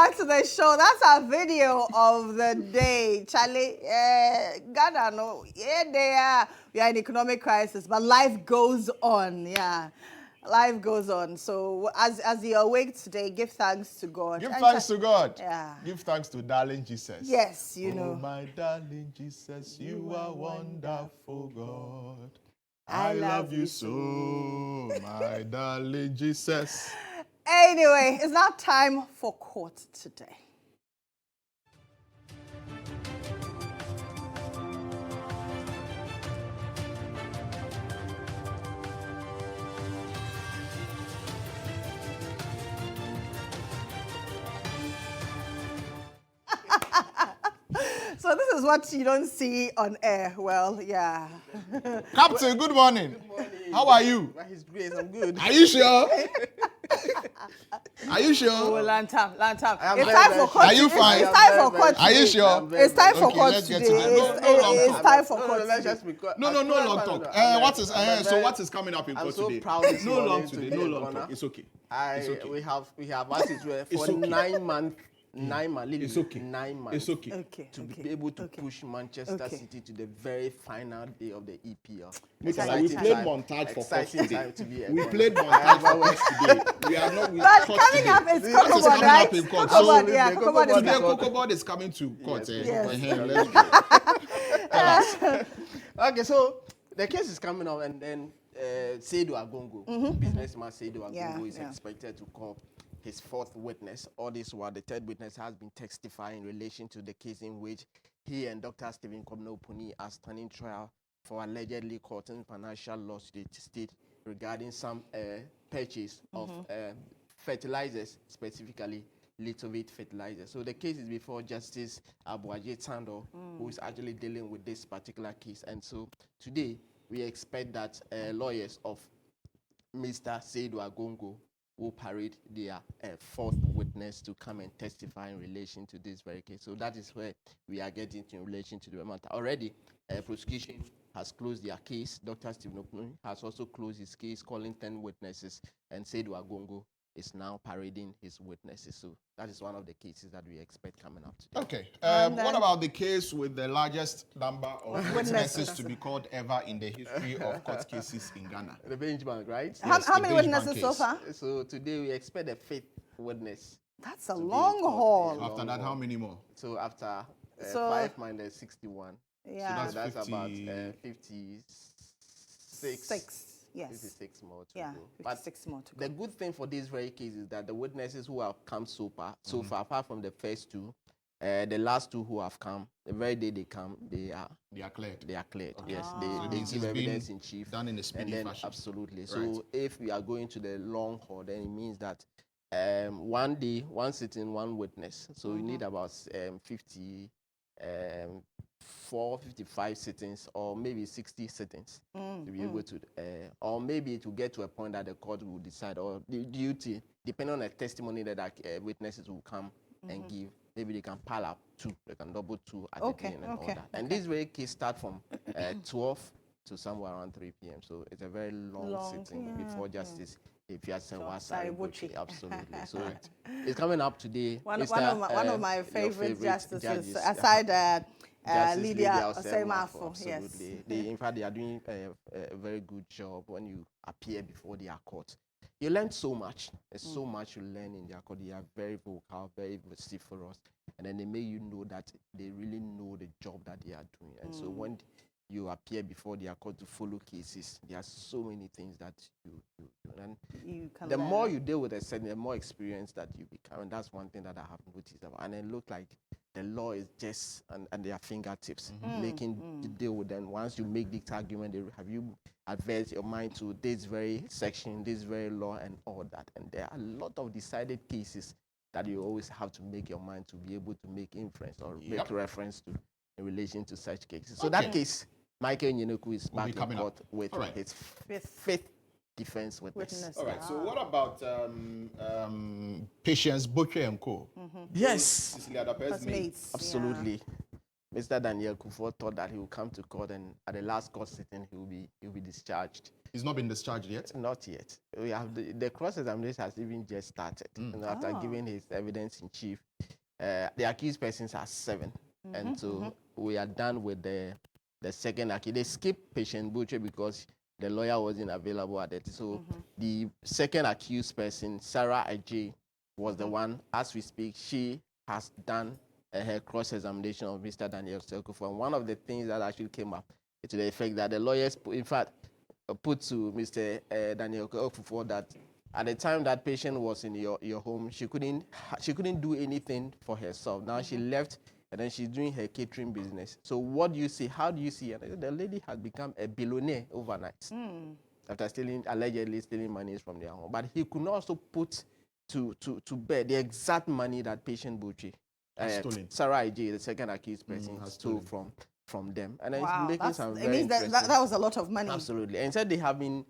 back to the show. That's our video of the day. Charlie, Ghana, no, yeah, we are in economic crisis, but life goes on. Yeah, life goes on. So as you're awake today, give thanks to God. Give thanks to God. Yeah. Give thanks to darling Jesus. Yes, you know. Oh, my darling Jesus, you are wonderful, God. I love you so, my darling Jesus. Anyway, it's now time for court today. So this is what you don't see on air. Well, yeah. Captain, good morning. Good morning. How are you? By His grace, I'm good. Are you sure? Are you sure? Oh, Lantam. am It's very, time very for court. Are you It's fine? time for court. Are you today. sure? It's time for Okay, court let's get today. to it. No long It's talk. time for No, court let's today. just be quiet. No long talk. What is coming up in I'm court so today? proud this No long morning today. to No be long honor. talk. It's okay. We have asked it for It's okay. 9 months. 9 months. It's okay. 9 months. It's okay. Okay. To be able to okay. push Manchester City to the very final day of the EPL. We Exciting played time. montage for court Exciting today. time to be a We corner. played montage for court today. We are not with But court coming today. up is What is Coco coming right? up in court? Coco So, yeah, Coco Coco Board today, is Coco Board is coming to court. Yes, Let's go. Okay, so the case is coming up, and then Seydou Agongo, businessman Seydou Agongo, is expected to call his fourth witness. All this while the third witness has been testifying in relation to the case in which he and Dr. Stephen Kwabena-Opuni are standing trial for allegedly causing financial loss to the state regarding some purchase of fertilizers, specifically Litovate fertilizers. So the case is before Justice Abuaje Tando, who is actually dealing with this particular case. And so today we expect that lawyers of Mr. Seydou Agongo will parade their fourth witness to come and testify in relation to this very case. So that is where we are getting to in relation to the matter. Already, prosecution has closed their case. Dr. Stephen Kwabena-Opuni has also closed his case, calling 10 witnesses, and Seydou Agongo is now parading his witnesses. So that is one of the cases that we expect coming up today. Okay. What about the case with the largest number of witnesses to be called ever in the history of court cases in Ghana? The benchmark, right? Yes, How the many benchmark witnesses so case. far? So today we expect a fifth witness. That's a to be long in court. haul. Yeah. After that, how many more? So after So- 5 minus 61. Yeah. So that's 50 about 56. 6. Yes. 56 more to Yeah. go. But 56 more to go. the good thing for this very case is that the witnesses who have come so far, apart from the first two, the last two who have come, the very day they come, they are cleared. They are cleared. Okay. Yes, So they this give is being evidence in chief. done in a speedy and then, fashion. Absolutely. Right. So if we are going to the long haul, then it means that one day, one sitting, one witness. So you need about 55 sittings, or maybe 60 sittings to be able to, or maybe to get to a point that the court will decide, or the duty, depending on the testimony that witnesses will come and give. Maybe they can pile up 2, they can double 2 at the beginning and all that. And this very case start from 12 to somewhere around 3 p.m. So it's a very long sitting before Justice Saribuchi. Absolutely. So it's coming up today. One of my favorite justices, judges, aside Justice Lydia Osemafo. Osemafo. Yes. Absolutely. In fact, they are doing a very good job when you appear before their court. You learn so much. There's so much you learn in their court. They are very vocal, very vociferous, and then they make you know that they really know the job that they are doing. And so when you appear before their court to follow cases, there are so many things that and the learn. more you deal with a setting, the more experience that you become. And that's one thing that I have noticed about. And it looked like the law is just at their fingertips, making the deal with them. Once you make this argument, have you adverse your mind to this very section, this very law, and all that. And there are a lot of decided cases that you always have to make your mind to be able to make inference or make reference to in relation to such cases. So that case, Michael Nyeneku is back in court with his fifth defense witness. All right. So what about Patience Botwe and Co? Yes. Cecilia Dape's mates. Absolutely. Mr. Daniel Kufuor thought that he would come to court, and at the last court sitting, he'll be discharged. He's not been discharged yet? Not yet. We have the cross-examination has even just started. After giving his evidence in chief, the accused persons are 7, and so we are done with the second accused. They skipped patient Butcher because the lawyer wasn't available at it. So the second accused person, Sarah Ajay, was the one. As we speak, she has done her cross-examination of Mr. Daniel Selkufo. And one of the things that actually came up to the effect that the lawyers, in fact, put to Mr. Daniel Selkufo that at the time that patient was in your home, she couldn't do anything for herself. Now she left, and then she's doing her catering business. So what do you see? How do you see it? The lady has become a billionaire overnight after allegedly stealing monies from their home. But he could not also put to bear the exact money that patient Bucci, Sarah Ij, the second accused person, stole from them. And then wow, making some it very means that was a lot of money. Absolutely. And said they have been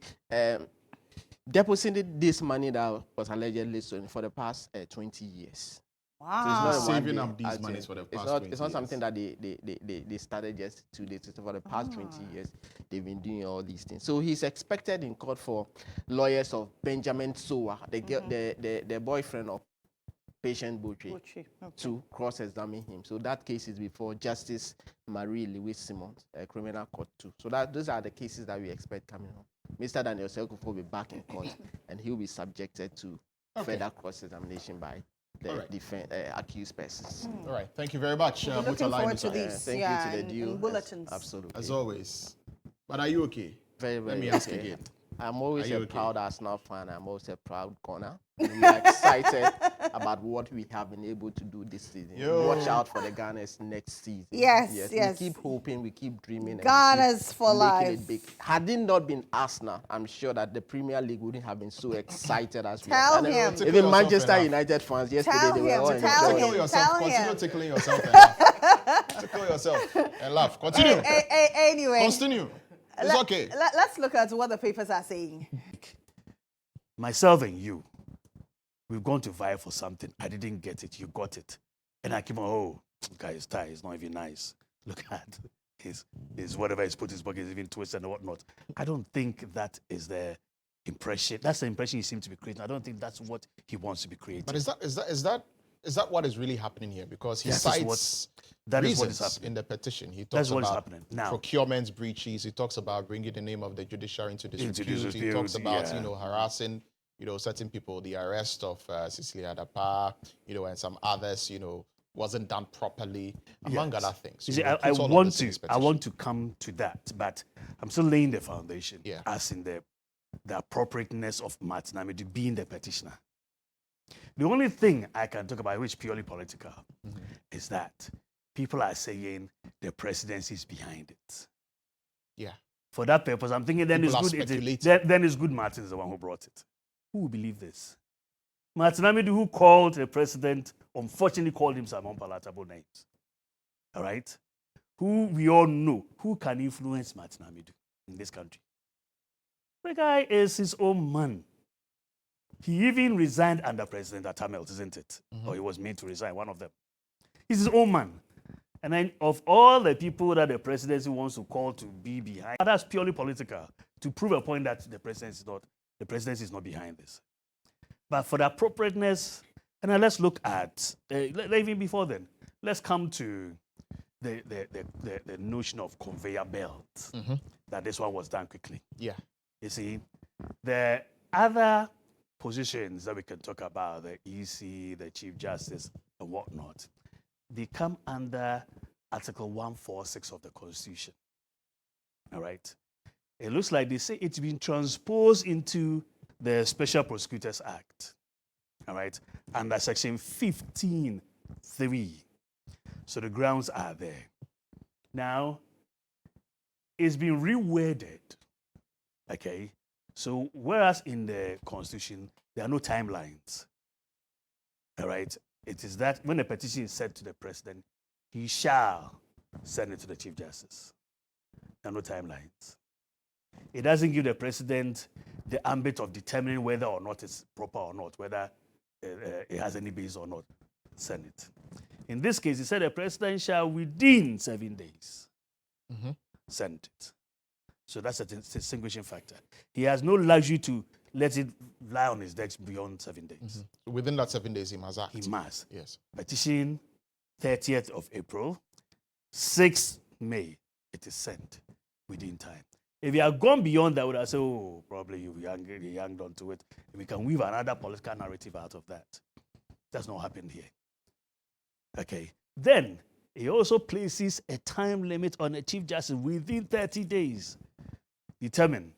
deposited this money that was allegedly stolen for the past 20 years. Wow. So it's not saving up these monies for the past 20 years. It's not something that they started just 2 days. So for the past 20 years, they've been doing all these things. So he's expected in court for lawyers of Benjamin Sowa, the boyfriend of patient Butchie, to cross-examine him. So that case is before Justice Marie Louise Simmons, criminal court too. So those are the cases that we expect coming up. Mr. Daniel Selkufo will be back in court, and he'll be subjected to further cross-examination by the accused persons. All right. Thank you very much. Looking forward to these. Thank you to the deal. Bulletins. Absolutely. As always. But are you okay? Very, very Let me ask again. I'm always a okay? proud Arsenal fan. I'm also a proud corner. We are excited about what we have been able to do this season. Watch out for the Gunners next season. Yes. We keep hoping, we keep dreaming. Gunners for life. It big. Had it not been Arsenal, I'm sure that the Premier League wouldn't have been so excited as we Tell are. him. Even Manchester United fans yesterday, they were all Continue tickling yourself and laugh. Tickle yourself and laugh. Continue. Anyway. Continue. It's okay. Let's look at what the papers are saying. Myself and you, we've gone to vie for something. I didn't get it. You got it. And I keep on, oh, guy's tie is not even nice. Look at his whatever he's put in his pocket is even twisted and whatnot. I don't think that is the impression. That's the impression he seems to be creating. I don't think that's what he wants to be creating. But is that what is really happening here? Because he cites that is what reasons is happening in the petition. He talks about now. procurement breaches. He talks about bringing the name of the judiciary into dispute. He talks about harassing certain people. The arrest of Cecilia Dapa, and some others, wasn't done properly, among other things. You see, I want to come to that, but I'm still laying the foundation as in the appropriateness of Martin Amidu being the petitioner. The only thing I can talk about, which is purely political, is that people are saying the presidency is behind it. Yeah. For that purpose, I'm thinking then people it's good. Then it's good Martin is the one who brought it. Who will believe this? Martin Amidu, who called the president, unfortunately called him some unpalatable names. All right? Who we all know, who can influence Martin Amidu in this country? The guy is his own man. He even resigned under President Atamelt, isn't it? Or he was made to resign, one of them. He's his own man. And then of all the people that the presidency wants to call to be behind, that's purely political, to prove a point that the presidency is not behind this. But for the appropriateness, and then let's look at, even before then, let's come to the notion of conveyor belt, that this one was done quickly. Yeah. You see, the other positions that we can talk about, the EC, the Chief Justice, and whatnot, they come under Article 146 of the Constitution. All right? It looks like they say it's been transposed into the Special Prosecutors Act. All right? Under Section 15(3). So the grounds are there. Now, it's been reworded. Okay? So, whereas in the Constitution, there are no timelines, all right, it is that when a petition is sent to the president, he shall send it to the Chief Justice. There are no timelines. It doesn't give the president the ambit of determining whether or not it's proper or not, whether it has any basis or not. Send it. In this case, he said the president shall within 7 days send it. So that's a distinguishing factor. He has no luxury to let it lie on his desk beyond 7 days. Within that 7 days, he must act. He must. Yes. Petition 30th of April, 6th May, it is sent within time. If you had gone beyond that, I would have said, oh, probably you young onto it. We can weave another political narrative out of that. That's not happened here. Okay. Then, he also places a time limit on a Chief Justice within 30 days. Determine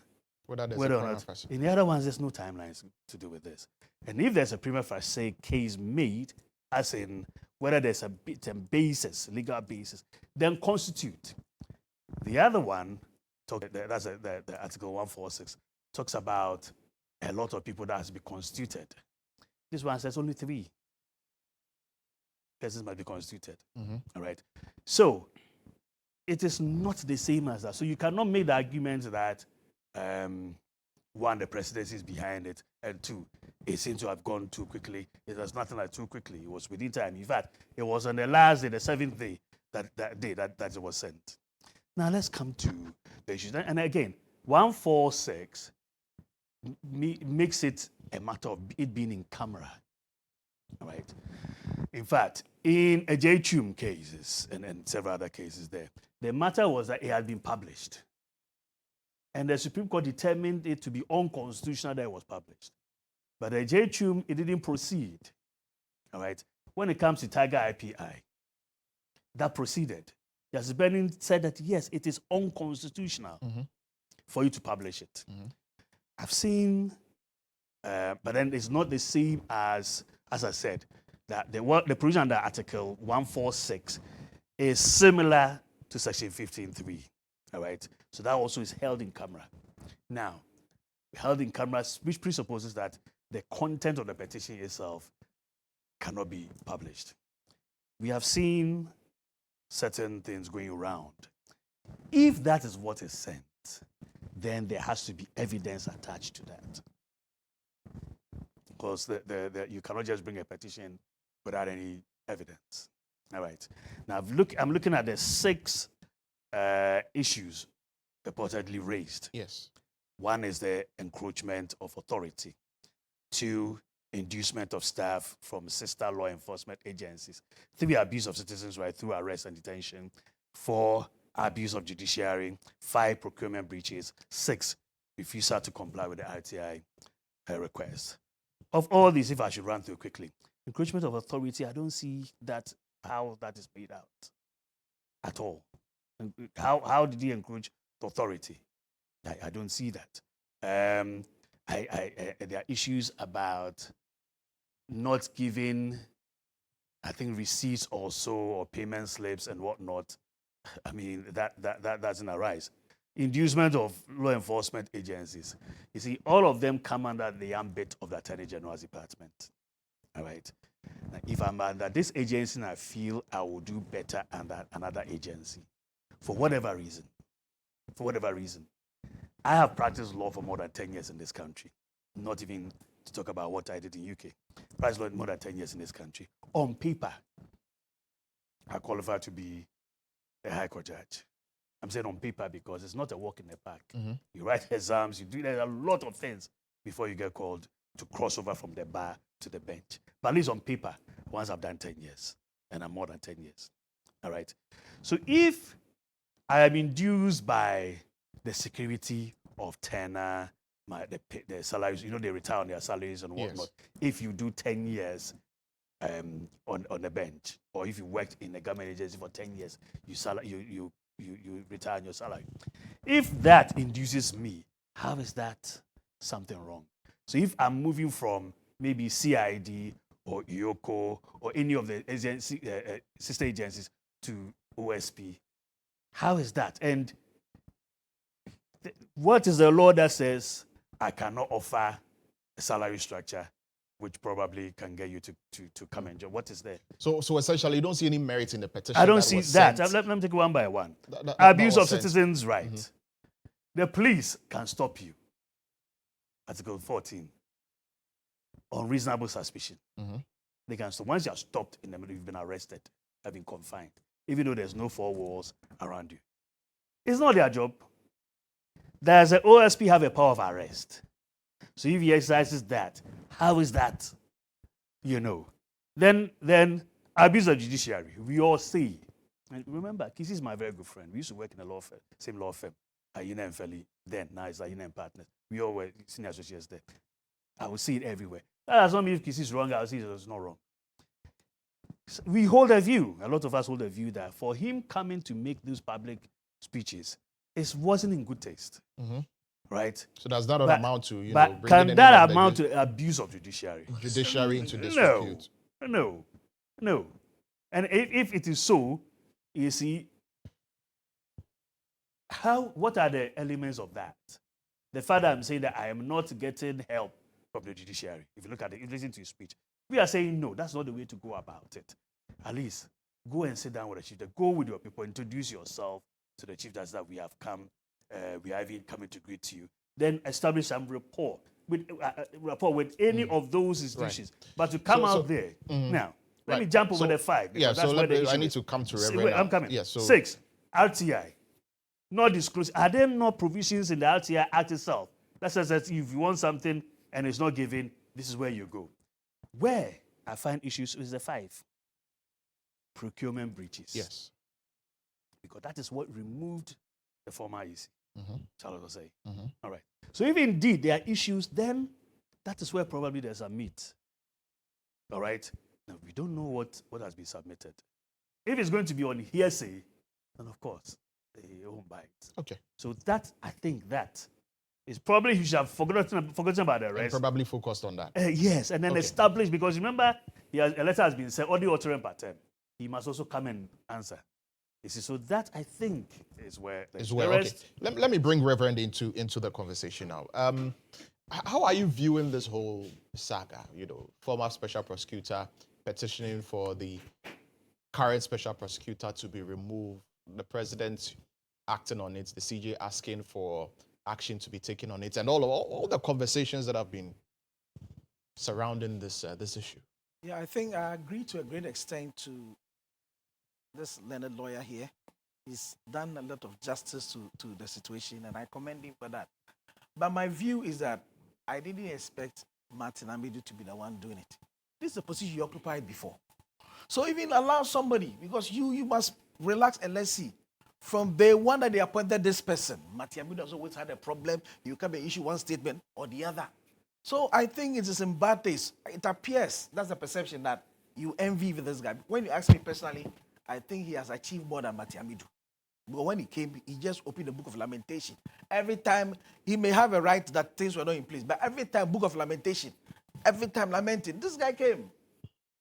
whether or not. In the other ones, there's no timelines to do with this. And if there's a prima facie case made, as in whether there's a bit and basis, legal basis, then constitute. The other one, that's the Article 146, talks about a lot of people that has to be constituted. This one says only 3 persons must be constituted. All right. So it is not the same as that. So you cannot make the argument that one, the presidency is behind it, and 2, it seems to have gone too quickly. It was nothing like too quickly. It was within time. In fact, it was on the last day, the 7th day, that it was sent. Now let's come to the issues. And again, 146 makes it a matter of it being in camera. All right. In fact, in a GHOne cases and several other cases there, the matter was that it had been published. And the Supreme Court determined it to be unconstitutional that it was published. But the GHOne, it didn't proceed. All right. When it comes to Tiger IPI, that proceeded. Justice Brennan said that, yes, it is unconstitutional for you to publish it. I've seen, but then it's not the same as I said, that the provision under Article 146 is similar to Section 15.3. All right. So that also is held in camera. Now, held in camera, which presupposes that the content of the petition itself cannot be published. We have seen certain things going around. If that is what is sent, then there has to be evidence attached to that. Because you cannot just bring a petition without any evidence. All right. Now, I'm looking at the 6 issues reportedly raised. Yes. 1 is the encroachment of authority. 2, inducement of staff from sister law enforcement agencies. 3, abuse of citizens' rights through arrest and detention. 4, abuse of judiciary. 5, procurement breaches. 6, refusal to comply with the RTI request. Of all these, if I should run through quickly, encroachment of authority, I don't see that how that is played out at all. How did he encroach the authority? I don't see that. There are issues about not giving, I think, receipts also or payment slips and whatnot. I mean, that doesn't arise. Inducement of law enforcement agencies. You see, all of them come under the ambit of the Attorney General's department. All right. Now, if I'm under this agency, I feel I will do better under another agency. For whatever reason. I have practiced law for more than 10 years in this country. Not even to talk about what I did in UK. Practiced law more than 10 years in this country. On paper, I qualify to be a High Court judge. I'm saying on paper because it's not a walk in the park. You write exams, you do a lot of things before you get called to cross over from the bar to the bench. But at least on paper, once I've done 10 years, and I'm more than 10 years. All right. So if I am induced by the security of tenure, the salaries, they retire on their salaries and whatnot. Yes. If you do 10 years on the bench, or if you worked in a government agency for 10 years, you retire on your salary. If that induces me, how is that something wrong? So if I'm moving from maybe CID or IOCO or any of the sister agencies to OSP, how is that? And what is the law that says I cannot offer a salary structure which probably can get you to come and join? What is there? So essentially, you don't see any merit in the petition. I don't see that. Let me take one by one. Abuse of citizens' rights. The police can stop you. Article 14. On reasonable suspicion. They can stop. Once you are stopped in the middle, you've been arrested, have been confined, even though there's no 4 walls around you. It's not their job. Does the OSP have a power of arrest? So if he exercises that, how is that? You know, then abuse of judiciary. We all see. And remember, Kisi is my very good friend. We used to work in a law firm, same law firm, Ayina and Feli. Then now it's Ayina and Partners. We all were senior associates there. I will see it everywhere. That does not mean if Kisi is wrong, I will see it's not wrong. So we hold a view. A lot of us hold a view that for him coming to make those public speeches, it wasn't in good taste. Right? So does that not amount to, you know, but bringing can the that name of the amount to abuse of judiciary? judiciary into disrepute? No. And if it is so, you see, what are the elements of that? The fact that I'm saying that I am not getting help from the judiciary. If you look at it, listen to his speech. We are saying, no, that's not the way to go about it. At least, go and sit down with the chief. Go with your people. Introduce yourself to the chief that we have come. We are even coming to greet you. Then establish some rapport with any of those institutions. Right. But to come out there now, let me jump over the 5. Yeah, so I need to come to Reverend. Wait, I'm coming. Yeah, so 6, RTI. Not disclose. Are there no provisions in the RTI Act itself that says that if you want something and it's not given, this is where you go? Where I find issues is the 5. Procurement breaches. Yes. Because that is what removed the former EC. Charlotte was saying. All right. So if indeed there are issues, then that is where probably there's a meet. All right. Now we don't know what has been submitted. If it's going to be on hearsay, then of course they won't buy it. Okay. So that I think that is probably you should have forgotten about the rest. And probably focused on that. Yes, and then establish, because remember, a letter has been said, audio authoring pattern. He must also come and answer. You see, so that I think is where the rest. Okay. Let me bring Reverend into the conversation now. How are you viewing this whole saga? You know, former special prosecutor petitioning for the current special prosecutor to be removed, the president acting on it, the CJ asking for action to be taken on it, and all the conversations that have been surrounding this issue. Yeah, I think I agree to a great extent to this learned lawyer here. He's done a lot of justice to the situation, and I commend him for that. But my view is that I didn't expect Martin Amidu to be the one doing it. This is the position you occupied before. So even allow somebody, because you must relax and let's see. From day one that they appointed this person, Martin Amidu has always had a problem. You come and issue one statement or the other. So I think it is in bad taste. It appears, that's the perception, that you envy with this guy. When you ask me personally, I think he has achieved more than Martin Amidu. But when he came, he just opened the book of lamentation. Every time, he may have a right that things were not in place, but every time, book of lamentation, every time lamenting, this guy came.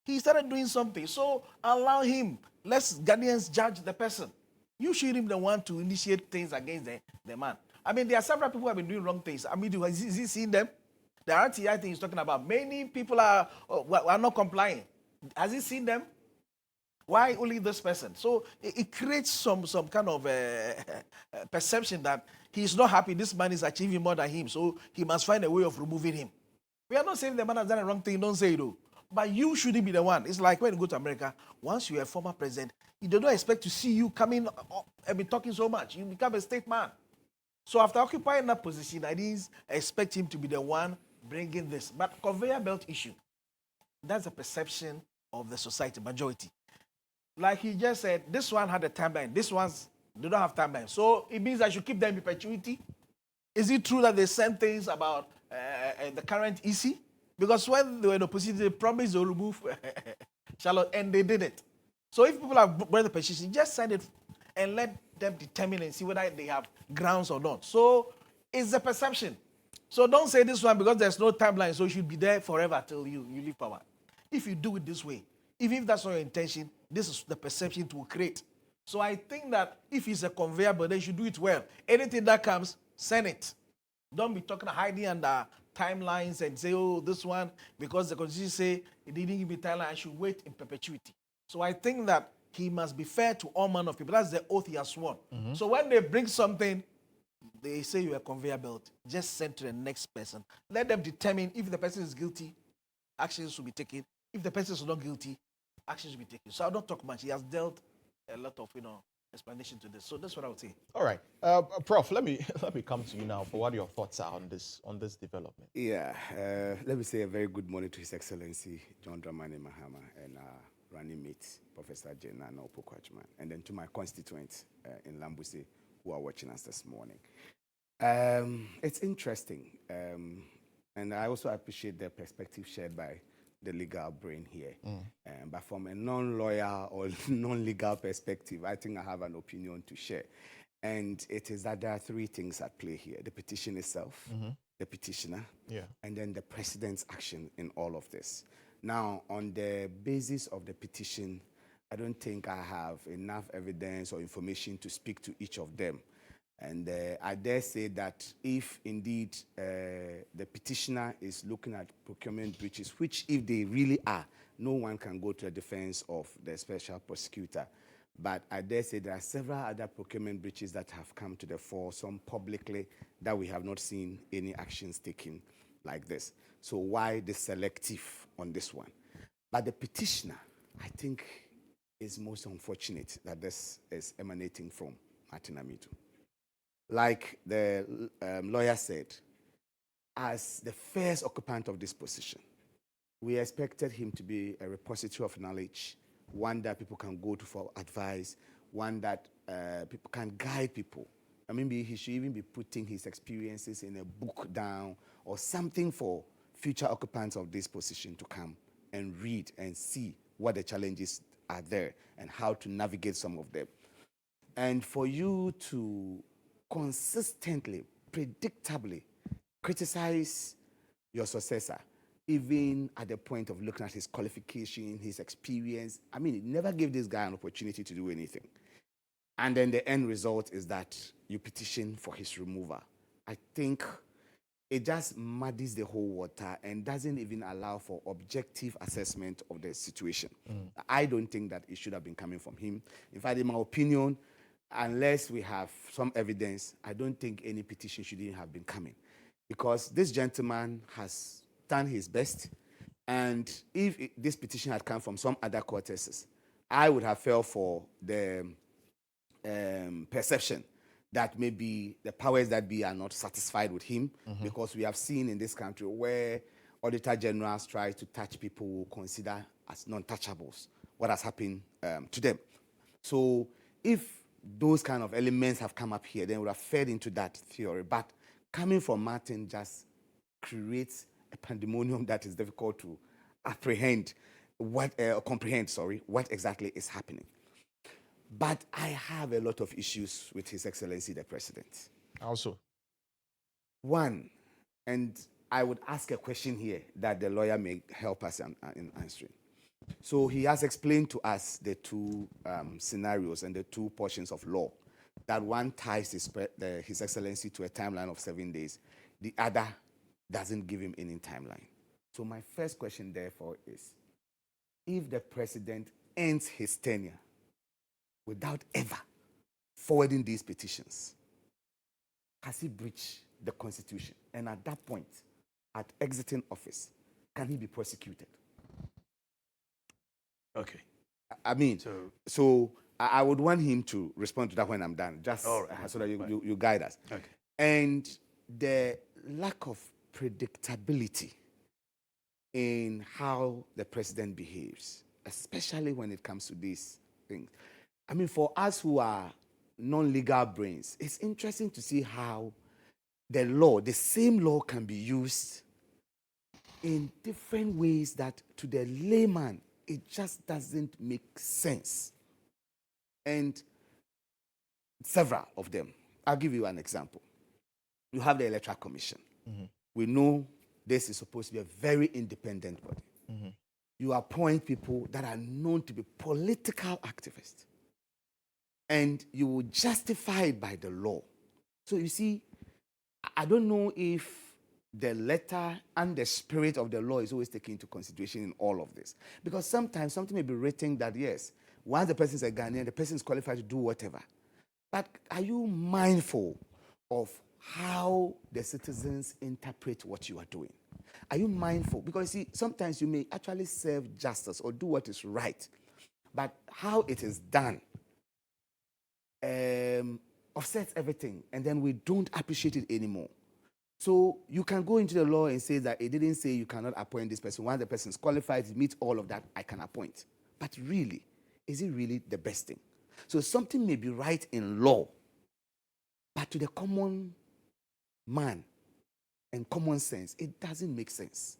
He started doing something. So allow him. Let's guardians judge the person. You should be the one to initiate things against the man. I mean, there are several people who have been doing wrong things. Amidu, has he seen them? The RTI thing he's talking about, many people are not complying. Has he seen them? Why only this person? So it creates some kind of perception that he's not happy. This man is achieving more than him, so he must find a way of removing him. We are not saying the man has done a wrong thing. Don't say it, though. But you shouldn't be the one. It's like when you go to America, once you're a former president, they don't expect to see you coming and be talking so much. You become a state man. So after occupying that position, I didn't expect him to be the one bringing this. But conveyor belt issue, that's a perception of the society majority. Like he just said, this one had a timeline. This ones, they don't have timeline. So it means I should keep them in perpetuity. Is it true that they sent things about the current EC? Because when they were in opposition, they promised to remove Charlotte, and they did it. So if people have brought the petition, just send it and let them determine and see whether they have grounds or not. So it's a perception. So don't say this one because there's no timeline, so you should be there forever till you leave power. If you do it this way, even if that's not your intention, this is the perception it will create. So I think that if it's a conveyor, but they should do it well. Anything that comes, send it. Don't be hiding under timelines and say, oh, this one, because the Constitution say it didn't give me timeline, I should wait in perpetuity. So I think that he must be fair to all manner of people. That's the oath he has sworn. So when they bring something, they say you're a conveyor belt, just send to the next person. Let them determine if the person is guilty, actions will be taken. If the person is not guilty, actions will be taken. So I don't talk much. He has dealt a lot of, explanation to this. So that's what I would say. All right, Prof. Let me come to you now for what your thoughts are on this development. Yeah, let me say a very good morning to His Excellency John Dramani Mahama and running mate Professor Jenna Opokwachman, and then to my constituents in Lambuse who are watching us this morning. It's interesting, and I also appreciate the perspective shared by the legal brain here. But from a non-lawyer or non-legal perspective, I think I have an opinion to share. And it is that there are three things at play here: the petition itself, the petitioner, and then the president's action in all of this. Now, on the basis of the petition, I don't think I have enough evidence or information to speak to each of them. And I dare say that if indeed the petitioner is looking at procurement breaches, which if they really are, no one can go to the defense of the special prosecutor. But I dare say there are several other procurement breaches that have come to the fore, some publicly, that we have not seen any actions taken like this. So why the selective on this one? But the petitioner, I think, is most unfortunate that this is emanating from Martin Amitu. Like the lawyer said, as the first occupant of this position, we expected him to be a repository of knowledge, one that people can go to for advice, one that people can guide people. I mean, he should even be putting his experiences in a book down or something for future occupants of this position to come and read and see what the challenges are there and how to navigate some of them. And for you to consistently, predictably criticize your successor, even at the point of looking at his qualification, his experience. I mean, it never gave this guy an opportunity to do anything. And then the end result is that you petition for his removal. I think it just muddies the whole water and doesn't even allow for objective assessment of the situation. I don't think that it should have been coming from him. In fact, in my opinion, unless we have some evidence, I don't think any petition should even have been coming. Because this gentleman has done his best, and if this petition had come from some other corteses, I would have felt for the perception that maybe the powers that be are not satisfied with him, because we have seen in this country where auditor generals try to touch people who consider as non-touchables what has happened to them. So if those kind of elements have come up here, then we would have fed into that theory. But coming from Martin just creates a pandemonium that is difficult to comprehend what exactly is happening. But I have a lot of issues with His Excellency the President. Also, one, and I would ask a question here that the lawyer may help us in answering. So he has explained to us the two scenarios and the two portions of law. That one ties His Excellency to a timeline of 7 days. The other doesn't give him any timeline. So my first question, therefore, is, if the president ends his tenure without ever forwarding these petitions, has he breached the Constitution? And at that point, at exiting office, can he be prosecuted? Okay. I mean, so I would want him to respond to that when I'm done, just so that you guide us. Okay. And the lack of predictability in how the president behaves, especially when it comes to these things. I mean, for us who are non-legal brains, it's interesting to see how the same law can be used in different ways that to the layman, it just doesn't make sense. And several of them. I'll give you an example. You have the Electoral Commission. We know this is supposed to be a very independent body. You appoint people that are known to be political activists, and you will justify it by the law. So you see, I don't know if the letter and the spirit of the law is always taken into consideration in all of this. Because sometimes something may be written that, yes, once the person is a Ghanaian, the person is qualified to do whatever. But are you mindful of how the citizens interpret what you are doing? Are you mindful? Because see, sometimes you may actually serve justice or do what is right, but how it is done offsets everything, and then we don't appreciate it anymore. So you can go into the law and say that it didn't say you cannot appoint this person. Once the person is qualified, it meets all of that, I can appoint. But really, is it really the best thing? So something may be right in law, but to the common man and common sense, it doesn't make sense.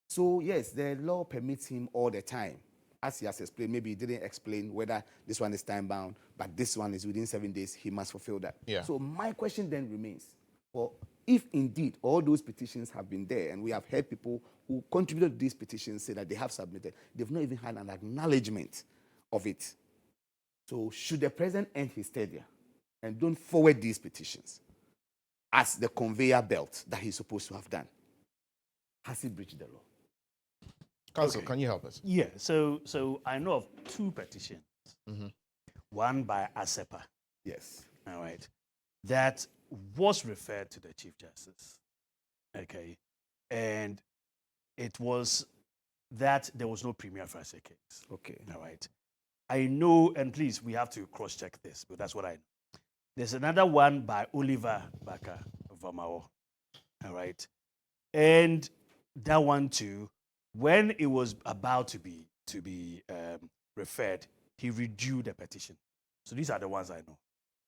So yes, the law permits him all the time. As he has explained, maybe he didn't explain whether this one is time bound, but this one is within 7 days, he must fulfill that. Yeah. So my question then remains, well, if indeed all those petitions have been there, and we have heard people who contributed to these petitions say that they have submitted, they've not even had an acknowledgement of it. So should the president end his tenure and don't forward these petitions as the conveyor belt that he's supposed to have done? Has he breached the law? Council, can you help us? Yeah, so I know of 2 petitions. One by ASEPA, Yes. all right, that was referred to the Chief Justice, okay, and it was that there was no premier facie case, Okay. all right. I know, and please, we have to cross-check this, but that's what I know. There's another one by Oliver Baka Vamao, all right, and that one too, when it was about to be referred, he withdrew the petition. So these are the ones I know.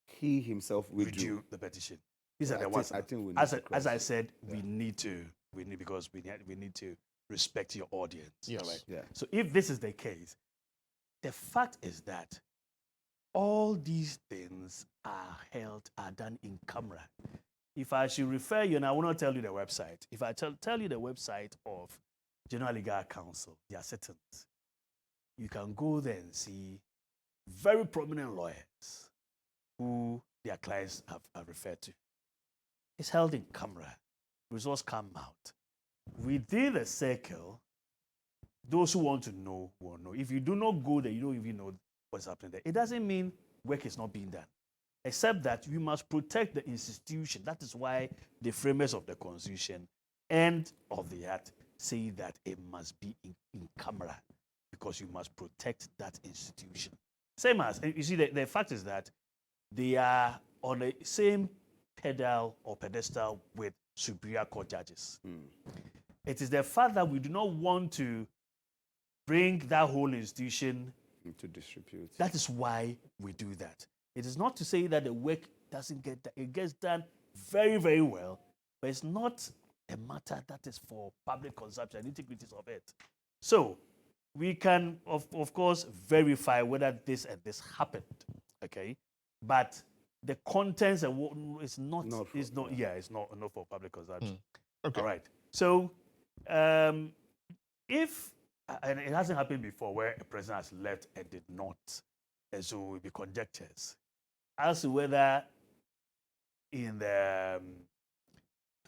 He himself withdrew. The petition. These Yeah, are the I ones. think we need as to I cross-check. said, we need because we need to respect your audience. Yes. All right. Yeah. So if this is the case, the fact is that all these things are done in camera. If I should refer you, and I will not tell you the website. If I tell you the website of General Legal Counsel, their settings, you can go there and see very prominent lawyers who their clients have referred to. It's held in camera. Results come out. Within the circle, those who want to know will know. If you do not go there, you don't even know what's happening there. It doesn't mean work is not being done, except that we must protect the institution. That is why the framers of the Constitution and of the Act say that it must be in camera, because you must protect that institution. Same as, you see, the fact is that they are on the same pedestal with Superior Court judges. It is the fact that we do not want to bring that whole institution To distribute. that is why we do that. It is not to say that the work doesn't get done. It gets done very, very well, but it's not a matter that is for public consumption, integrities of it. So we can, of course, verify whether this and this happened, okay? But the contents and what is not, it's not for public consumption. Okay. All right. So if and it hasn't happened before where a president has left and did not, and so it will be conjectures as to whether in the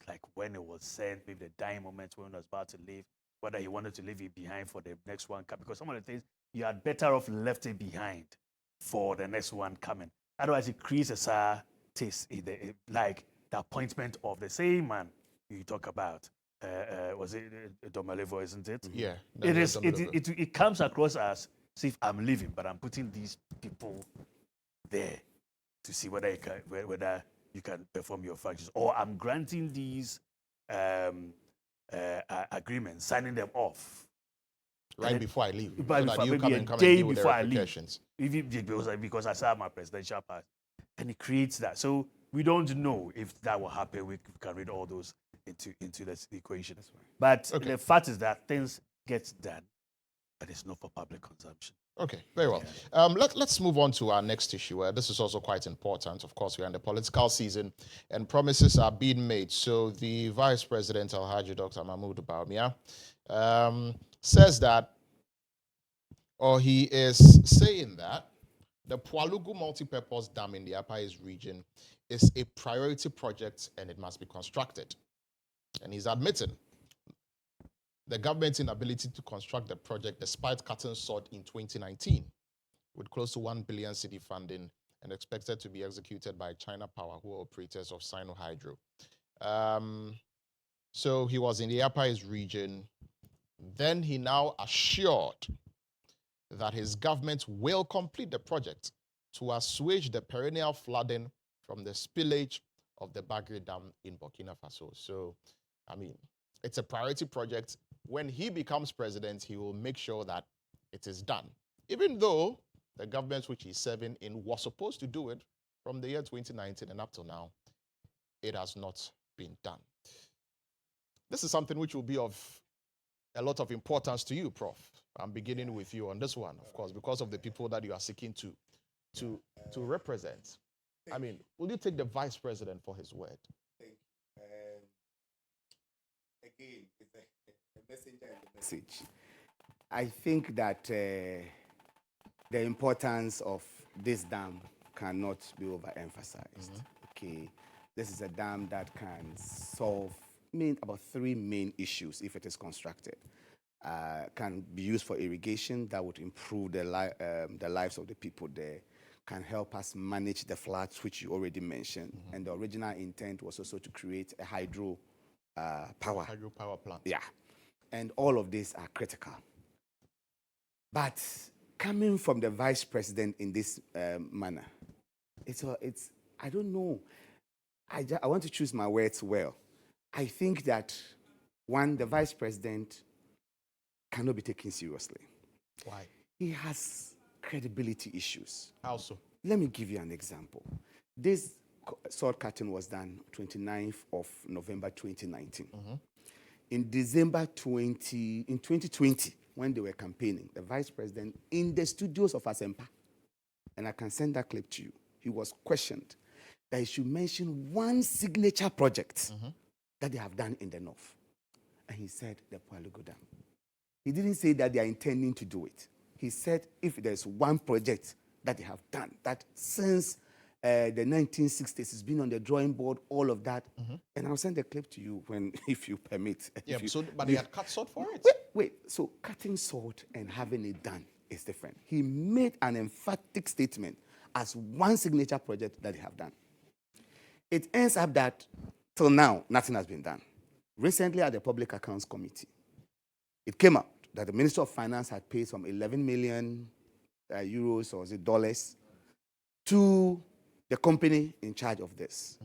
like when it was sent, maybe the dying moment when he was about to leave, whether he wanted to leave it behind for the next one, because some of the things you had better off left it behind for the next one coming. Otherwise, it creates a sour taste in like the appointment of the same man you talk about. Was it Domelevo, isn't it? Yeah. It is. It comes across as if I'm leaving, but I'm putting these people there to see whether you can perform your functions, or I'm granting these agreements, signing them off right before I leave. But so that you maybe come a day and deal with the before I leave. repercussions. Even because I still have my presidential pass, and it creates that. So we don't know if that will happen. We can read all those into the equation. But the fact is that things get done, but it's not for public consumption. Okay, very well. Let's move on to our next issue. This is also quite important. Of course, we're in the political season, and promises are being made. So the Vice President, Alhaji Dr. Mahmoud Bawumia, says that, or he is saying that, the Pualugu Multipurpose Dam in the Upper East region is a priority project and it must be constructed. And he's admitting the government's inability to construct the project despite cutting sod in 2019 with close to 1 billion cedi funding and expected to be executed by China Power, who are operators of Sino Hydro. So he was in the Upper East region. Then he now assured that his government will complete the project to assuage the perennial flooding from the spillage of the Bagre Dam in Burkina Faso. So, I mean, it's a priority project. When he becomes president, he will make sure that it is done. Even though the government which he's serving in was supposed to do it from the year 2019 and up till now, it has not been done. This is something which will be of a lot of importance to you, Prof. I'm beginning with you on this one, of course, because of the people that you are seeking to represent. I mean, will you take the vice president for his word? Thank you. Again, it's a messenger and a message. I think that the importance of this dam cannot be overemphasized. Okay, this is a dam that can solve about 3 main issues if it is constructed. Can be used for irrigation that would improve the lives of the people there, can help us manage the floods, which you already mentioned. And the original intent was also to create a hydropower plant. Yeah, and all of these are critical. But coming from the vice president in this manner, it's I don't know. I want to choose my words well. I think that, one, the vice president cannot be taken seriously. Why? He has credibility issues. How so? Let me give you an example. This sword cutting was done 29th of November 2019. In December 2020, when they were campaigning, the vice president in the studios of Asempa, and I can send that clip to you, he was questioned that he should mention one signature project that they have done in the north. And he said the Papanko Dam. He didn't say that they are intending to do it. He said if there's one project that they have done, that since the 1960s, it's been on the drawing board, all of that. And I'll send the clip to you if you permit. Yeah, but they had cut sword for it. Wait, so cutting sword and having it done is different. He made an emphatic statement as one signature project that they have done. It ends up that till now, nothing has been done. Recently at the Public Accounts Committee, it came out that the Minister of Finance had paid some 11 million euros or is it dollars to the company in charge of this.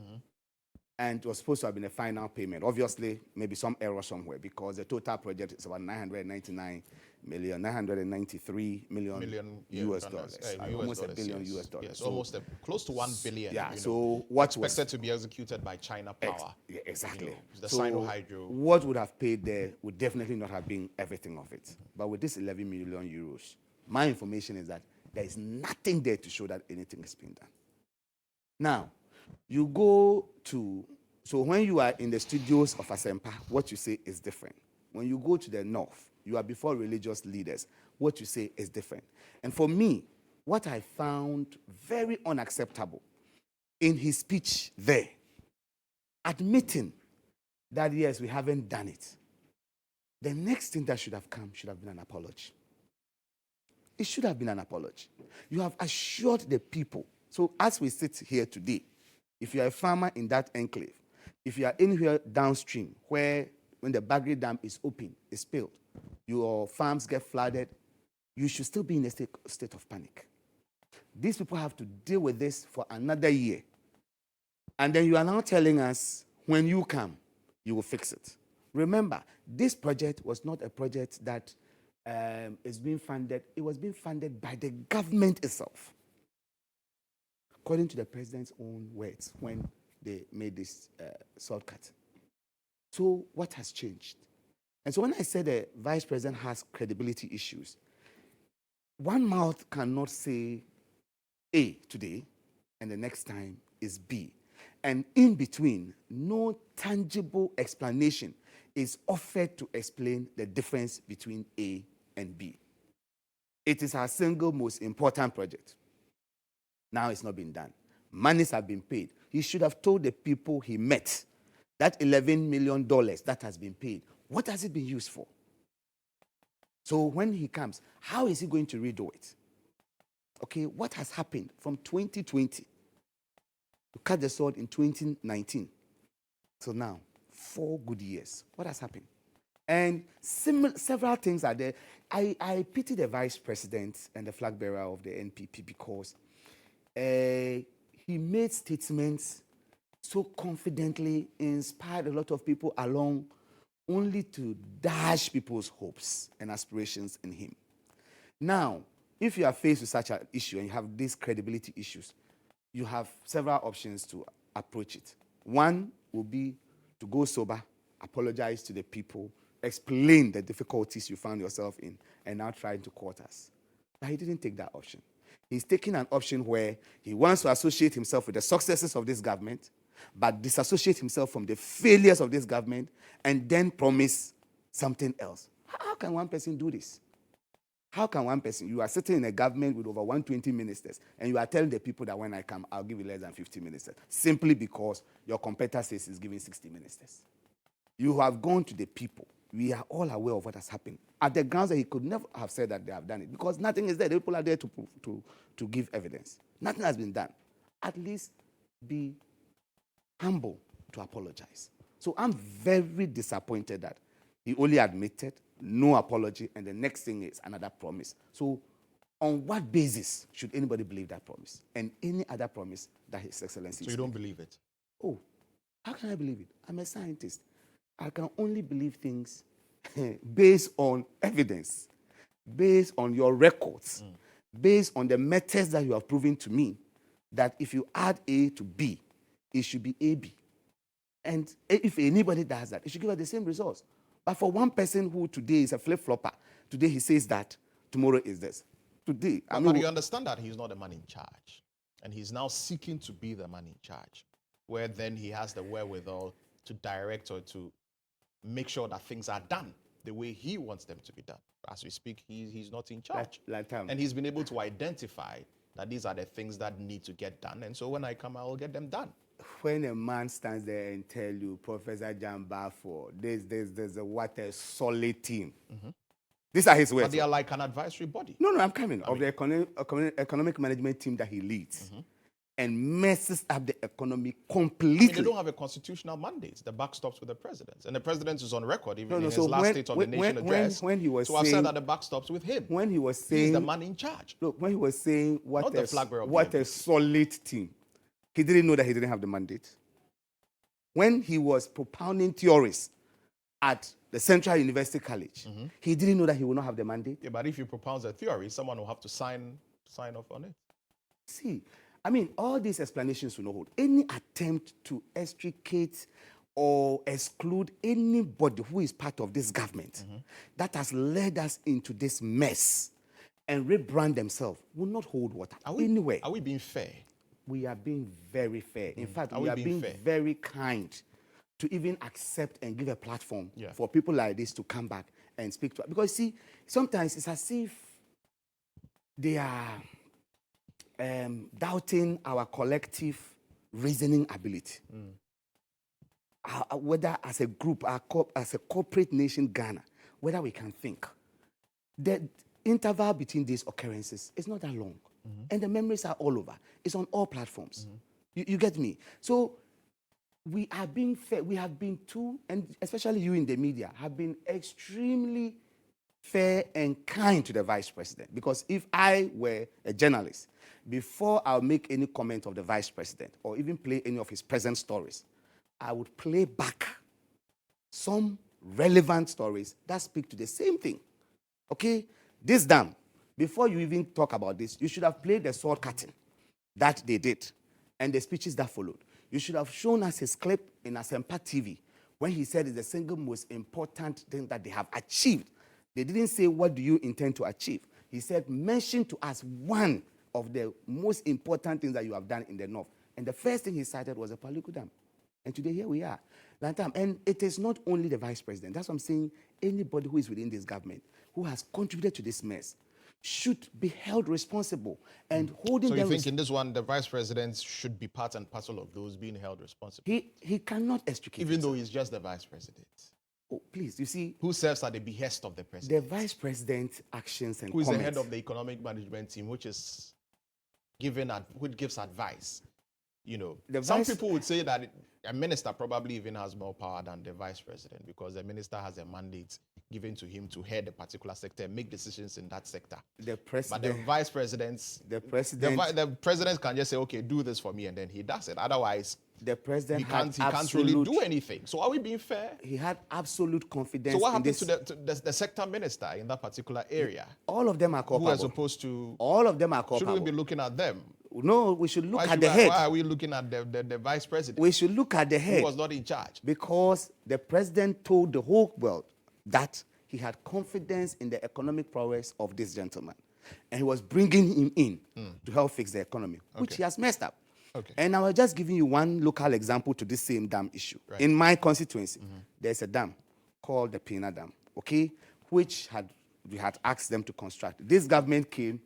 And it was supposed to have been a final payment. Obviously, maybe some error somewhere because the total project is about 993 million US dollars. Almost $1 billion US dollars. Yes, so, close to 1 billion. Yeah, so what expected to be executed by China Power. Exactly. The so Sino Hydro. What would have paid there would definitely not have been everything of it. But with this 11 million euros, my information is that there is nothing there to show that anything is being done. Now, you go to, so when you are in the studios of Asempa, what you say is different. When you go to the north, you are before religious leaders, what you say is different. And for me, what I found very unacceptable in his speech there, admitting that, yes, we haven't done it, the next thing that should have come should have been an apology. It should have been an apology. You have assured the people. So as we sit here today, if you are a farmer in that enclave, if you are anywhere downstream where when the Bagre Dam is open, is spilled, your farms get flooded, you should still be in a state of panic. These people have to deal with this for another year. And then you are now telling us, when you come, you will fix it. Remember, this project was not a project that is being funded. It was being funded by the government itself, according to the president's own words when they made this sword cut. So what has changed? And so when I say the vice president has credibility issues, one mouth cannot say A today and the next time is B. And in between, no tangible explanation is offered to explain the difference between A and B. It is our single most important project. Now it's not been done. Monies have been paid. He should have told the people he met that $11 million that has been paid, what has it been used for? So when he comes, how is he going to redo it? Okay, what has happened from 2020 to cut the sword in 2019 till now? 4 good years. What has happened? And several things are there. I pity the vice president and the flag bearer of the NPP because he made statements so confidently, inspired a lot of people along, only to dash people's hopes and aspirations in him. Now, if you are faced with such an issue and you have these credibility issues, you have several options to approach it. One will be to go sober, apologize to the people, explain the difficulties you found yourself in, and now trying to court us. But he didn't take that option. He's taking an option where he wants to associate himself with the successes of this government, but disassociate himself from the failures of this government, and then promise something else. How can one person do this? How can one person, you are sitting in a government with over 120 ministers, and you are telling the people that when I come, I'll give you less than 50 ministers, simply because your competitor says he's giving 60 ministers. You have gone to the people. We are all aware of what has happened. At the grounds that he could never have said that they have done it, because nothing is there. The people are there to give evidence. Nothing has been done. At least be humble to apologize. So I'm very disappointed that he only admitted, no apology, and the next thing is another promise. So on what basis should anybody believe that promise and any other promise that His Excellency? So you don't believe it? Oh, how can I believe it? I'm a scientist. I can only believe things based on evidence, based on your records, based on the methods that you have proven to me that if you add A to B, it should be AB. And if anybody does that, it should give us the same results. But for one person who today is a flip-flopper, today he says that, tomorrow is this. Today, But you understand that he's not the man in charge. And he's now seeking to be the man in charge, where then he has the wherewithal to direct or to make sure that things are done the way he wants them to be done. As we speak, he's not in charge. Lantam. And he's been able to identify that these are the things that need to get done. And so when I come, I will get them done. When a man stands there and tell you, Professor Jamba, for there's what a solid team. These are his words. But they are like an advisory body. No, I'm coming. Of the economic management team that he leads. And messes up the economy completely. They don't have a constitutional mandate. The buck stops with the president. And the president is on record, even in his last State of the Nation address. When he was so I've said that the buck stops with him. When he was saying... He's the man in charge. Look, when he was saying what a solid team, he didn't know that he didn't have the mandate. When he was propounding theories at the Central University College, he didn't know that he would not have the mandate. Yeah, but if you propound a theory, someone will have to sign off on it. See, I mean, all these explanations will not hold. Any attempt to extricate or exclude anybody who is part of this government that has led us into this mess and rebrand themselves will not hold water anywhere. Are we being fair? We are being very fair. In fact, we are being fair? very kind to even accept and give a platform for people like this to come back and speak to us. Because, see, sometimes it's as if they are doubting our collective reasoning ability. Whether as a group, as a corporate nation, Ghana, whether we can think. The interval between these occurrences is not that long. And the memories are all over. It's on all platforms. You get me? So we are being fair. We have been too, and especially you in the media, have been extremely fair and kind to the vice president. Because if I were a journalist, before I'll make any comment of the vice president or even play any of his present stories, I would play back some relevant stories that speak to the same thing. Okay? This done, before you even talk about this, you should have played the sword cutting that they did and the speeches that followed. You should have shown us his clip in Asempa TV when he said it's the single most important thing that they have achieved. They didn't say, what do you intend to achieve? He said, mention to us one of the most important things that you have done in the North. And the first thing he cited was the Papanko Dam. And today, here we are. Lantam. And it is not only the vice president. That's what I'm saying. Anybody who is within this government who has contributed to this mess should be held responsible and holding them. So you think in this one, the vice president should be part and parcel of those being held responsible? He cannot extricate even himself. Though he's just the vice president. Oh, please, you see. Who serves at the behest of the president? The vice president's actions and who is comments. The head of the economic management team, which gives advice. you know, The some vice- people would say that a minister probably even has more power than the vice president because the minister has a mandate given to him to head a particular sector and make decisions in that sector. The But the president, vice presidents, the president, the president can just say, okay, do this for me, and then he does it. Otherwise, the president he can't had really absolute, do anything. So are we being fair? he had absolute confidence. So what in happened this. to the sector minister in that particular area? All of them are Who are culpable. supposed to? All of them are Shouldn't we culpable. be looking at them? No, we should look Why, at should the we- head. why are we looking at the vice president We should look at the who head was not in charge? because the president told the whole world that he had confidence in the economic prowess of this gentleman. And he was bringing him in to help fix the economy, which Okay. he has messed up. Okay. And I was just giving you one local example to this same dam issue. Right. In my constituency, there's a dam called the Pina Dam, okay, which we had asked them to construct. This government came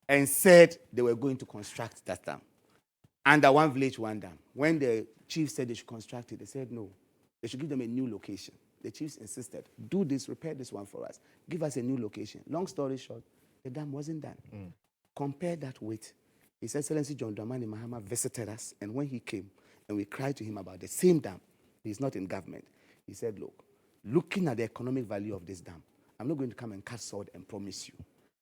and said they were going to construct that dam. Under one village, one dam. When the chief said they should construct it, they said no. They should give them a new location. The chiefs insisted, do this, repair this one for us. Give us a new location. Long story short, the dam wasn't done. Compare that with His Excellency John Dramani Mahama visited us, and when he came and we cried to him about the same dam, he's not in government. He said, look, looking at the economic value of this dam, I'm not going to come and cut sword and promise you.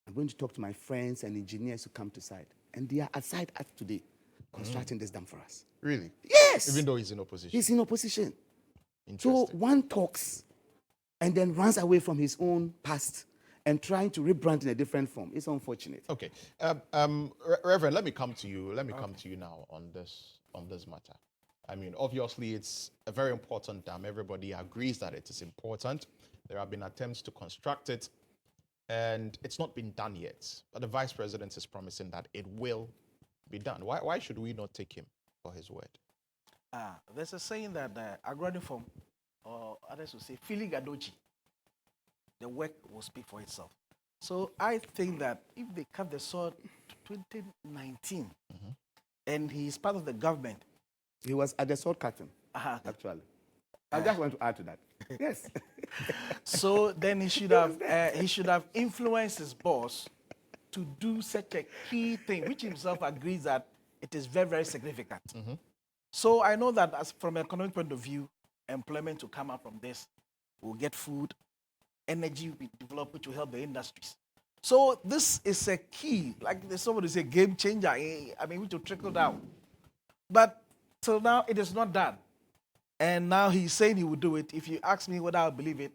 I'm going to talk to my friends and engineers who come to site. And they are at site at today, constructing this dam for us. Really? Yes! Even though he's in opposition. He's in opposition. So Interesting. one talks and then runs away from his own past and trying to rebrand in a different form. It's unfortunate. Okay, Reverend, let me come to you. Let me come to you now on this matter. I mean, obviously, it's a very important dam. Everybody agrees that it is important. There have been attempts to construct it, and it's not been done yet. But the vice president is promising that it will be done. Why should we not take him for his word? There's a saying that agrarian form, or others will say, Fili Gadochi, the work will speak for itself. So I think that if they cut the sword to 2019, and he's part of the government, He was at the sword cutting, actually. I just want to add to that. Yes. so then he should have influenced his boss to do such a key thing, which himself agrees that it is very, very significant. So I know that as from an economic point of view, employment will come out from this. We'll get food, energy will be developed, which will help the industries. So this is a key, like somebody say, game changer. I mean, which will trickle down. But till now, it is not done. And now he's saying he will do it. If you ask me whether I'll believe it,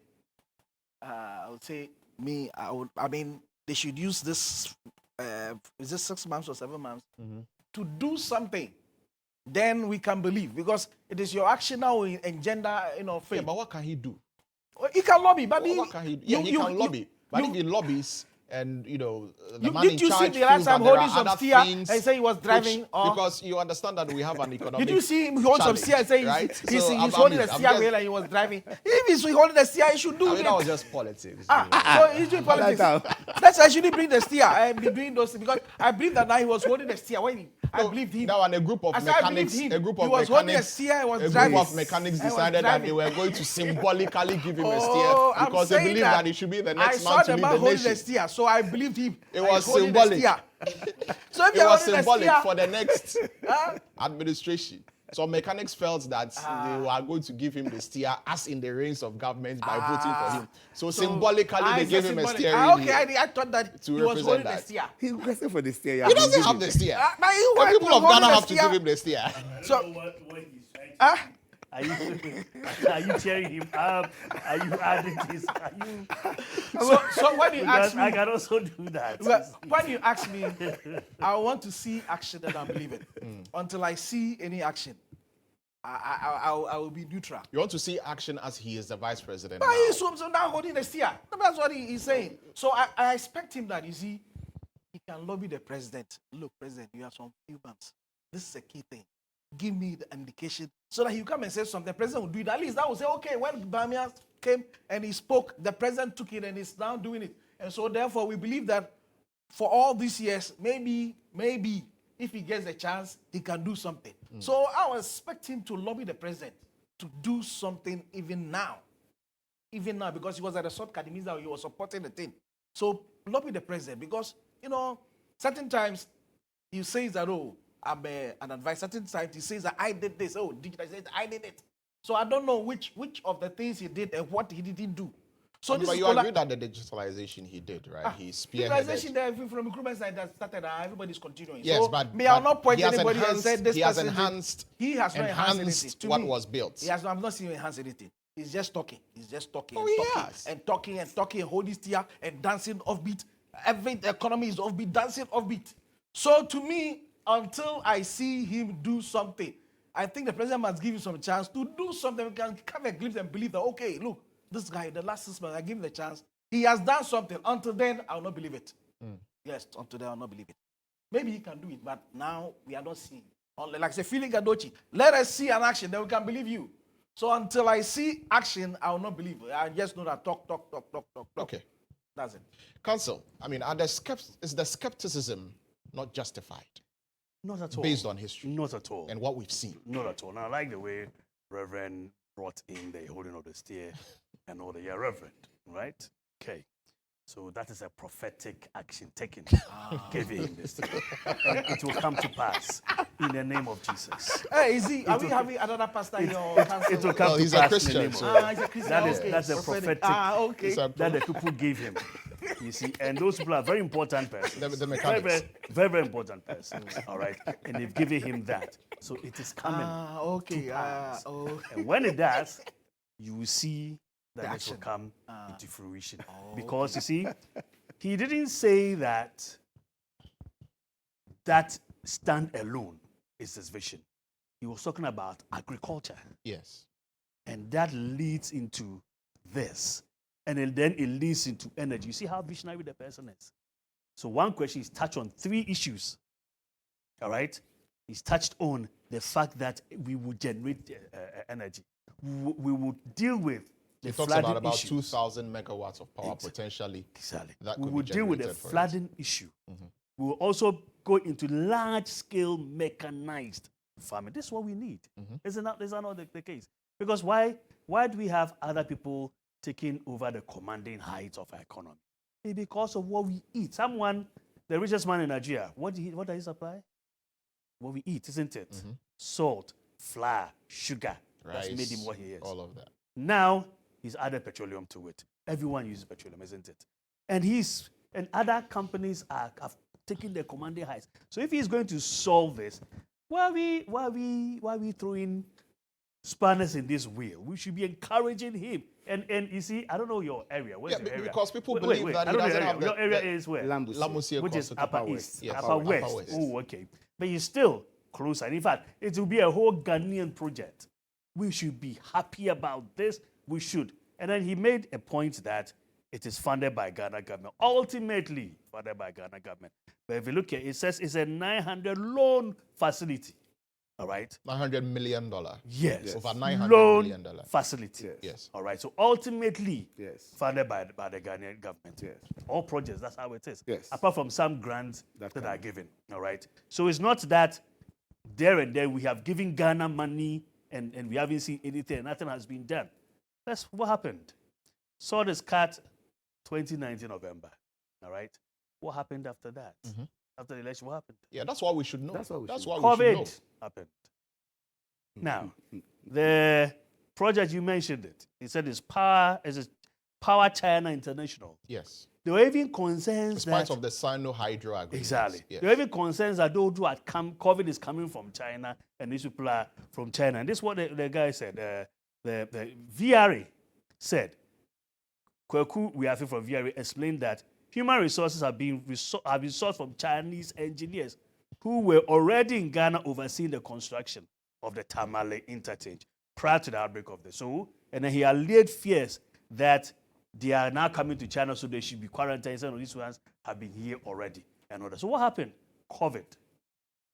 I would say I mean, they should use this, is this 6 months or 7 months, to do something. Then we can believe, because it is your action now will engender, faith. Yeah, but what can he do? He can lobby, but What can he do? Yeah, he can lobby. But if he lobbies and, the man in did you see charge the last feels that time there holding are some other steer things and say he was driving? which- Or because you understand that we have an economic did you see him hold some challenge, steer and say right? he's So I'm holding the just- steer wheel and he was driving? If he's holding the steer, he should do I it. mean, that was just politics. So he's doing politics. That's why I shouldn't bring the steer and be doing those things, because I believe that now he was holding the steer when I believed him. Now, and a group of I said I mechanics, believed him. a group He of was holding mechanics, a steer, he was a group driving. of mechanics I was decided that they driving. were going to symbolically give him a steer Oh, I'm because they saying believe that he should be the I next saw man to the lead man the holding the nation. steer, so I believed him. It that was he's holding the symbolic. steer. So if It you're was holding the symbolic steer, for the next administration. So mechanics felt that they were going to give him the steer, as in the reins of government, by voting for him. So symbolically, they gave him a steering Okay, wheel I thought that to he was represent holding that. the steer. He requested for the steer. He doesn't have the steer. Now you The were people of holding Ghana the have to steer. give him the steer. So, What he's trying to are you cheering him up? Are you adding this? Are you? so when you ask Because I me, can also do that. well, when you ask me, I want to see action that I believe in. Until I see any action, I will be neutral. You want to see action as he is the vice president But now. he's so now holding the steer. That's what he's saying. So I expect him that, you see, he can lobby the president. Look, president, you have some few months. This is a key thing. Give me the indication so that you come and say something. The president will do it. At least that will say, okay, when Bamia came and he spoke, the president took it and is now doing it. And so therefore we believe that for all these years, maybe, if he gets a chance, he can do something. So I was expecting him to lobby the president to do something even now. Even now, because he was at the South Kadimiza, he was supporting the thing. So lobby the president, because, certain times he says that, an advisor. Certain scientist says that I did this. Oh, digital says I did it. So I don't know which of the things he did and what he didn't do. So this but is you agree that the digitalization he did, right? He digitalization spearheaded. there from recruitment side that started. Everybody's continuing. Yes, so but may I not point he has anybody and say this he has person did- enhanced. He has not enhanced anything. enhanced To what me, was built. He has. I'm not seeing him enhance anything. He's just talking. He's just talking. Oh, and he talking has. and talking and talking and holding still and dancing offbeat. Every economy is offbeat, dancing offbeat. So to me, until I see him do something, I think the president must give him some chance to do something. We can have a glimpse and believe that, okay, look, this guy, the last 6 months, I give him the chance. He has done something. Until then, I will not believe it. Yes, until then, I will not believe it. Maybe he can do it, but now we are not seeing. Only like say, feeling Gadochi. Let us see an action, then we can believe you. So until I see action, I will not believe it. I just know that talk. Okay. That's it. Counsel, I mean, is the skepticism not justified Not at all. based on history Not at all. and what we've seen? Not at all. Now, I like the way Reverend brought in the holding of the steer and all the Reverend, right? Okay. So that is a prophetic action taken. Giving him this. And it will come to pass in the name of Jesus. Hey, is he? Are we having another pastor in your council? It will come Well, to he's a pass Christian, in the name so- of He's a Christian. That is okay. that's a prophetic okay. It's a- that the people gave him. You see, and those people are very important persons. The very, mechanics. very important persons. All right, and they've given him that, so it is coming. Okay. And when it does, you will see that it will action. come into fruition. Because you see, he didn't say that stand alone is his vision. He was talking about agriculture. Yes. And that leads into this. And then it leads into energy. You see how visionary the person is. So one question is touched on 3 issues. All right? He's touched on the fact that we will generate energy. We will deal with the He talks flooding about issue. 2,000 megawatts of power potentially. Exactly. That We could will be deal with the generated for it. flooding issue. We will also go into large-scale mechanized farming. This is what we need. Is that not the case? Because why do we have other people taking over the commanding heights of our economy? It's because of what we eat. The richest man in Nigeria, what does he supply? What we eat, isn't it? Salt, flour, sugar. That's made him what he is. All of that. Now, he's added petroleum to it. Everyone uses petroleum, isn't it? And other companies have taken the commanding heights. So if he's going to solve this, why are we throwing spanners in this wheel? We should be encouraging him. And you see, I don't know your area. Where's your area? Because people Wait, believe wait, that I he don't know doesn't your have area. the... Your area is where? Lambusia. Lamusia Which is Constitution. Upper East. Yes. Upper West. West. Oh, okay. But you're still closer. In fact, it will be a whole Ghanaian project. We should be happy about this. We should. And then he made a point that it is funded by Ghana government. Ultimately funded by Ghana government. But if you look at it, it says it's a 900 loan facility. All right? $900 million. Yes. Over $900 loan million. facility. Yes. All right. So ultimately Yes. funded by the Ghanaian government. Yes. All projects, that's how it is. Yes. Apart from some grants That that kind are given. All right. So it's not that there and then we have given Ghana money and we haven't seen anything, nothing has been done. That's what happened. Saw this cut 2019 November. All right. What happened after that? After the election, what happened? Yeah, that's what we should know. That's what we should what we should know. COVID happened. Now, the project you mentioned it said it's Power China International. Yes. There were even concerns Despite that of the Sino-Hydro agreement. exactly. Yes. There were even concerns that those who had come, COVID is coming from China, and these people are from China. And this is what the guy said. The VRA said, Kweku, we are from VRA, explained that human resources have been sourced from Chinese engineers who were already in Ghana overseeing the construction of the Tamale interchange prior to the outbreak of this. So, and then he allayed fears that they are now coming to China, so they should be quarantined. Some of these ones have been here already. And all that. So what happened? COVID.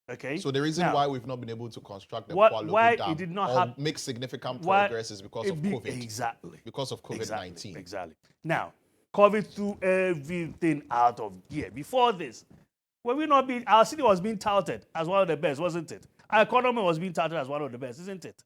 Okay. So the reason Now, why we've not been able to construct the What- Kuala Lumpur why Dam it did not or hap- make significant why progress is because it of be- COVID. Exactly. Because of COVID-19. Exactly. Now, COVID threw everything out of gear. Before this, our city was being touted as one of the best, wasn't it? Our economy was being touted as one of the best, isn't it?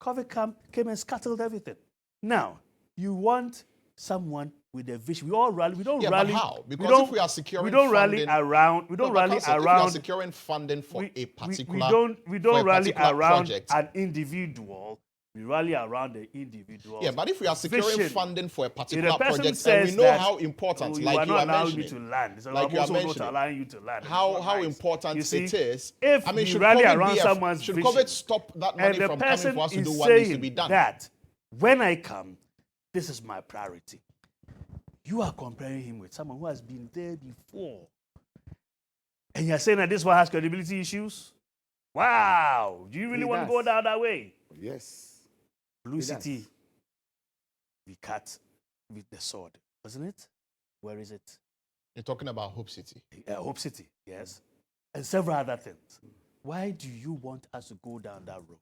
COVID came and scuttled everything. Now, you want someone with a vision. We all rally. We don't Yeah, rally. but how? Because don't, if we are securing we don't rally funding- around. We don't No, but rally Council, if we around. are securing funding for a particular we for don't a rally particular around project. an individual. We rally around the individual. Yeah, but if we are securing vision. funding for a If the particular person project, and says we know that, how important, oh, you like are you not are allowing me mentioning, to land. So like I'm you are also not mentioning, allowing you to land. how It's not nice. important You see, it is. If I mean, we should rally COVID around be someone's should vision, COVID stop that money and the from coming person for us to is do what needs to saying be done? that when I come, this is my priority. You are comparing him with someone who has been there before. And you're saying that this one has credibility issues? Wow. Do you really He want to does. go down that way? Yes. Blue He City, does. we cut with the sword, wasn't it? Where is it? You're talking about Hope City. Hope City, yes. And several other things. Why do you want us to go down that road?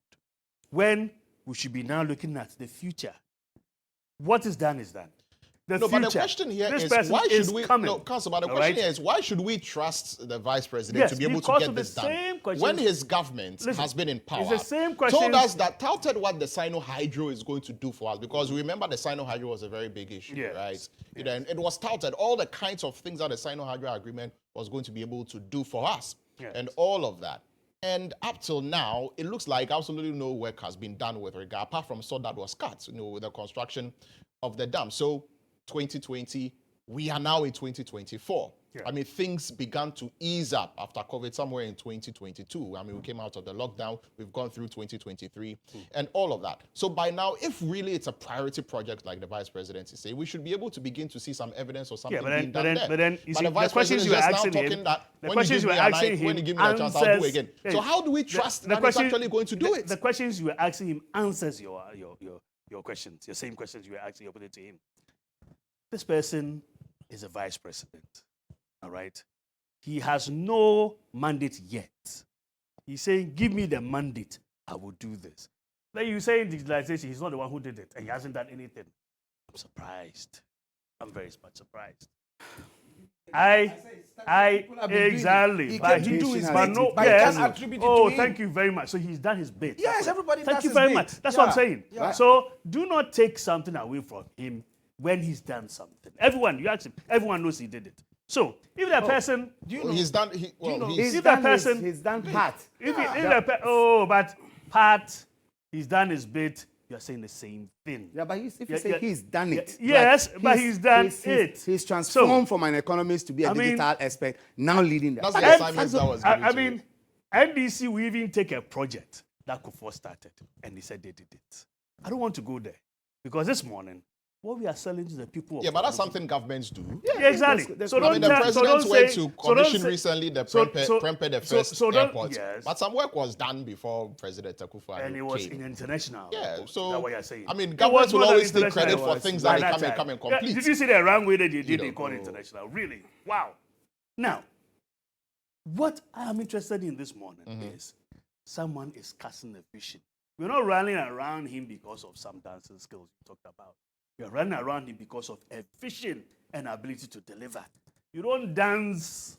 When we should be now looking at the future. What is done is done. The No, future. but the question here this is person why is should we? coming, No, Council, but the all question right? here is why should we trust the Vice President Yes, to be able to because get of the this done same question- when his government Listen, has been in power? it's the same Told questions- us that touted what the Sino-Hydro is going to do for us because remember the Sino-Hydro was a very big issue, Yes, right? You know, and it was touted all the kinds of things that the Sino-Hydro agreement was going to be able to do for us, Yes. and all of that. And up till now, it looks like absolutely no work has been done with regard, apart from sod that was cut, you know, with the construction of the dam. So 2020, we are now in 2024. Yeah. I mean, things began to ease up after COVID somewhere in 2022. I mean, we came out of the lockdown, we've gone through 2023 and all of that. So by now, if really it's a priority project like the Vice President is saying, we should be able to begin to see some evidence or something being done there. But then, you see, the Vice the questions President you is were just now asking talking him, that the when questions you you give were me an asking eye, when him you give me a chance, I'll do answers- again. Hey, So how do we trust that he's actually going to do it? The questions you were asking him answers your questions, your same questions you were asking, you're putting to him. This person is a vice president, all right? He has no mandate yet. He's saying, give me the mandate, I will do this. Then you say in digitalization, he's not the one who did it, and he hasn't done anything. I'm surprised. I'm very much surprised. Exactly. He But can do his but bit, no, but you yes. can't attribute it Oh, to him. thank you very much. So he's done his bit. Yes, That's what- everybody Thank does you his very bit. much. That's what I'm Yeah, saying. yeah. So do not take something away from him when he's done something. Everyone, you ask him, everyone knows he did it. So if that person, He's done. He's If that done his- person- he's done part. but Pat, he's done his bit. You're saying the same thing. Yeah, but if you Yeah, say yeah. he's done it. Yes, but he's done it. He's transformed So, from an economist to be a I mean- digital expert, now leading the That's the But- assignments that was given I to mean, him. NDC will even take a project that Kufuor started, and they said they did it. I don't want to go there because this morning, what we are selling to the people. of Yeah, but that's Kufuor- something governments do. Yeah, exactly. That's- So I don't mean, the tell- so president don't went say- to so don't commission say- recently the so- Prempeh, the first so don't- airport. yes. But some work was done before President Akufo-Addo And it was came. in international. Yeah, airport. so Is that what you're saying? I mean, It governments was will more than always take international. credit It for was things by that they that come and time. complete. Did you see the runway that they did know, in Call International? Really? Wow. Now, what I am interested in this morning is someone is casting a vision. We're not running around him because of some dancing skills you talked about. We're running around him because of a vision and ability to deliver. You don't dance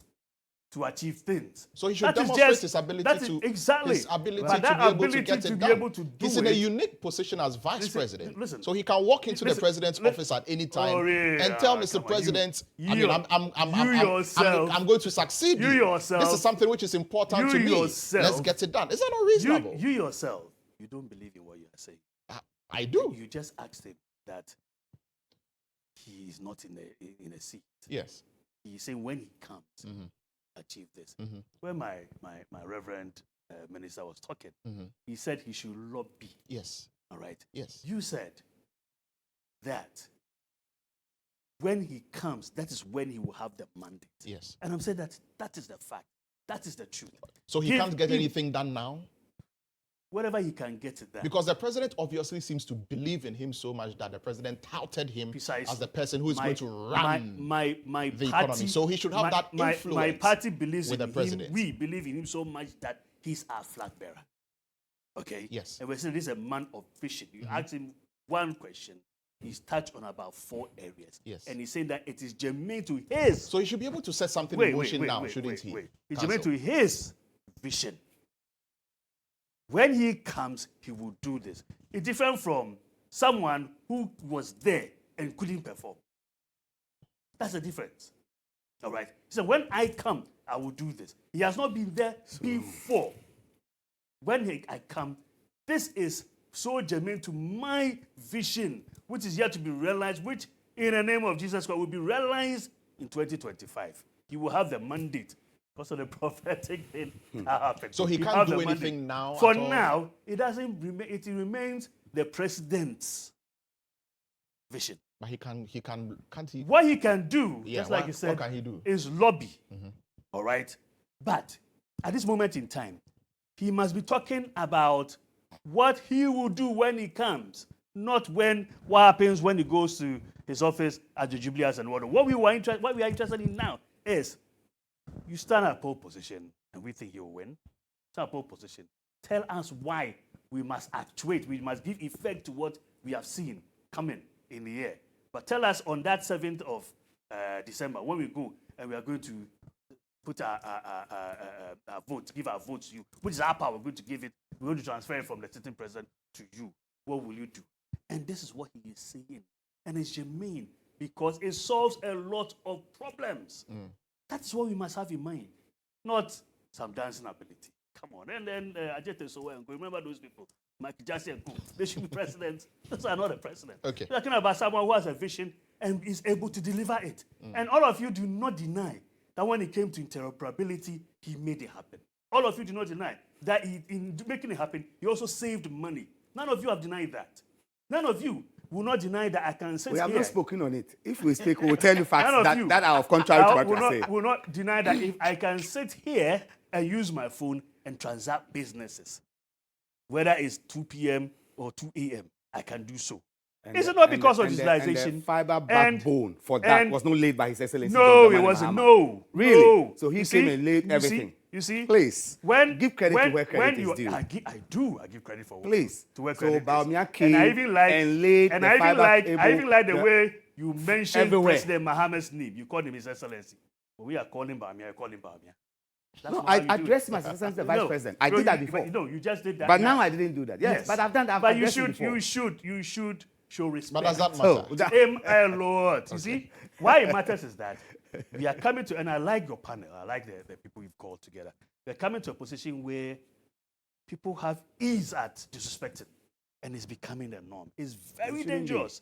to achieve things. So he should That is demonstrate just- his ability that is- to exactly. his ability But to that be able to ability get to it be done. able to He's do in a it- unique position as vice Listen, president, listen. so he can walk into the Listen, president's li- office at any time Oh, yeah, and tell come Mr. on, President, you- I mean, I'm going to succeed. You yourself- This is something which is important you to me. yourself- Let's get it done. Is that not reasonable? You yourself, you don't believe in what you are saying. I do. You just asked him that he is not in a seat. Yes. He's saying when he comes, achieve this. When my reverend minister was talking, he said he should lobby. Yes. All right. Yes. You said that when he comes, that is when he will have the mandate. Yes. And I'm saying that is the fact. That is the truth. So he Give can't get him anything done now? whatever he can get it done. Because the president obviously seems to believe in him so much that the president touted him Precisely. as the person who is going to run my the party, economy. So he should have that my influence party believes with in the president. him. We believe in him so much that he's our flag bearer. Okay? Yes. And we're saying this is a man of vision. You ask him one question, he's touched on about 4 areas. Yes. And he's saying that it is germane to his. So he should be able to set something in motion now, shouldn't he? It's Counsel. germane to his vision. When he comes, he will do this. It's different from someone who was there and couldn't perform. That's the difference. All right. He said, when I come, I will do this. He has not been there before. When I come, this is so germane to my vision, which is yet to be realized, which in the name of Jesus Christ will be realized in 2025. He will have the mandate because of the prophetic thing that happened. So he can't have do the anything mandate. now For at all? now, it doesn't remain. It remains the president's vision. But can't he? What he can do, Yeah, just like what- you said, what can he do? is lobby. All right? But at this moment in time, he must be talking about what he will do when he comes, not what happens when he goes to his office at the Jubilees and whatnot. What we are interested in now is you stand at pole position and we think you'll win. Stand at pole position. Tell us why we must actuate, we must give effect to what we have seen coming in the year. But tell us on that 7th of December, when we go and we are going to put our vote, give our vote to you, which is our power, we're going to give it, we're going to transfer it from the sitting president to you. What will you do? And this is what he is saying. And it's germane because it solves a lot of problems. That's what we must have in mind, not some dancing ability. Come on. And then Ajete Sowe and go. Remember those people? Mike Jassy and go. They should be presidents. Those are not the president. Okay. We're talking about someone who has a vision and is able to deliver it. And all of you do not deny that when it came to interoperability, he made it happen. All of you do not deny that in making it happen, he also saved money. None of you have denied that. None of you will not deny that I can sit We have here. not spoken on it. If we speak, we will tell you facts None of you. that are of contrary to what will we are saying. will not deny that if I can sit here and use my phone and transact businesses, whether it's 2 p.m. or 2 a.m., I can do so. Is it not because of digitalization? And the fiber backbone for that was not laid by His Excellency. No, John it Dramani wasn't. Mahama. No. Really? No. So he You came see? and laid You everything. You see? Please. Give credit to where credit is due. I do. I give credit for Please. to where So credit Baumia is. came And I even like and laid and the I even fiber like cable I even like the the- way you mentioned everywhere. President Mohammed's name. You called him His Excellency. But we are calling Baumia. I call him Baumia. That's No, not I how you do addressed it. him as Excellency the Vice President. I No, did that you- before. but No, you just did that. But now I didn't do that. Yes, but I've done that. But you addressed him should before. you should show respect. But does that So, matter? A lot. You see, why it matters is that we are coming to, and I like your panel, I like the people you've called together. We're coming to a position where people have ease at disrespecting, and it's becoming the norm. It's very shouldn't be. dangerous.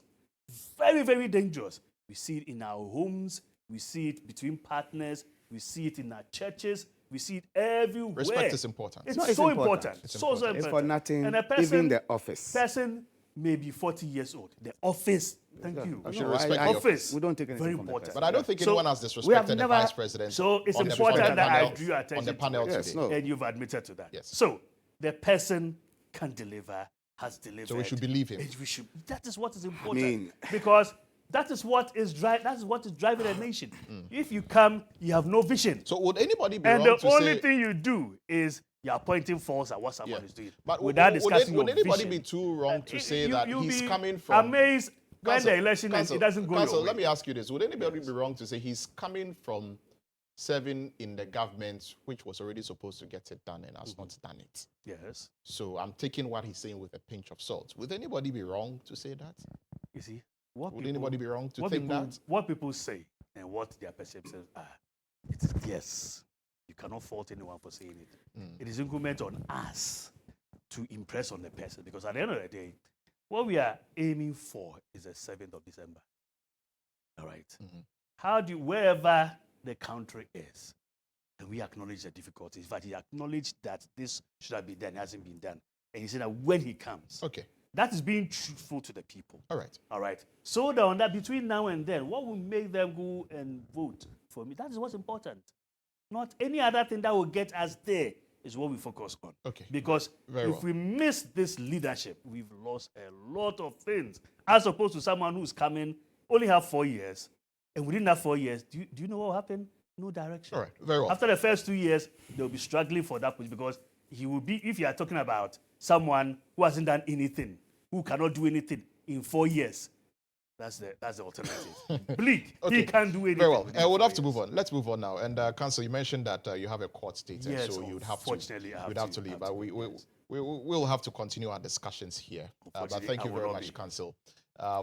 Very, very dangerous. We see it in our homes, we see it between partners, we see it in our churches, we see it everywhere. Respect is important. It's No, it's so important. important. It's So important. If important. for nothing, And a person, even the office. person may be 40 years old. The office, thank you. We should No, respect I- the office. We don't take anything Very from the important. But I don't think So, anyone has we have disrespected the never- Vice President. So it's on the important that I panel- drew your attention on the panel to it. Yes, today. no. And you've admitted to that. Yes. So the person can deliver, has delivered. So we should believe him. And we should. That is what is important. mean- Because that is what is driving a nation. If you come, you have no vision. So would anybody be And wrong the to only say? thing you do is you're pointing faults at what someone Yeah. is doing. But without would discussing would your anybody vision. be too wrong to say You- that you'll he's be coming from? amazed when Counsel, the election Counsel, it doesn't go Counsel, your way. let me ask you this: would anybody be wrong to say he's coming from serving in the government, which was already supposed to get it done and has not done it? Yes. So I'm taking what he's saying with a pinch of salt. Would anybody be wrong to say that? You see, what Would people- anybody be wrong to what think people, that? What people say and what their perceptions are, it is yes. You cannot fault anyone for saying it. It is incumbent on us to impress on the person because at the end of the day, what we are aiming for is the 7th of December. All right. How do wherever the country is, and we acknowledge the difficulties. In fact, he acknowledged that this should have been done, it hasn't been done. And he said that when he comes, Okay. that is being truthful to the people. All right. All right. So that on that between now and then, what will make them go and vote for me? That is what's important. Not any other thing that will get us there is what we focus on. Okay. Because Very if well. we miss this leadership, we've lost a lot of things. As opposed to someone who's coming, only have 4 years, and within that 4 years, do you know what will happen? No direction. All right. Very well. After the first 2 years, they'll be struggling for that position because he will be, if you are talking about someone who hasn't done anything, who cannot do anything in 4 years, that's the alternative. Bleak. Okay. He can't do anything. Very well. within We'll 4 have to years. move on. Let's move on now. And Council, you mentioned that you have a court date, and Yes, so you'd have to. unfortunately, I have You'd have to- to leave. have But to we leave, yes. we'll have to continue our discussions here. But Unfortunately, thank I you will very not much, be. Council.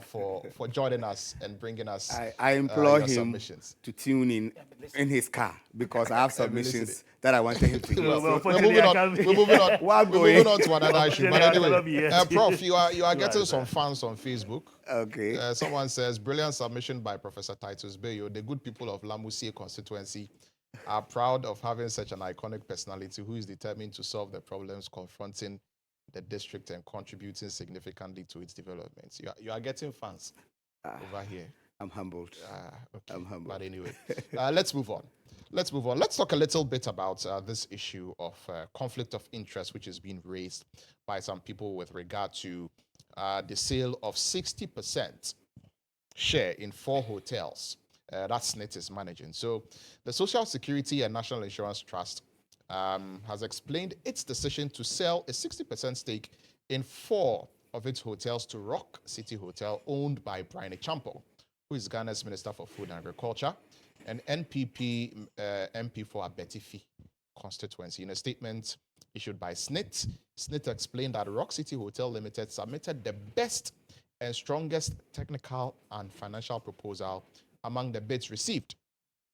for joining us and bringing us I implore your him submissions. to tune in his car because I have submissions that I wanted him to hear. Well, So, unfortunately, We're I moving on. While We're moving on going, to another issue. But Unfortunately, I cannot be anyway, here. Prof, you are Right, getting some right. fans on Facebook. okay. Someone says, brilliant submission by Professor Titus Bayo. The good people of Lamusie constituency are proud of having such an iconic personality who is determined to solve the problems confronting the district and contributing significantly to its development. You are getting fans over here. I'm humbled. Okay. I'm humbled. But anyway, let's move on. Let's move on. Let's talk a little bit about this issue of conflict of interest, which is being raised by some people with regard to the sale of 60% share in 4 hotels that SSNIT is managing. So the Social Security and National Insurance Trust has explained its decision to sell a 60% stake in 4 of its hotels to Rock City Hotel, owned by Bryan Acheampong, who is Ghana's Minister for Food and Agriculture, and NPP MP for Abetifi constituency. In a statement issued by SSNIT, SSNIT explained that Rock City Hotel Limited submitted the best and strongest technical and financial proposal among the bids received,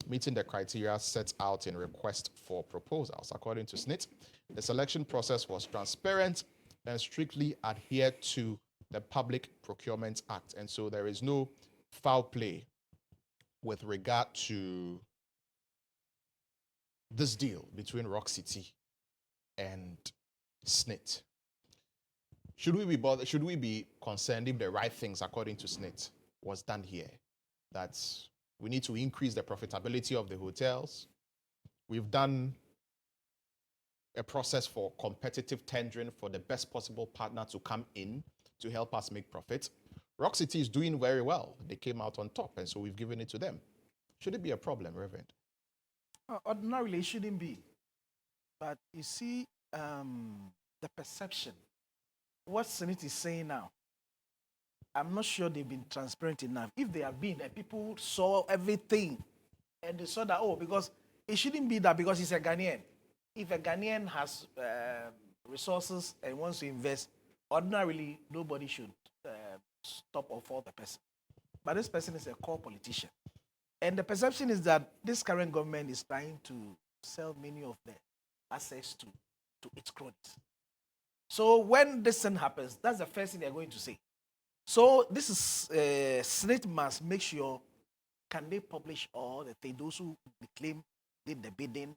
meeting the criteria set out in request for proposals. According to SSNIT, the selection process was transparent and strictly adhered to the Public Procurement Act. And so there is no foul play with regard to this deal between Rock City and SSNIT. Should we be concerned if the right things, according to SSNIT, was done here? That we need to increase the profitability of the hotels. We've done a process for competitive tendering for the best possible partner to come in to help us make profit. Rock City is doing very well. They came out on top, and so we've given it to them. Should it be a problem, Reverend? Ordinarily, it shouldn't be. But you see, the perception, what SSNIT is saying now, I'm not sure they've been transparent enough. If they have been, and people saw everything, and they saw that, oh, because it shouldn't be that because he's a Ghanaian. If a Ghanaian has resources and wants to invest, ordinarily, nobody should stop or fault the person. But this person is a core politician. And the perception is that this current government is trying to sell many of the assets to its cronies. So when this thing happens, that's the first thing they're going to say. So this is, SSNIT must make sure, can they publish all the things, those who claim did the bidding,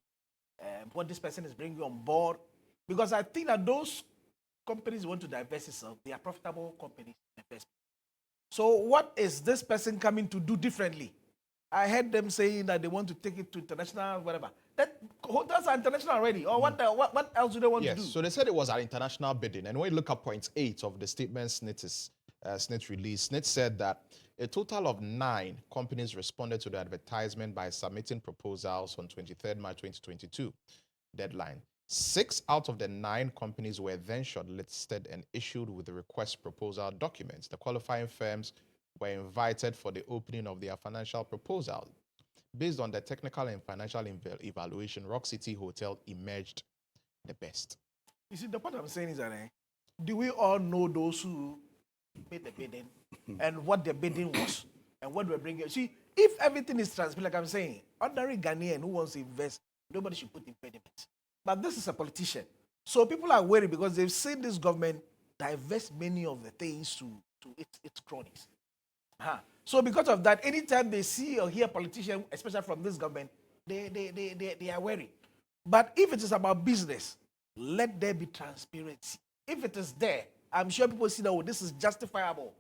what this person is bringing on board. Because I think that those companies want to divest itself, they are profitable companies in the first place. So what is this person coming to do differently? I heard them saying that they want to take it to international, whatever. That hotels are international already. Or what else do they want to do? Yes, so they said it was an international bidding. And when you look at point 8 of the statement SSNIT released, SSNIT said that a total of 9 companies responded to the advertisement by submitting proposals on 23rd March 2022 deadline. 6 out of the 9 companies were then shortlisted and issued with the request proposal documents. The qualifying firms were invited for the opening of their financial proposal. Based on the technical and financial evaluation, Rock City Hotel emerged the best. You see, the point I'm saying is that, do we all know those who made the bidding and what the bidding was and what we're bringing? See, if everything is transparent, like I'm saying, ordinary Ghanaian who wants to invest, nobody should put impediments. But this is a politician. So people are worried because they've seen this government divest many of the things to its cronies. So because of that, anytime they see or hear politicians, especially from this government, they are worried. But if it is about business, let there be transparency. If it is there, I'm sure people see that, oh, this is justifiable.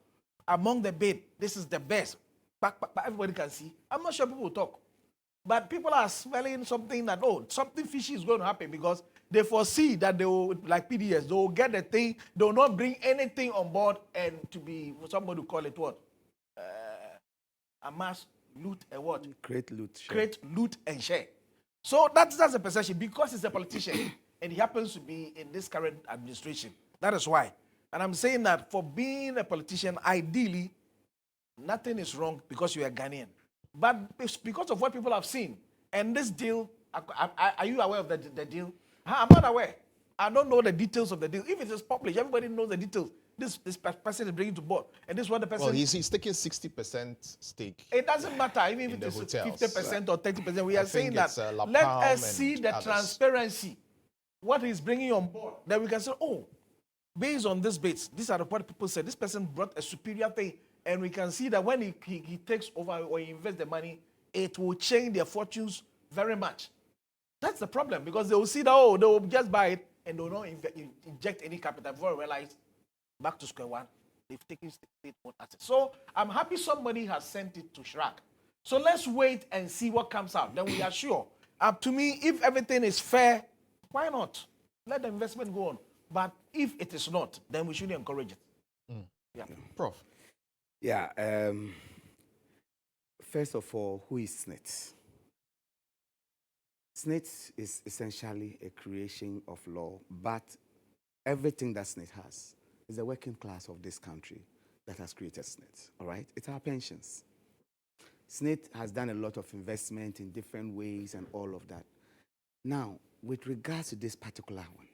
Among the bid, this is the best. But everybody can see. I'm not sure people will talk. But people are smelling something that, oh, something fishy is going to happen because they foresee that they will, like PDS, they will get the thing, they will not bring anything on board and to be, somebody will call it what? Amass, loot, and what? Create loot, share. Create, loot, and share. So that's a perception because he's a politician and he happens to be in this current administration. That is why. And I'm saying that for being a politician, ideally, nothing is wrong because you're a Ghanaian. But it's because of what people have seen. And this deal, are you aware of the deal? I'm not aware. I don't know the details of the deal. If it is published, everybody knows the details. this person is bringing to board, and this is what the person. Well, he's taking 60% stake. It doesn't matter, even if in it the is hotels. 50% or 30%. We I are saying think that it's, Lantam let us see and the others. transparency, what he's bringing on board. Then we can say, oh, based on this base, these are what people said. This person brought a superior thing, and we can see that when he takes over or he invests the money, it will change their fortunes very much. That's the problem, because they will see that, oh, they will just buy it and they will not inject any capital before they realize back to square one. They've taken state-owned assets. So I'm happy somebody has sent it to Shrek. So let's wait and see what comes out. Then we are sure. To me, if everything is fair, why not? Let the investment go on. But if it is not, then we should encourage it. Yeah. Prof. Yeah. First of all, who is SSNIT? SSNIT is essentially a creation of law, but everything that SSNIT has is the working class of this country that has created SSNIT, all right? It's our pensions. SSNIT has done a lot of investment in different ways and all of that. Now, with regards to this particular one,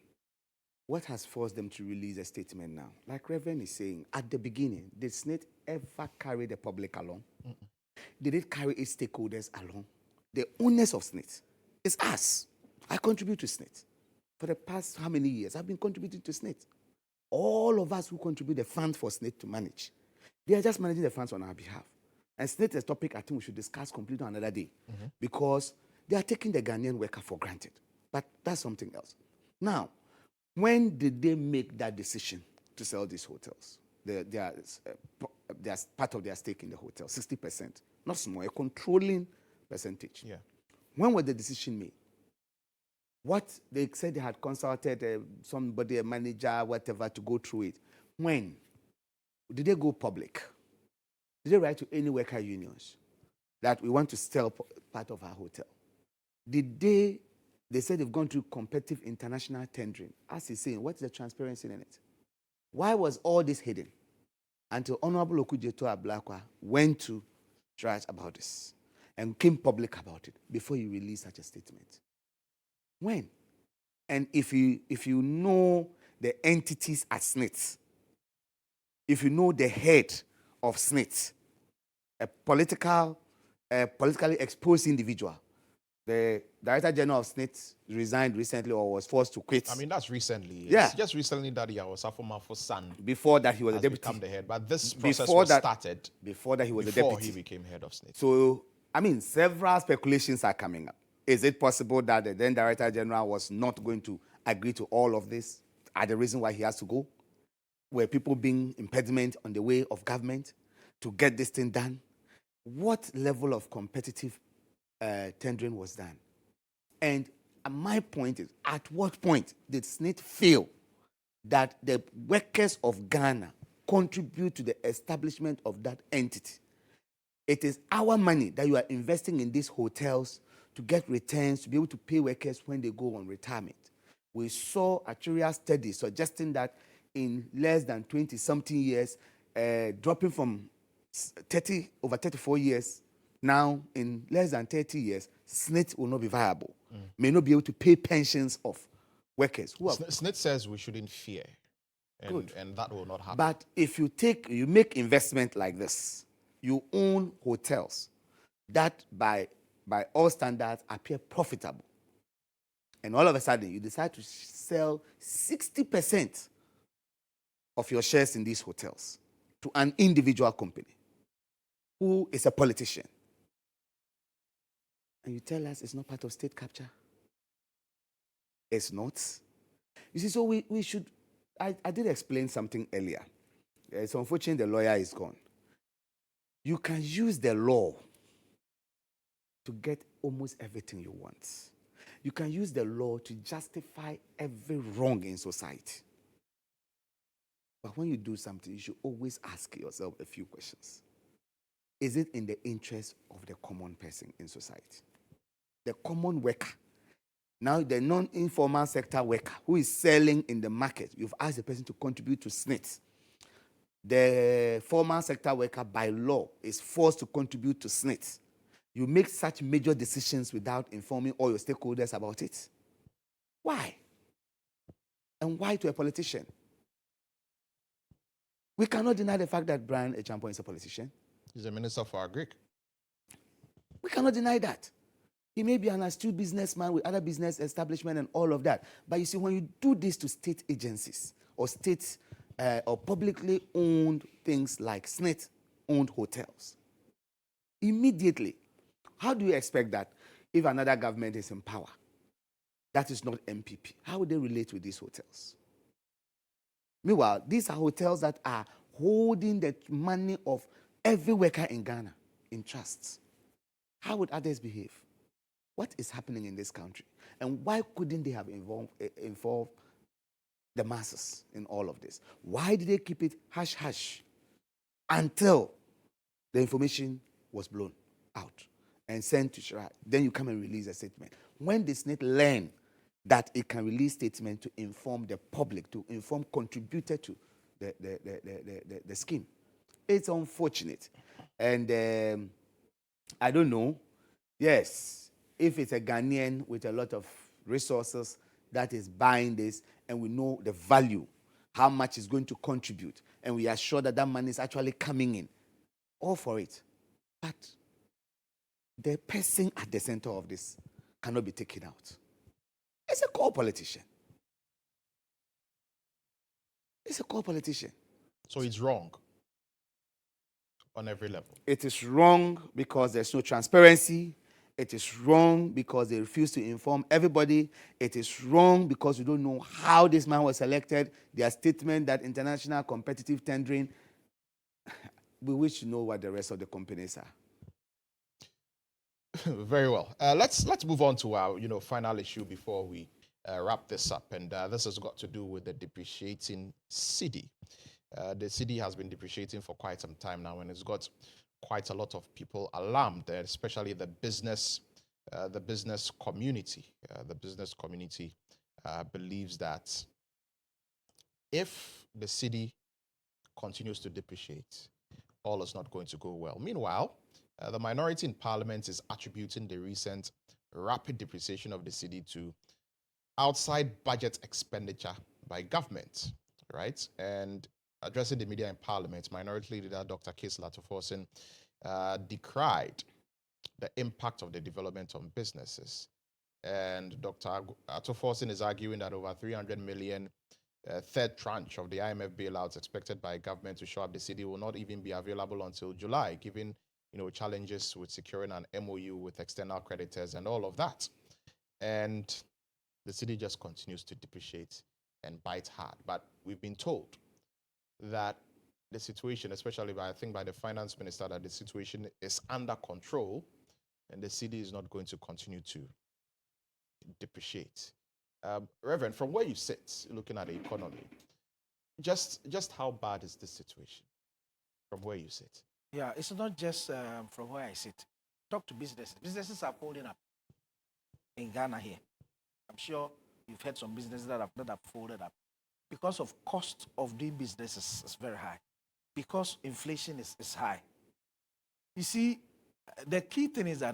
what has forced them to release a statement now? Like Reverend is saying, at the beginning, did SSNIT ever carry the public along? Did it carry its stakeholders along? The owners of SSNIT is us. I contribute to SSNIT. For the past how many years? I've been contributing to SSNIT. All of us who contribute the funds for SSNIT to manage, they are just managing the funds on our behalf. And SSNIT is a topic I think we should discuss completely on another day, because they are taking the Ghanaian worker for granted. But that's something else. Now, when did they make that decision to sell these hotels? They are part of their stake in the hotel, 60%. Not small, a controlling percentage. Yeah. When was the decision made? What they said they had consulted somebody, a manager, whatever, to go through it. When? Did they go public? Did they write to any worker unions that we want to sell part of our hotel? Did they said they've gone through competitive international tendering. As he's saying, what's the transparency in it? Why was all this hidden? Until Honorable Okujeto Ablakwa went to Trash about this and came public about it before he released such a statement. When? And if you know the entities at SSNIT, if you know the head of SSNIT, a politically exposed individual, the Director General of SSNIT resigned recently or was forced to quit. I mean, that's recently. Yeah. It's just recently that he was Afomafo's son. Before that, he was a has deputy. become the head. But this process Before that, started before that, he was a before deputy. he became head of SSNIT. So, I mean, several speculations are coming up. Is it possible that the then Director General was not going to agree to all of this? Are the reason why he has to go? Were people being impediment on the way of government to get this thing done? What level of competitive tendering was done? And my point is, at what point did SSNIT feel that the workers of Ghana contribute to the establishment of that entity? It is our money that you are investing in these hotels to get returns, to be able to pay workers when they go on retirement. We saw actuarial studies suggesting that in less than 20-something years, dropping from over 34 years, now in less than 30 years, SSNIT will not be viable, may not be able to pay pensions of workers. SSNIT says we shouldn't fear, and that will not happen. But if you make investment like this, you own hotels that by all standards appear profitable, and all of a sudden you decide to sell 60% of your shares in these hotels to an individual company who is a politician, and you tell us it's not part of state capture. It's not. You see, so we should, I did explain something earlier. It's unfortunate the lawyer is gone. You can use the law to get almost everything you want. You can use the law to justify every wrong in society. But when you do something, you should always ask yourself a few questions. Is it in the interest of the common person in society? The common worker. Now, the non-informal sector worker who is selling in the market, you've asked the person to contribute to SSNIT. The formal sector worker, by law, is forced to contribute to SSNIT. You make such major decisions without informing all your stakeholders about it. Why? And why to a politician? We cannot deny the fact that Bryan Acheampong is a politician. He's a minister for Agric. We cannot deny that. He may be an astute businessman with other business establishment and all of that. But you see, when you do this to state agencies or state or publicly owned things like SSNIT owned hotels, immediately, how do you expect that if another government is in power that is not MPP? How would they relate with these hotels? Meanwhile, these are hotels that are holding the money of every worker in Ghana in trusts. How would others behave? What is happening in this country? And why couldn't they have involved the masses in all of this? Why did they keep it hush-hush until the information was blown out and sent to Shira? Then you come and release a statement. When did SSNIT learn that it can release statement to inform the public, to inform contributor to the scheme? It's unfortunate. And I don't know. Yes, if it's a Ghanaian with a lot of resources that is buying this, and we know the value, how much is going to contribute, and we are sure that that money is actually coming in, all for it. But the person at the center of this cannot be taken out. It's a core politician. It's a core politician. So it's wrong on every level. It is wrong because there's no transparency. It is wrong because they refuse to inform everybody. It is wrong because we don't know how this man was elected. Their statement that international competitive tendering, we wish to know what the rest of the companies are. Very well. Let's move on to our final issue before we wrap this up, and this has got to do with the depreciating cedi. The cedi has been depreciating for quite some time now, and it's got quite a lot of people alarmed, especially the business community. The business community believes that if the cedi continues to depreciate, all is not going to go well. Meanwhile, the minority in parliament is attributing the recent rapid depreciation of the cedi to outside budget expenditure by government, right? And addressing the media in parliament, minority leader Dr. Kis Latoforsen decried the impact of the development on businesses. And Dr. Latoforsen is arguing that over 300 million third tranche of the IMF bailouts expected by government to show up the cedi will not even be available until July, given challenges with securing an MOU with external creditors and all of that. And the cedi just continues to depreciate and bite hard. But we've been told that the situation, especially by the finance minister, that the situation is under control and the cedi is not going to continue to depreciate. Reverend, from where you sit, looking at the economy, just how bad is this situation from where you sit? Yeah, it's not just from where I sit. Talk to businesses. Businesses are folding up in Ghana here. I'm sure you've heard some businesses that have folded up because of cost of doing business is very high, because inflation is high. You see, the key thing is that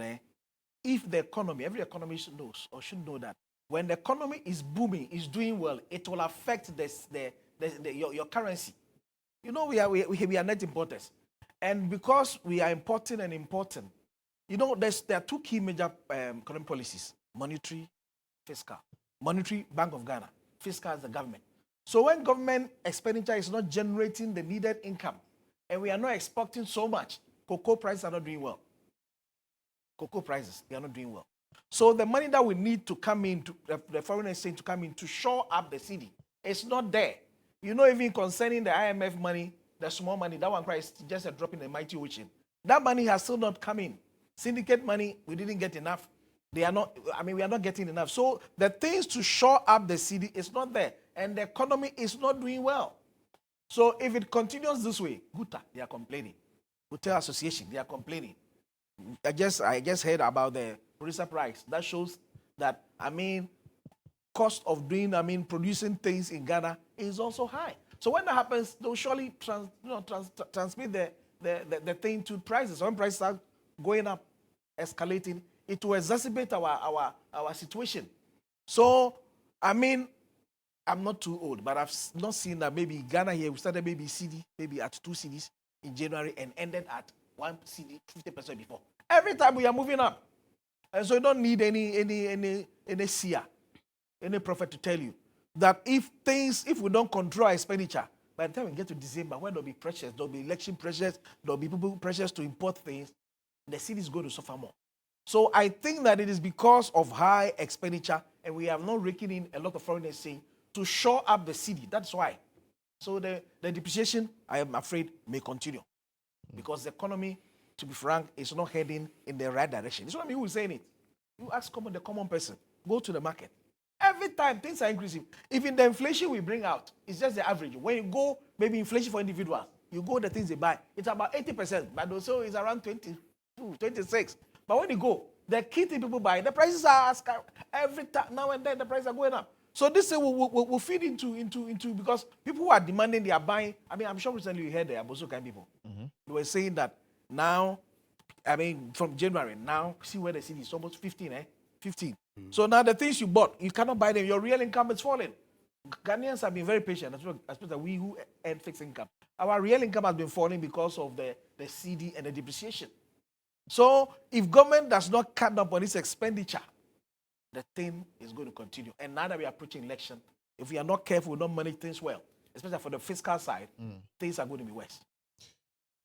if the economy, every economist knows or should know that when the economy is booming, is doing well, it will affect your currency. We are net importers. And because we are importing and importing, there are two key major economic policies: monetary, fiscal. Monetary, Bank of Ghana. Fiscal is the government. So when government expenditure is not generating the needed income, and we are not exporting so much, cocoa prices are not doing well. Cocoa prices, they are not doing well. So the money that we need to come in, the foreign exchange to come in to shore up the cedi, it's not there. Even concerning the IMF money, the small money, that one price is just a drop in the mighty ocean. That money has still not come in. Syndicate money, we didn't get enough. We are not getting enough. So the things to shore up the cedi is not there. And the economy is not doing well. So if it continues this way, GUTA, they are complaining. Hotel Association, they are complaining. I just heard about the producer price. That shows that, cost of doing, producing things in Ghana is also high. So when that happens, they'll surely transmit the thing to prices. When prices are going up, escalating, it will exacerbate our situation. So, I'm not too old, but I've not seen that maybe Ghana here, we started maybe CD, maybe at 2 CDs in January and ended at 1 CD 50% before. Every time we are moving up. And so you don't need any seer, any prophet to tell you that if we don't control our expenditure, by the time we get to December, when there'll be pressures, there'll be election pressures, there'll be people pressures to import things, the city is going to suffer more. So I think that it is because of high expenditure, and we have not raking in a lot of foreign exchange to shore up the city. That's why. So the depreciation, I am afraid, may continue. Because the economy, to be frank, is not heading in the right direction. This is what I mean who's saying it. You ask the common person, go to the market. Every time things are increasing. Even the inflation we bring out, it's just the average. When you go, maybe inflation for individuals, you go the things they buy, it's about 80%, but also it's around 22, 26. But when you go, the key thing people buy, the prices are every time, now and then the prices are going up. So this will feed into because people who are demanding, they are buying. I mean, I'm sure recently you heard the Abosokan people. They were saying that now, I mean, from January, now, see where the city is almost 15, 15. So now the things you bought, you cannot buy them. Your real income is falling. Ghanaians have been very patient, especially we who earn fixed income. Our real income has been falling because of the CD and the depreciation. So if government does not cut up on its expenditure, the thing is going to continue. And now that we are approaching election, if we are not careful, we don't manage things well, especially for the fiscal side, things are going to be worse.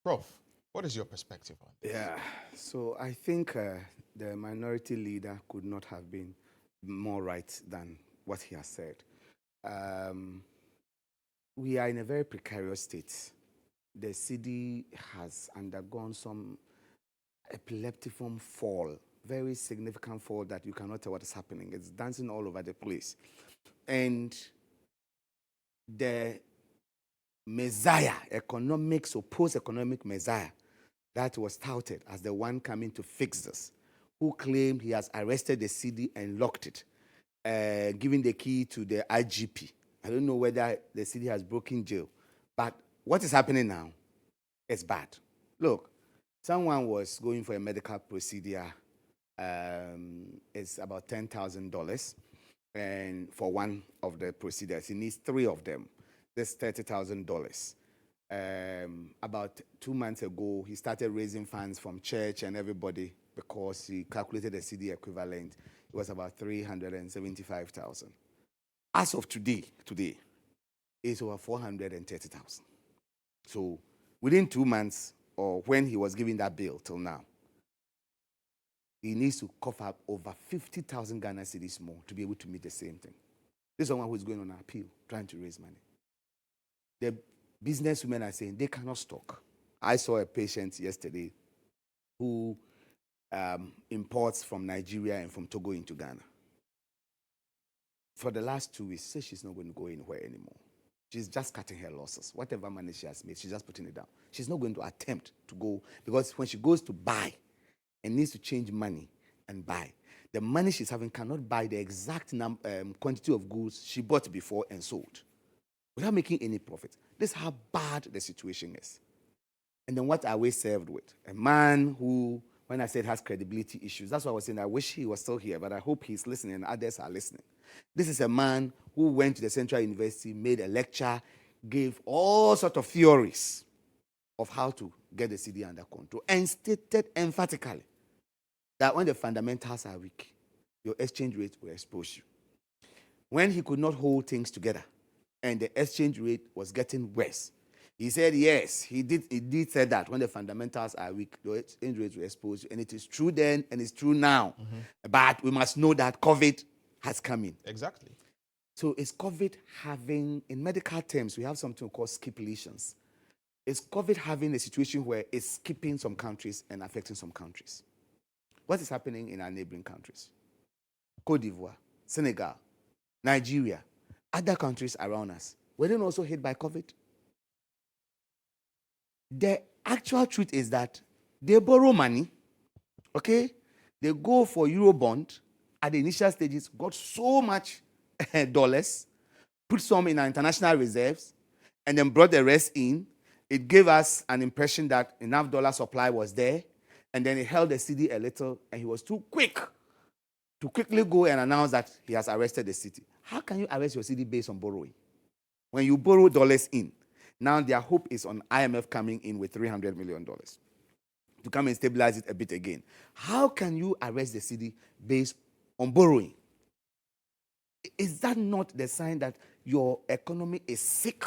Prof, what is your perspective on this? Yeah, so I think the minority leader could not have been more right than what he has said. We are in a very precarious state. The city has undergone some epileptiform fall, very significant fall that you cannot tell what is happening. It's dancing all over the place. And the messiah, economic, so post-economic messiah, that was touted as the one coming to fix this, who claimed he has arrested the city and locked it, giving the key to the IGP. I don't know whether the city has broken jail, but what is happening now is bad. Look, someone was going for a medical procedure. It's about $10,000, and for one of the procedures, he needs 3 of them. That's $30,000. About 2 months ago, he started raising funds from church and everybody because he calculated the CD equivalent. It was about $375,000. As of today, it's over $430,000. So within 2 months, or when he was giving that bill till now, he needs to cough up over 50,000 Ghana cedis more to be able to meet the same thing. This is someone who is going on an appeal, trying to raise money. The businesswomen are saying they cannot stock. I saw a patient yesterday who imports from Nigeria and from Togo into Ghana. For the last 2 weeks, she says she's not going to go anywhere anymore. She's just cutting her losses. Whatever money she has made, she's just putting it down. She's not going to attempt to go, because when she goes to buy and needs to change money and buy, the money she's having cannot buy the exact quantity of goods she bought before and sold without making any profit. This is how bad the situation is. And then what are we served with? A man who, when I said has credibility issues, that's why I was saying I wish he was still here, but I hope he's listening and others are listening. This is a man who went to the Central University, made a lecture, gave all sorts of theories of how to get the city under control, and stated emphatically that when the fundamentals are weak, your exchange rate will expose you. When he could not hold things together and the exchange rate was getting worse, he said, yes, he did say that when the fundamentals are weak, the exchange rate will expose you. And it is true then, and it's true now. But we must know that COVID has come in. Exactly. So is COVID having, in medical terms, we have something called skip lesions. Is COVID having a situation where it's skipping some countries and affecting some countries? What is happening in our neighboring countries? Côte d'Ivoire, Senegal, Nigeria, other countries around us, were they also hit by COVID? The actual truth is that they borrow money, okay? They go for Eurobond at the initial stages, got so much dollars, put some in our international reserves, and then brought the rest in. It gave us an impression that enough dollar supply was there, and then it held the city a little, and he was too quick to quickly go and announce that he has arrested the city. How can you arrest your city based on borrowing? When you borrow dollars in, now their hope is on IMF coming in with $300 million to come and stabilize it a bit again. How can you arrest the city based on borrowing? Is that not the sign that your economy is sick?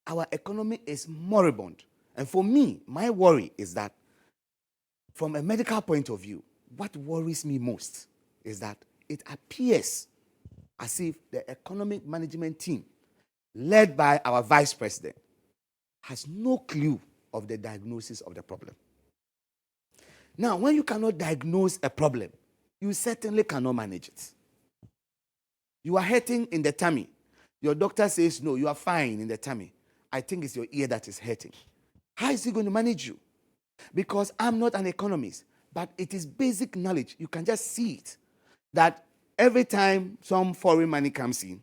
Our economy is moribund. And for me, my worry is that from a medical point of view, what worries me most is that it appears as if the economic management team, led by our vice president, has no clue of the diagnosis of the problem. Now, when you cannot diagnose a problem, you certainly cannot manage it. You are hurting in the tummy. Your doctor says, no, you are fine in the tummy. I think it's your ear that is hurting. How is he going to manage you? Because I'm not an economist, but it is basic knowledge. You can just see it. That every time some foreign money comes in,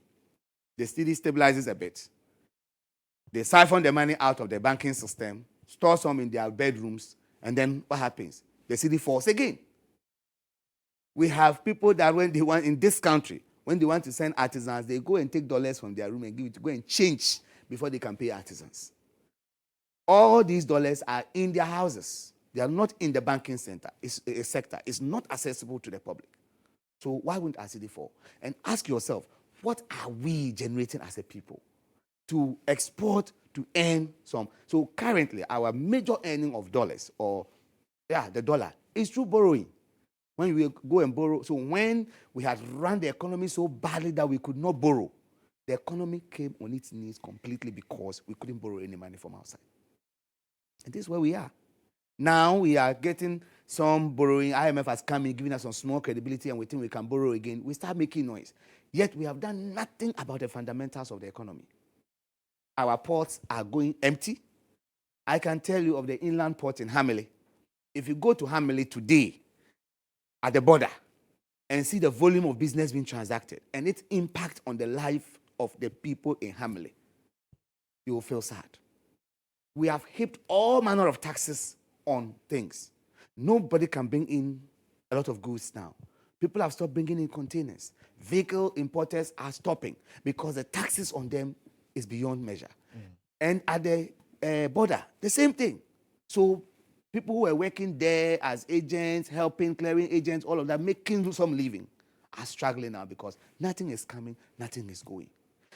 the city stabilizes a bit. They siphon the money out of the banking system, store some in their bedrooms, and then what happens? The city falls again. We have people that when they want, in this country, when they want to send artisans, they go and take dollars from their room and give it to go and change before they can pay artisans. All these dollars are in their houses. They are not in the banking sector. It's not accessible to the public. So why wouldn't our city fall? And ask yourself, what are we generating as a people to export, to earn some? So currently, our major earning of dollars, the dollar, is through borrowing. When we go and borrow, so when we had run the economy so badly that we could not borrow, the economy came on its knees completely because we couldn't borrow any money from outside. And this is where we are. Now we are getting some borrowing. IMF has come in, giving us some small credibility, and we think we can borrow again. We start making noise. Yet we have done nothing about the fundamentals of the economy. Our ports are going empty. I can tell you of the inland port in Hamele. If you go to Hamele today, at the border, and see the volume of business being transacted and its impact on the life of the people in Hamele, you will feel sad. We have heaped all manner of taxes on things. Nobody can bring in a lot of goods now. People have stopped bringing in containers. Vehicle importers are stopping because the taxes on them is beyond measure. And at the border, the same thing. So people who were working there as agents, helping, clearing agents, all of that, making some living, are struggling now because nothing is coming, nothing is going.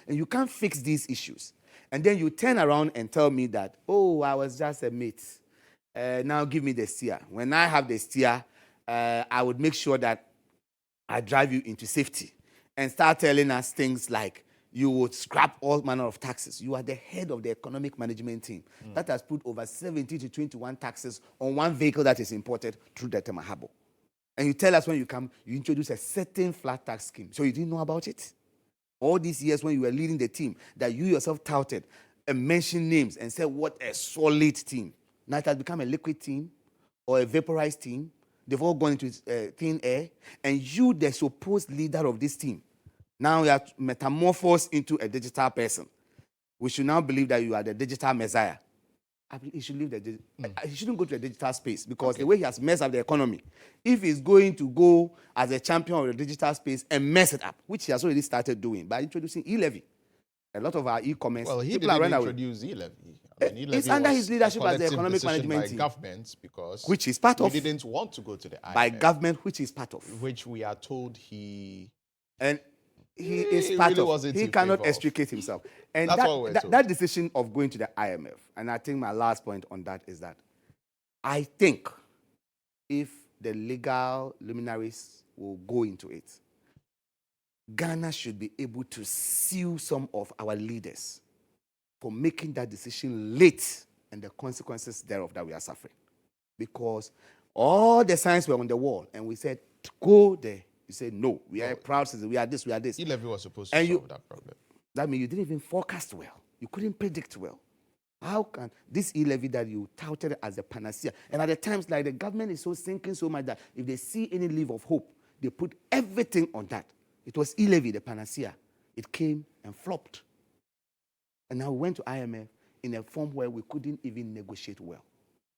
And you can't fix these issues. And then you turn around and tell me that, oh, I was just a mate. Now give me the steer. When I have the steer, I would make sure that I drive you into safety. And start telling us things like, you would scrap all manner of taxes. You are the head of the economic management team that has put over 70 to 21 taxes on one vehicle that is imported through the Temahabo. And you tell us when you come, you introduce a certain flat tax scheme. So you didn't know about it? All these years when you were leading the team, that you yourself touted and mentioned names and said, what a solid team. Now it has become a liquid team or a vaporized team. They've all gone into thin air. And you, the supposed leader of this team, now you are metamorphosed into a digital person. We should now believe that you are the digital messiah. I believe he should leave he shouldn't go to the digital space because the way he has messed up the economy, if he's going to go as a champion of the digital space and mess it up, which he has already started doing by introducing e-levy. A lot of our e-commerce people didn't introduce e-levy. I mean, e-levy it's under was his leadership a as the economic decision management by team. government because which is part of. We didn't want to go to the IMF. By government, which is part of. Which we are told he... And he is part really of. He cannot extricate himself. And that's what we're told. That decision of going to the IMF, and I think my last point on that is that I think if the legal luminaries will go into it, Ghana should be able to sue some of our leaders for making that decision late and the consequences thereof that we are suffering. Because all the signs were on the wall, and we said, go there. You said, no, we are a proud citizen, we are this, we are this. E-levy was supposed to solve that problem. That means you didn't even forecast well. You couldn't predict well. How can this e-levy that you touted as a panacea, and at the times like the government is so sinking so much that if they see any leaf of hope, they put everything on that. It was e-levy, the panacea. It came and flopped. And now we went to IMF in a form where we couldn't even negotiate well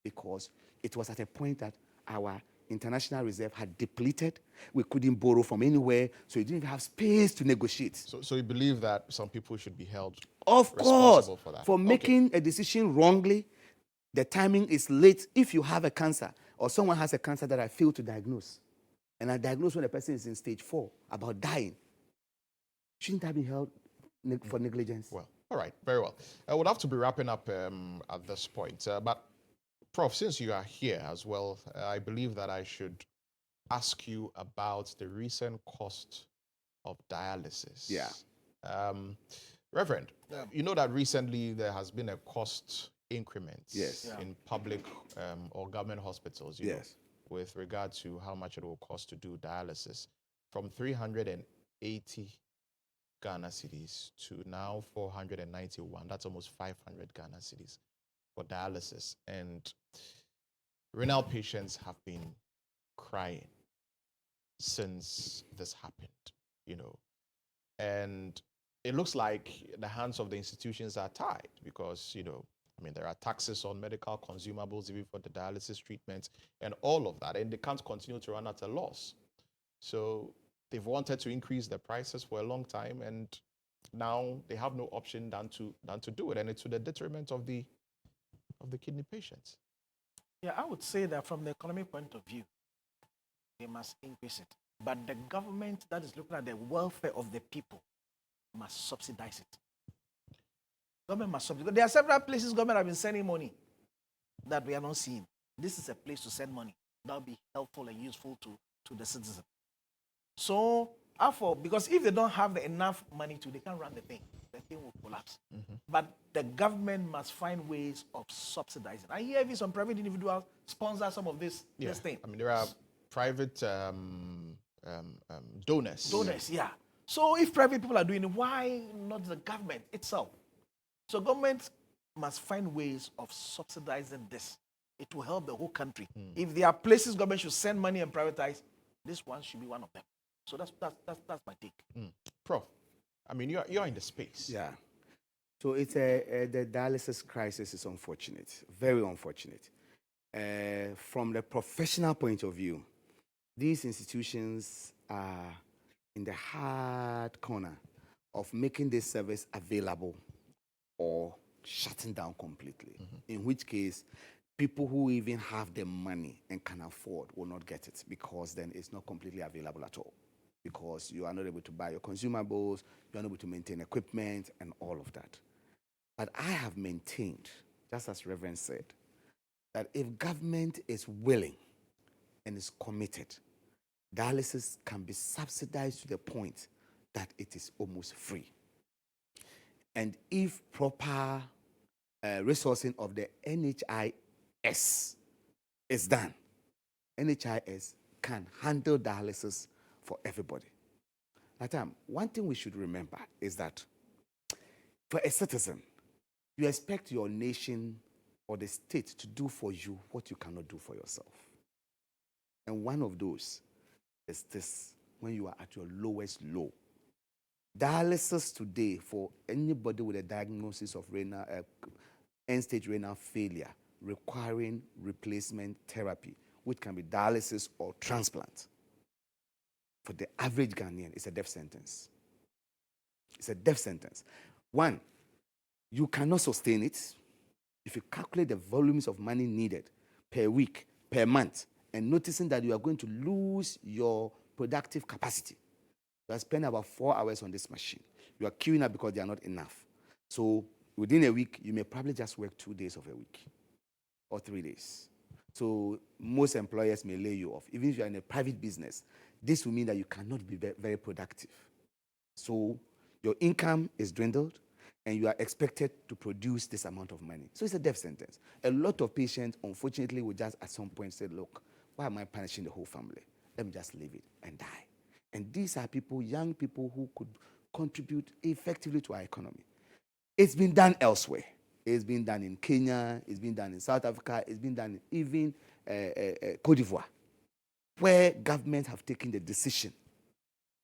because it was at a point that our international reserve had depleted. We couldn't borrow from anywhere, so you didn't even have space to negotiate. So you believe that some people should be held Of course, responsible for that? for making a decision wrongly, the timing is late. If you have a cancer or someone has a cancer that I failed to diagnose, and I diagnose when the person is in stage 4, about dying, shouldn't I be held for negligence? Well, all right, very well. I would have to be wrapping up at this point. But, Prof, since you are here as well, I believe that I should ask you about the recent cost of dialysis. Yeah. Reverend, you know that recently there has been a cost increment Yes. in public or government hospitals, you know, with regard to how much it will cost to do dialysis, from 380 Ghana cedis to now 491. That's almost 500 Ghana cedis for dialysis. And renal patients have been crying since this happened, you know. And it looks like the hands of the institutions are tied because, you know, I mean, there are taxes on medical consumables, even for the dialysis treatments and all of that. And they can't continue to run at a loss. So they've wanted to increase the prices for a long time, and now they have no option than to do it. And it's to the detriment of the kidney patients. Yeah, I would say that from the economic point of view, they must increase it. But the government that is looking at the welfare of the people must subsidize it. Government must subsidize. There are several places government have been sending money that we are not seeing. This is a place to send money that will be helpful and useful to the citizen. So, because if they don't have enough money they can't run the thing will collapse. But the government must find ways of subsidizing. I hear even some private individuals sponsor some of this thing. I mean, there are private donors. Donors, yeah. So if private people are doing it, why not the government itself? So government must find ways of subsidizing this. It will help the whole country. If there are places government should send money and privatize, this one should be one of them. So that's my take. Prof, I mean, you're in the space. Yeah. So it's the dialysis crisis is unfortunate, very unfortunate. From the professional point of view, these institutions are in the hard corner of making this service available or shutting down completely. In which case, people who even have the money and can afford will not get it because then it's not completely available at all. Because you are not able to buy your consumables, you are not able to maintain equipment and all of that. But I have maintained, just as Reverend said, that if government is willing and is committed, dialysis can be subsidized to the point that it is almost free. And if proper resourcing of the NHIS is done, NHIS can handle dialysis for everybody. Lantam, one thing we should remember is that for a citizen, you expect your nation or the state to do for you what you cannot do for yourself. And one of those is this, when you are at your lowest low. Dialysis today for anybody with a diagnosis of end-stage renal failure requiring replacement therapy, which can be dialysis or transplant, for the average Ghanaian, it's a death sentence. It's a death sentence. One, you cannot sustain it. If you calculate the volumes of money needed per week, per month, and noticing that you are going to lose your productive capacity, you are spending about 4 hours on this machine. You are queuing up because they are not enough. So within a week, you may probably just work 2 days of a week or 3 days. So most employers may lay you off. Even if you are in a private business, this will mean that you cannot be very productive. So your income is dwindled and you are expected to produce this amount of money. So it's a death sentence. A lot of patients, unfortunately, will just at some point say, look, why am I punishing the whole family? Let me just leave it and die. And these are people, young people who could contribute effectively to our economy. It's been done elsewhere. It's been done in Kenya, it's been done in South Africa, it's been done in even Cote d'Ivoire, where governments have taken the decision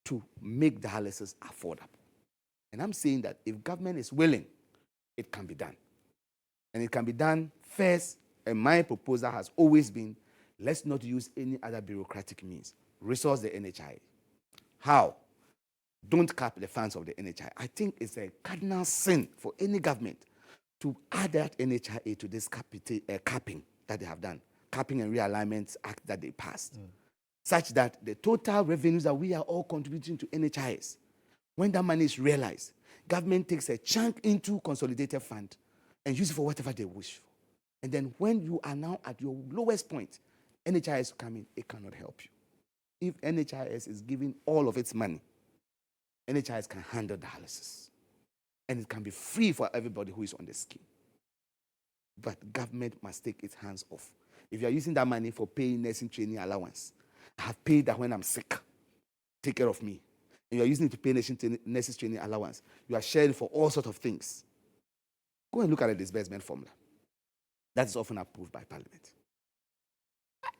to make dialysis affordable. And I'm saying that if government is willing, it can be done. And it can be done first, and my proposal has always been Let's not use any other bureaucratic means. Resource the NHI. How? Don't cap the funds of the NHI. I think it's a cardinal sin for any government to add that NHIA to this capping that they have done, Capping and Realignment Act that they passed, such that the total revenues that we are all contributing to NHIS, when that money is realized, government takes a chunk into consolidated fund and use it for whatever they wish for. And then when you are now at your lowest point, NHIS come in, it cannot help you. If NHIS is giving all of its money, NHIS can handle dialysis. And it can be free for everybody who is on the scheme. But government must take its hands off. If you are using that money for paying nursing training allowance, I have paid that when I'm sick. Take care of me. And you are using it to pay nursing training allowance. You are sharing for all sorts of things. Go and look at the disbursement formula. That is often approved by Parliament.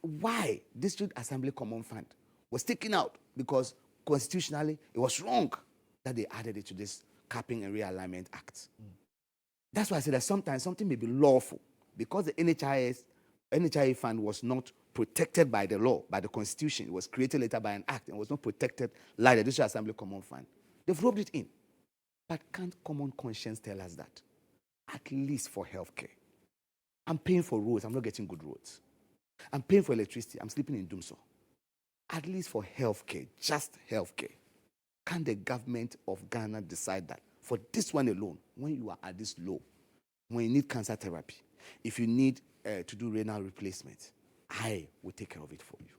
Why District Assembly Common Fund was taken out? Because constitutionally, it was wrong that they added it to this Capping and Realignment Act. That's why I said that sometimes something may be lawful because the NHIA fund was not protected by the law, by the Constitution. It was created later by an act and was not protected like the District Assembly Common Fund. They've roped it in. But can't common conscience tell us that? At least for healthcare. I'm paying for roads, I'm not getting good roads. I'm paying for electricity, I'm sleeping in Dumso. At least for healthcare, just healthcare. Can the government of Ghana decide that for this one alone, when you are at this low, when you need cancer therapy, if you need to do renal replacement, I will take care of it for you?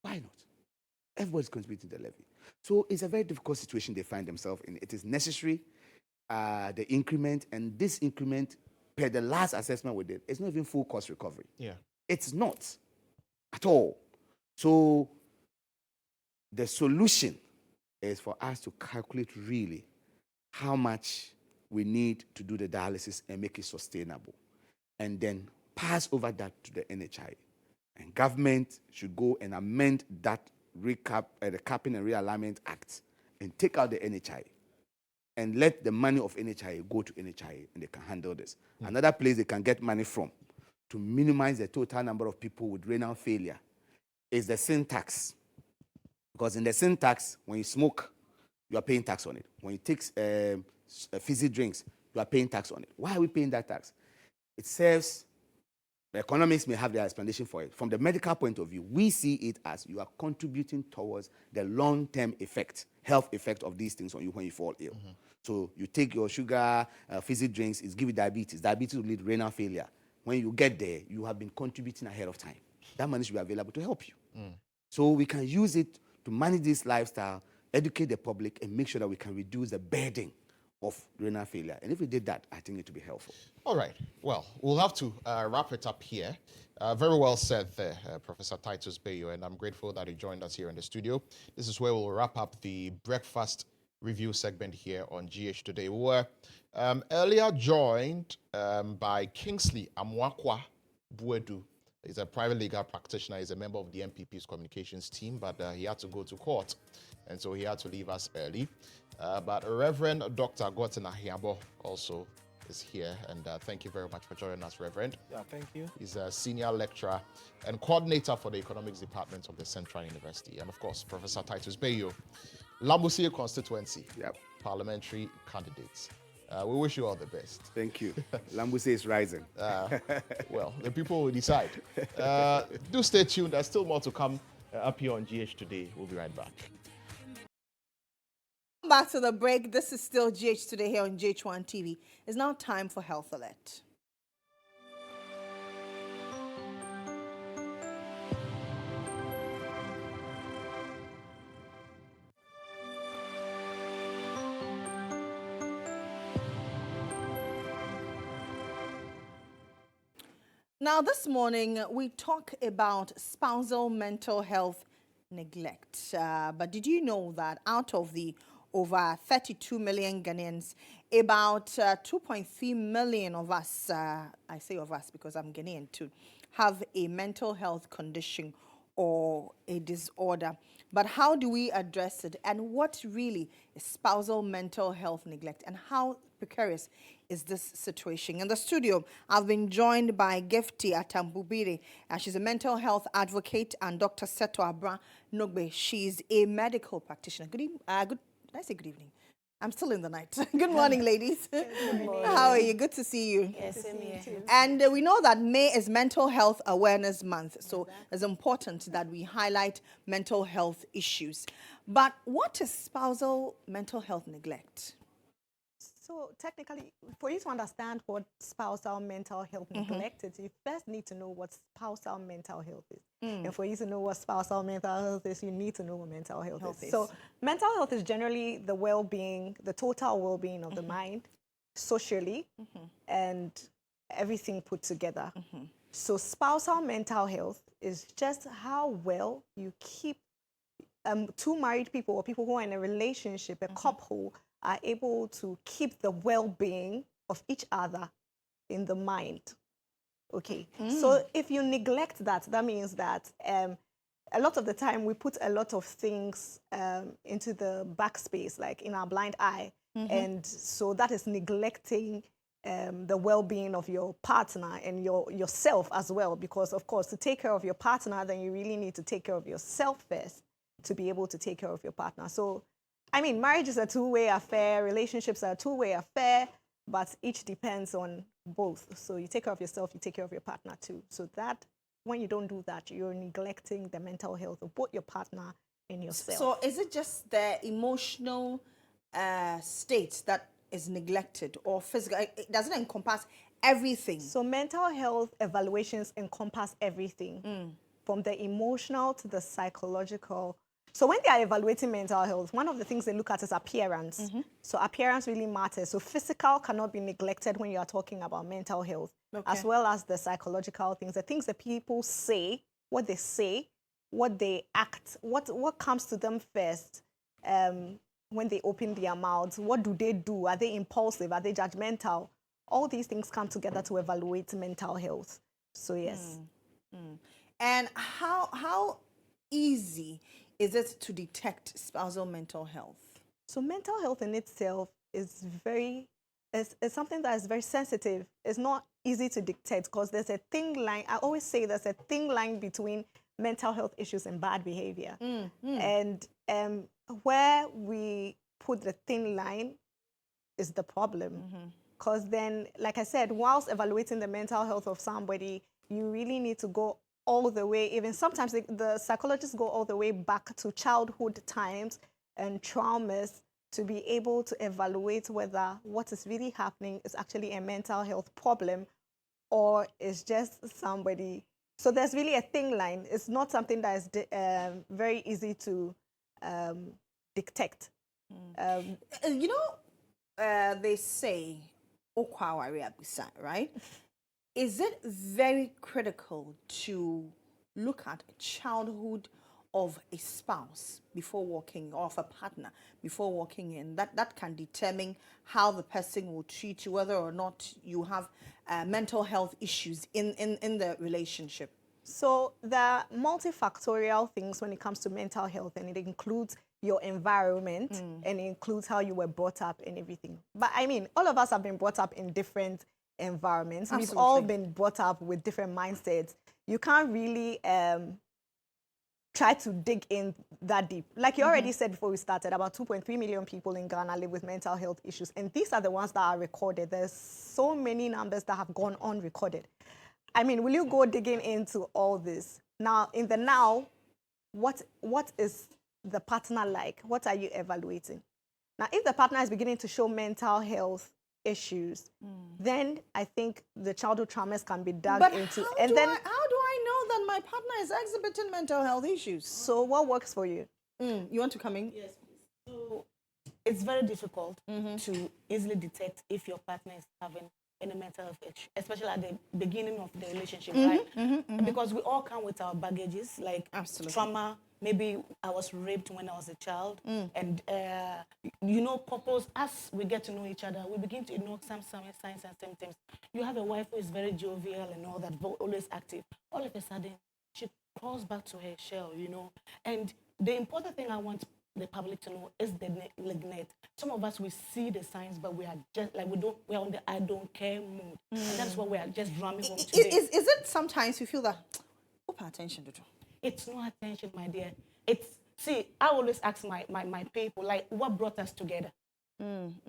Why not? Everybody's contributing to the levy. So it's a very difficult situation they find themselves in. It is necessary, the increment, and this increment, per the last assessment we did, it's not even full cost recovery. Yeah. It's not at all. So the solution is for us to calculate really how much we need to do the dialysis and make it sustainable, and then pass over that to the NHI. And government should go and amend that the Capping and Realignment Act and take out the NHI and let the money of NHI go to NHI and they can handle this. Another place they can get money from to minimize the total number of people with renal failure is the sin tax. Because in the sin tax, when you smoke, you are paying tax on it. When you take fizzy drinks, you are paying tax on it. Why are we paying that tax? It serves, the economists may have their explanation for it. From the medical point of view, we see it as you are contributing towards the long-term effect, health effect of these things on you when you fall ill. So you take your sugar, fizzy drinks, it's give you diabetes. Diabetes will lead to renal failure. When you get there, you have been contributing ahead of time. That money should be available to help you. So we can use it to manage this lifestyle, educate the public, and make sure that we can reduce the burden of renal failure. And if we did that, I think it would be helpful. All right. Well, we'll have to wrap it up here. Very well said there, Professor Titus Bayo, and I'm grateful that he joined us here in the studio. This is where we'll wrap up the breakfast review segment here on GH Today. We were earlier joined by Kingsley Amwakwa Buedu. He's a private legal practitioner. He's a member of the MPP's communications team, but he had to go to court, and so he had to leave us early. But Reverend Dr. Bryan Acheampong also is here, and thank you very much for joining us, Reverend. Yeah, thank you. He's a senior lecturer and coordinator for the economics department of the Central University. And of course, Professor Titus Bayo, Lambusia constituency, parliamentary candidates. We wish you all the best. Thank you. Lambuse is rising. Well, the people will decide. Do stay tuned. There's still more to come up here on GH Today. We'll be right back. Back to the break. This is still GH Today here on GHOne TV. It's now time for Health Alert. Now, this morning, we talk about spousal mental health neglect. But did you know that out of the over 32 million Ghanaians, about 2.3 million of us, I say of us because I'm Ghanaian too, have a mental health condition or a disorder. But how do we address it? And what really is spousal mental health neglect? And how precarious is this situation? In the studio, I've been joined by Gifty Atambubiri, and she's a mental health advocate, and Dr. Seto Abra Nogbe. She's a medical practitioner. Did I say good evening? I'm still in the night. Good morning, ladies. Good morning. How are you? Good to see you. Yes, same here. And we know that May is Mental Health Awareness Month, so it's important that we highlight mental health issues. But what is spousal mental health neglect? So technically, for you to understand what spousal mental health neglect is, you first need to know what spousal mental health is. And for you to know what spousal mental health is, you need to know what mental health is. So mental health is generally the well-being, the total well-being of the mind, socially, and everything put together. So spousal mental health is just how well you keep two married people or people who are in a relationship, a couple, are able to keep the well-being of each other in the mind. Okay, so if you neglect that, that means that a lot of the time we put a lot of things into the backspace, like in our blind eye, and so that is neglecting the well-being of your partner and yourself as well, because of course to take care of your partner, then you really need to take care of yourself first to be able to take care of your partner. So I mean, marriage is a two-way affair, relationships are a two-way affair, but each depends on both. So you take care of yourself, you take care of your partner too. So that, when you don't do that, you're neglecting the mental health of both your partner and yourself. So is it just the emotional state that is neglected, or physical? Does it encompass everything? So mental health evaluations encompass everything, from the emotional to the psychological. So when they are evaluating mental health, one of the things they look at is appearance. So appearance really matters. So physical cannot be neglected when you are talking about mental health, as well as the psychological things, the things that people say, what they act, what comes to them first when they open their mouths. What do they do? Are they impulsive? Are they judgmental? All these things come together to evaluate mental health. So yes. And how easy is it to detect spousal mental health? So mental health in itself is it's something that is very sensitive. It's not easy to detect because there's a thin line. I always say there's a thin line between mental health issues and bad behavior. And where we put the thin line is the problem. Because then, like I said, whilst evaluating the mental health of somebody, you really need to go all the way, even sometimes the psychologists go all the way back to childhood times and traumas to be able to evaluate whether what is really happening is actually a mental health problem or is just somebody. So there's really a thin line. It's not something that is very easy to detect. You know, they say, right? Is it very critical to look at a childhood of a spouse before walking, or of a partner before walking in? That can determine how the person will treat you, whether or not you have mental health issues in the relationship. So there are multifactorial things when it comes to mental health, and it includes your environment and it includes how you were brought up and everything. But I mean, all of us have been brought up in different environments. Absolutely. We've all been brought up with different mindsets. You can't really try to dig in that deep. Like you already said before we started, about 2.3 million people in Ghana live with mental health issues, and these are the ones that are recorded. There's so many numbers that have gone unrecorded. I mean, will you go digging into all this? Now, in the now, what is the partner like? What are you evaluating? Now, if the partner is beginning to show mental health issues, then I think the childhood traumas can be dug into. How do I know that my partner is exhibiting mental health issues? So what works for you? You want to come in? Yes, please. So it's very difficult to easily detect if your partner is having any mental health issue, especially at the beginning of the relationship, right? Because we all come with our baggages, like trauma. Maybe I was raped when I was a child. And, you know, couples, as we get to know each other, we begin to ignore some signs and symptoms. You have a wife who is very jovial and all that, but always active. All of a sudden, she crawls back to her shell, And the important thing I want the public to know is the neglect. Some of us, we see the signs, but we are just like, we're on the I don't care mood. And that's what we are just drumming home today. Is it sometimes you feel that, oh, pay attention to? It's no attention, my dear. See, I always ask my people, like, what brought us together?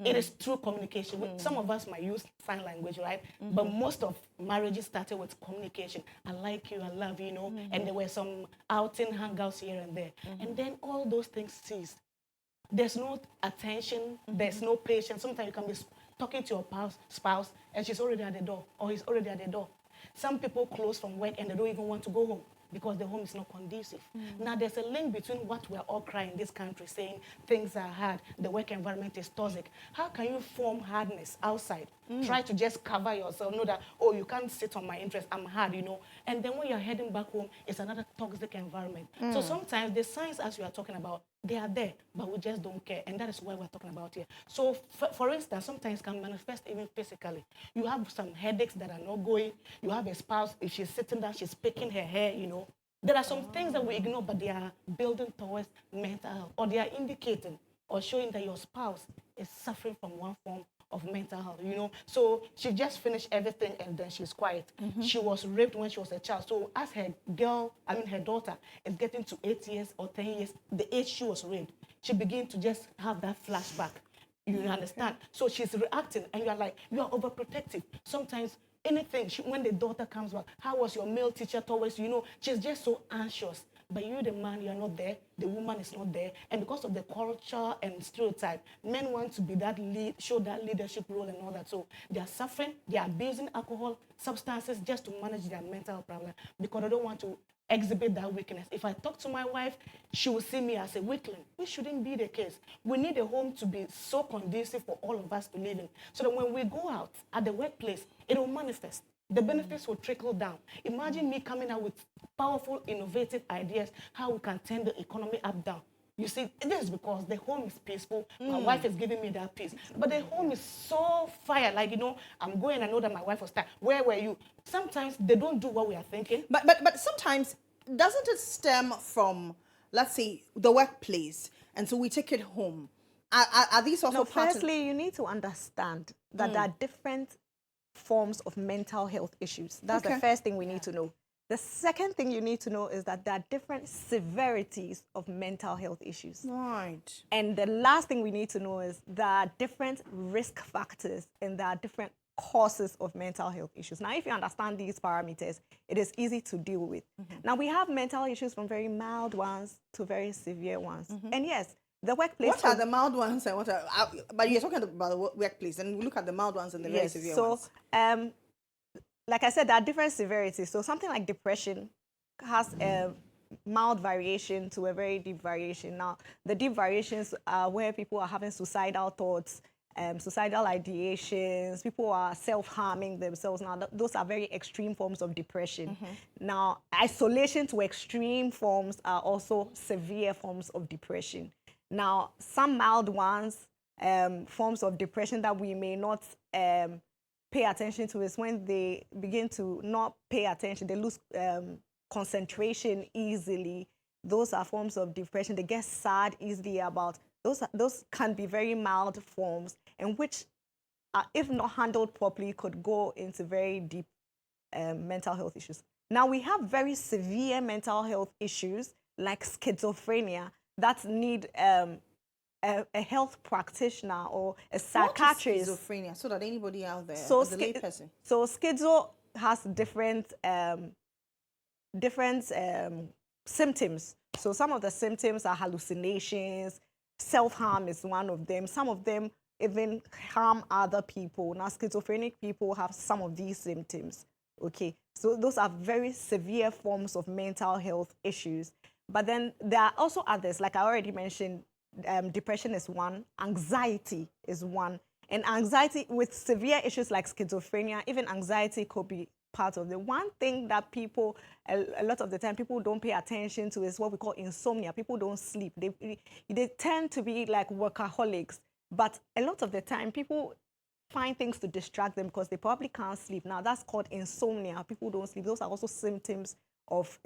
It is through communication. Some of us might use sign language, right? But most of marriages started with communication. I like you, I love you, and there were some outing hangouts here and there. And then all those things ceased. There's no attention, there's no patience. Sometimes you can be talking to your spouse and she's already at the door, or he's already at the door. Some people close from work and they don't even want to go home because the home is not conducive. Now, there's a link between what we're all crying in this country, saying things are hard, the work environment is toxic. How can you form hardness outside? Try to just cover yourself, know that, oh, you can't sit on my interest, I'm hard, And then when you're heading back home, it's another toxic environment. So sometimes the signs, as we are talking about, they are there, but we just don't care. And that is why we're talking about here. So, for instance, sometimes can manifest even physically. You have some headaches that are not going. You have a spouse, if she's sitting down, she's picking her hair, There are some things that we ignore, but they are building towards mental health, or they are indicating or showing that your spouse is suffering from one form of mental health, So she just finished everything and then she's quiet. She was raped when she was a child. So as her daughter is getting to 8 years or 10 years, the age she was raped, she began to just have that flashback. You understand? So she's reacting and you're like, you are overprotective. Sometimes anything, when the daughter comes back, how was your male teacher towards you? She's just so anxious. But you, the man, you're not there. The woman is not there. And because of the culture and stereotype, men want to be that show that leadership role and all that. So they are suffering. They are abusing alcohol, substances just to manage their mental problem because they don't want to exhibit that weakness. If I talk to my wife, she will see me as a weakling. It shouldn't be the case. We need a home to be so conducive for all of us to live in. So that when we go out at the workplace, it will manifest. The benefits will trickle down. Imagine me coming out with powerful, innovative ideas, how we can turn the economy up down. You see, it is because the home is peaceful. My wife is giving me that peace. But the home is so fire. Like, I'm going, I know that my wife was tired. Where were you? Sometimes they don't do what we are thinking. But sometimes, doesn't it stem from, let's say, the workplace, and so we take it home? Are these also firstly, you need to understand that there are different forms of mental health issues. That's the first thing we need to know. The second thing you need to know is that there are different severities of mental health issues. Right. And the last thing we need to know is there are different risk factors and there are different causes of mental health issues. Now, if you understand these parameters, it is easy to deal with. Now, we have mental issues from very mild ones to very severe ones. And yes, the workplace. What are the mild ones and what are? But you're talking about the workplace, and we look at the mild ones and the very severe ones. So, like I said, there are different severities. So something like depression has a mild variation to a very deep variation. Now, the deep variations are where people are having suicidal thoughts, suicidal ideations, people are self-harming themselves. Now, those are very extreme forms of depression. Now, isolation to extreme forms are also severe forms of depression. Now, some mild ones, forms of depression that we may not pay attention to is when they begin to not pay attention, they lose concentration easily. Those are forms of depression. They get sad easily about. Those can be very mild forms, and which, if not handled properly, could go into very deep mental health issues. Now, we have very severe mental health issues like schizophrenia that need a health practitioner or a psychiatrist. What is schizophrenia? So that anybody out there, as a layperson. So schizo has different symptoms. So some of the symptoms are hallucinations. Self-harm is one of them. Some of them even harm other people. Now, schizophrenic people have some of these symptoms. Okay, so those are very severe forms of mental health issues. But then there are also others, like I already mentioned, depression is one, anxiety is one. And anxiety with severe issues like schizophrenia, even anxiety could be part of the one thing that people, a lot of the time, people don't pay attention to is what we call insomnia. People don't sleep. They tend to be like workaholics. But a lot of the time, people find things to distract them because they probably can't sleep. Now, that's called insomnia. People don't sleep. Those are also symptoms of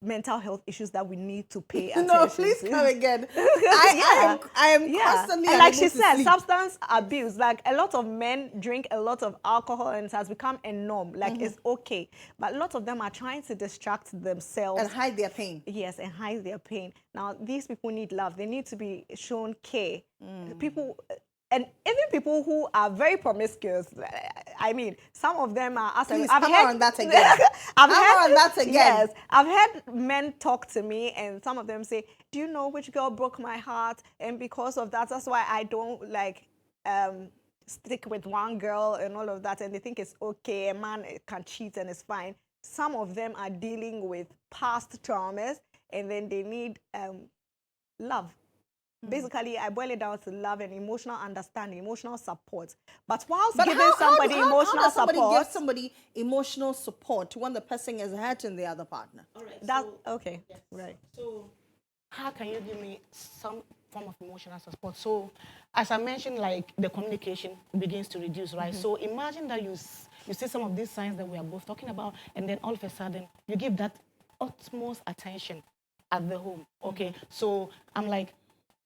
mental health issues that we need to pay attention No, please to. come again. I am constantly and like she unable to said, sleep. substance abuse. Like a lot of men drink a lot of alcohol and it has become a norm. Like it's okay, but a lot of them are trying to distract themselves And hide their pain. Yes, and hide their pain. Now these people need love. They need to be shown care. People. And even people who are very promiscuous, I mean, some of them are. Please, I've hammer on that again. I've Hammer on that again. Yes, I've heard men talk to me, and some of them say, "Do you know which girl broke my heart? And because of that, that's why I don't like stick with one girl and all of that." And they think it's okay. A man can cheat and it's fine. Some of them are dealing with past traumas, and then they need love. Basically, I boil it down to love and emotional understanding, emotional support. But whilst giving somebody emotional does somebody support, give somebody emotional support when the person is hurting the other partner? All right. that so, okay, yes. right? So, how can you give me some form of emotional support? So, as I mentioned, like the communication begins to reduce, right? So, imagine that you see some of these signs that we are both talking about, and then all of a sudden you give that utmost attention at the home. Okay. So I'm like,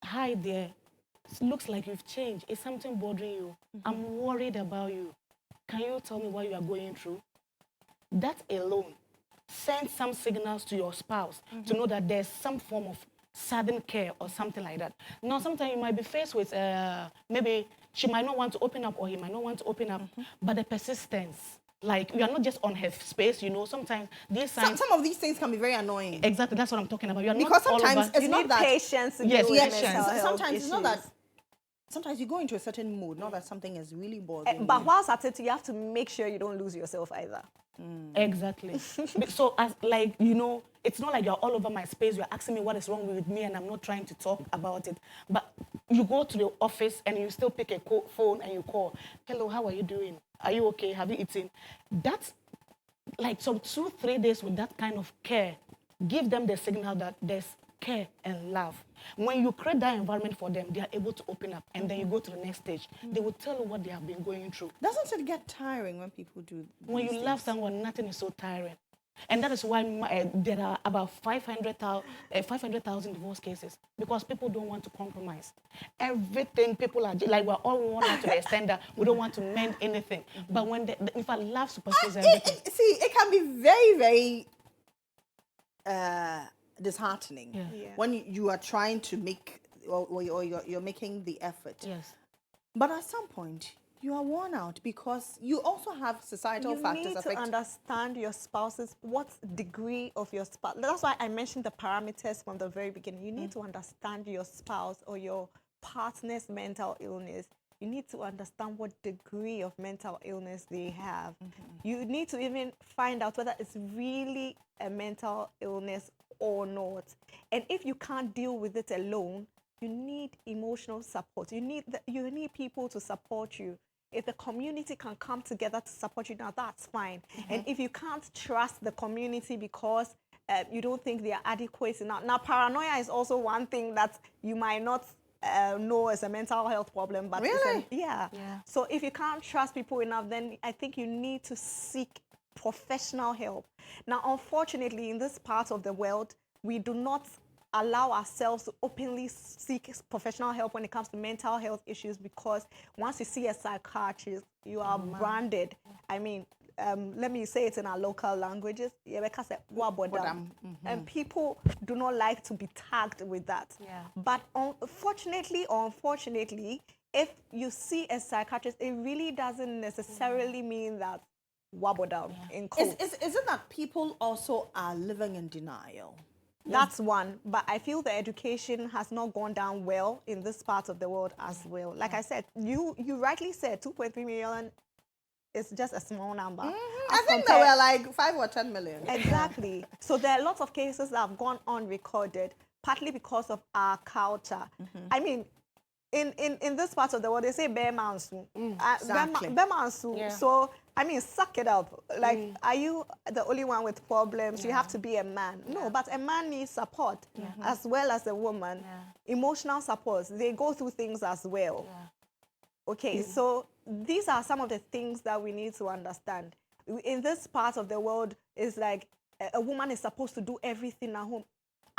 hi there. It looks like you've changed. Is something bothering you? I'm worried about you. Can you tell me what you are going through? That alone sends some signals to your spouse to know that there's some form of sudden care or something like that. Now, sometimes you might be faced with maybe she might not want to open up or he might not want to open up, but the persistence, like you are not just on her space, you know, sometimes these signs... Some of these things can be very annoying. Exactly, that's what I'm talking about. You are Because not sometimes all over. it's You not need that... patience to Yes, deal with yes, mental health sometimes it's not that... issues. Sometimes you go into a certain mood, not that something is really bothering But you. whilst at it, you have to make sure you don't lose yourself either. Exactly. So, as like, you know, it's not like you're all over my space. You're asking me what is wrong with me and I'm not trying to talk about it. But you go to the office and you still pick a phone and you call. Hello, how are you doing? Are you okay? Have you eaten? That's like some 2-3 days with that kind of care. Give them the signal that there's care and love. When you create that environment for them, they are able to open up, and then you go to the next stage. They will tell you what they have been going through. Doesn't it get tiring when people do When these you love things? someone, nothing is so tiring. And that is why there are about 500,000 divorce cases, because people don't want to compromise. Everything people are like, we're all worn out to the extent that we don't want to mend anything. But when in fact, love supersedes everything. See, it can be very, very disheartening when you are trying to make, or you're making the effort. Yes. But at some point, you are worn out because you also have societal You factors need to affecting. understand your spouse's, what degree of your spouse. That's why I mentioned the parameters from the very beginning. You need to understand your spouse or your partner's mental illness. You need to understand what degree of mental illness they have. You need to even find out whether it's really a mental illness or not. And if you can't deal with it alone, you need emotional support. You need people to support you. If the community can come together to support you, now that's fine. And if you can't trust the community because you don't think they are adequate enough. Now, paranoia is also one thing that you might not know as a mental health problem. But Really? Yeah. So if you can't trust people enough, then I think you need to seek professional help. Now, unfortunately, in this part of the world, we do not allow ourselves to openly seek professional help when it comes to mental health issues, because once you see a psychiatrist, you are branded. I mean, let me say it in our local languages. And people do not like to be tagged with that. Yeah. But unfortunately or unfortunately, if you see a psychiatrist, it really doesn't necessarily mean that wabodam in quotes. Is it that people also are living in denial? That's one, but I feel the education has not gone down well in this part of the world as well. Like I said, you rightly said 2.3 million is just a small number. I think there were like 5 or 10 million. Exactly. So there are lots of cases that have gone unrecorded, partly because of our culture. I mean, in this part of the world, they say bear mansu. Exactly. Bear mansu. Yeah. So, I mean, suck it up. Like, are you the only one with problems? You have to be a man. No, but a man needs support as well as a woman. Emotional support. They go through things as well. Okay, so these are some of the things that we need to understand. In this part of the world, it's like a woman is supposed to do everything at home.